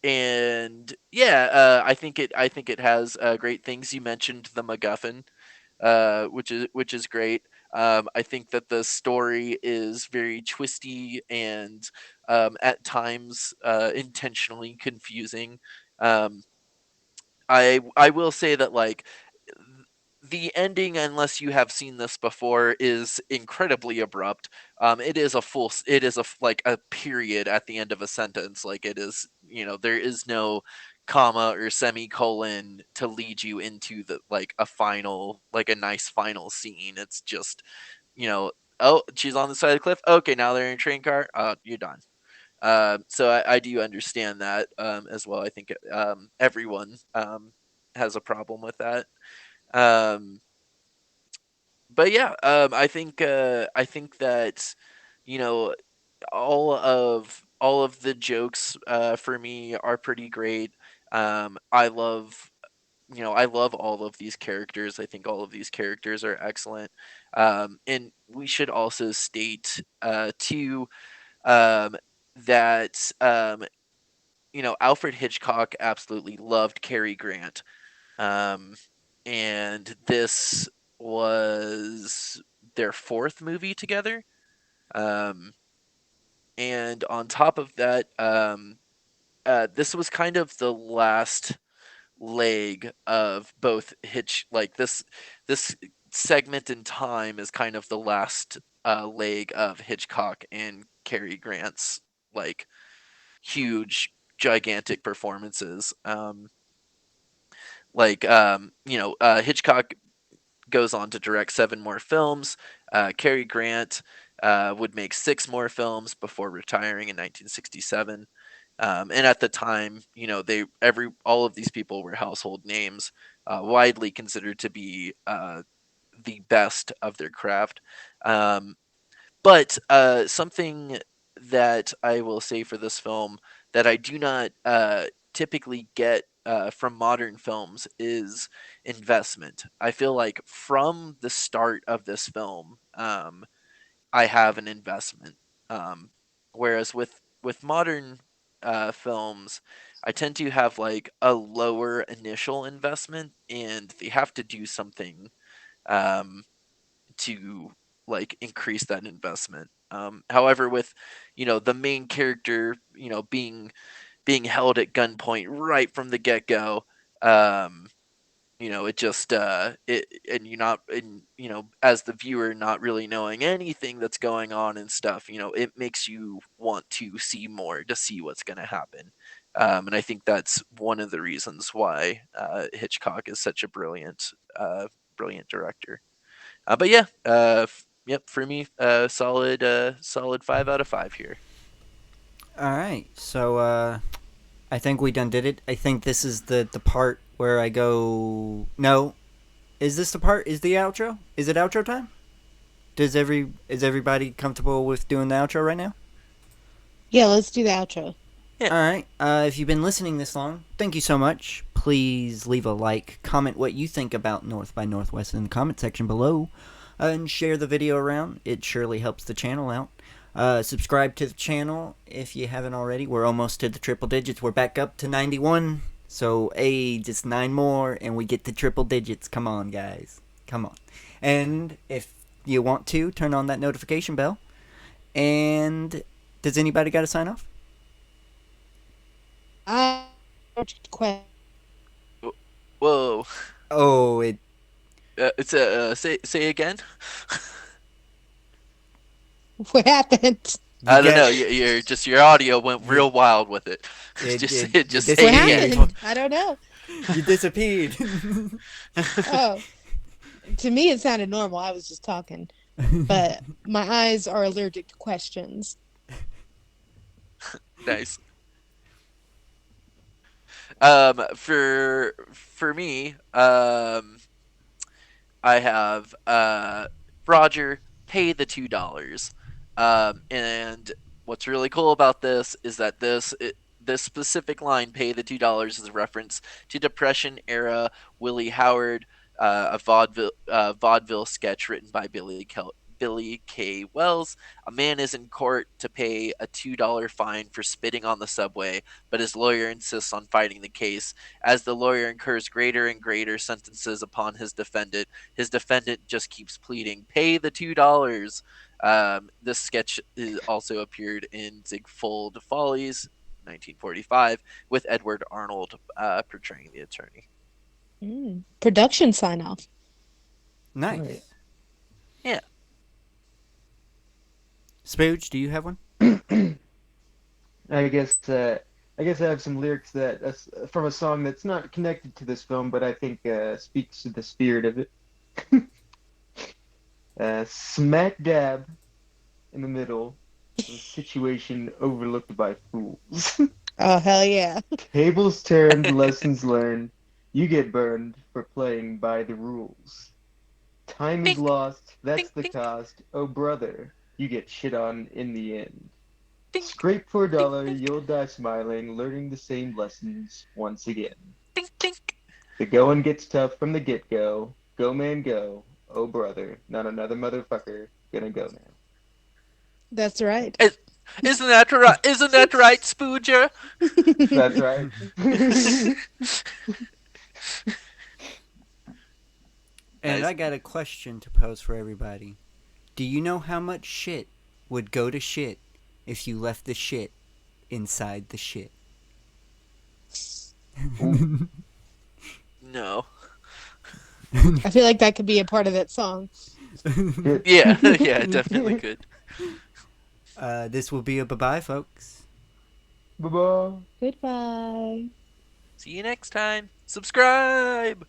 and yeah, I think it has great things. You mentioned the MacGuffin, which is great. I think that the story is very twisty and at times intentionally confusing. Um, I will say that like the ending, unless you have seen this before, is incredibly abrupt. It is like a period at the end of a sentence. Like it is, there is no comma or semicolon to lead you into the like a final, like a nice final scene. It's just, you know, oh, she's on the side of the cliff. Okay, now they're in a train car. You're done. So I do understand that as well. I think everyone has a problem with that. Um, but yeah, I think that you know all of the jokes for me are pretty great. I love all of these characters. I think all of these characters are excellent. And we should also state too um, that Alfred Hitchcock absolutely loved Cary Grant. Um, and this was their fourth movie together. Um, and on top of that, this was kind of the last leg of both this segment in time is kind of the last leg of Hitchcock and Cary Grant's like huge gigantic performances. Hitchcock goes on to direct seven more films. Cary Grant would make six more films before retiring in 1967. And at the time, they all of these people were household names, widely considered to be the best of their craft. Um, but something that I will say for this film that I do not typically get from modern films is investment. I feel like from the start of this film, I have an investment. Um, Whereas with modern films, I tend to have like a lower initial investment, and they have to do something um, to like increase that investment. However, with the main character, being held at gunpoint right from the get go, um, it just it and you're not and as the viewer not really knowing anything that's going on and stuff, it makes you want to see more to see what's going to happen. And I think that's one of the reasons why Hitchcock is such a brilliant director. But yeah, yep, for me, solid 5 out of 5 here. All right, so I think we done did it. I think this is the part where I go. No, is this the part? Is the outro? Is it outro time? Is everybody comfortable with doing the outro right now? Yeah, let's do the outro. Yeah, All right. If you've been listening this long, thank you so much. Please leave a like, comment what you think about North by Northwest in the comment section below, and share the video around. It surely helps the channel out. Subscribe to the channel if you haven't already. We're almost to the triple digits. We're back up to 91. So, hey, just 9 more and we get to triple digits. Come on, guys. Come on. And if you want to, turn on that notification bell. And does anybody got to sign off? I whoa. Oh, it. 。 . 。 . 。 . 。 . 。 . 。 . 。 . 。 . 。 . 。 . 。 . 。 . 。 . 。 . 。 . 。 . 。 . 。 。 。 . 。 。 . 。 。 . 。 。 。 。 。 . 。 . 。 . 。 . 。 . Oh, it. Say again. What happened? You I don't get know. Your audio went you, real wild with it. you Just say What it again. disappeared. happened? I don't know. You disappeared. Oh, to me it sounded normal. I was just talking, but my eyes are allergic to questions. Nice. For me, I have Roger pay the $2. And what's really cool about this is that this specific line, "pay the $2," is a reference to Depression era Willie Howard, a vaudeville sketch written by Billy K. Wells. A man is in court to pay a $2 fine for spitting on the subway, but his lawyer insists on fighting the case. As the lawyer incurs greater and greater sentences upon his defendant just keeps pleading, "Pay the $2." This sketch also appeared in Ziegfeld Follies, 1945, with Edward Arnold portraying the attorney. Production sign off. Right. Nice. Yeah. Spooge, do you have one? I guess I guess I have some lyrics that from a song that's not connected to this film, but I think speaks to the spirit of it. Smack dab in the middle of a situation overlooked by fools. Oh, hell yeah. Tables turned, lessons learned. You get burned for playing by the rules. Time is Dink, lost, that's dink, the dink, cost. Oh, brother, you get shit on in the end. dink, Scrape for a dink, dollar, dink, you'll die smiling, learning the same lessons once again. dink, dink. The going gets tough from the get-go. Go, man, go. Oh, brother, not another motherfucker gonna go now. That's right. Is- Isn't that right? Isn't that right, Spooger? That's right. And Nice. I got a question to pose for everybody. Do you know how much shit would go to shit if you left the shit inside the shit? No. I feel like that could be a part of that song. Yeah, yeah, it definitely could. This will be a bye-bye, folks. Bye-bye. Goodbye. See you next time. Subscribe.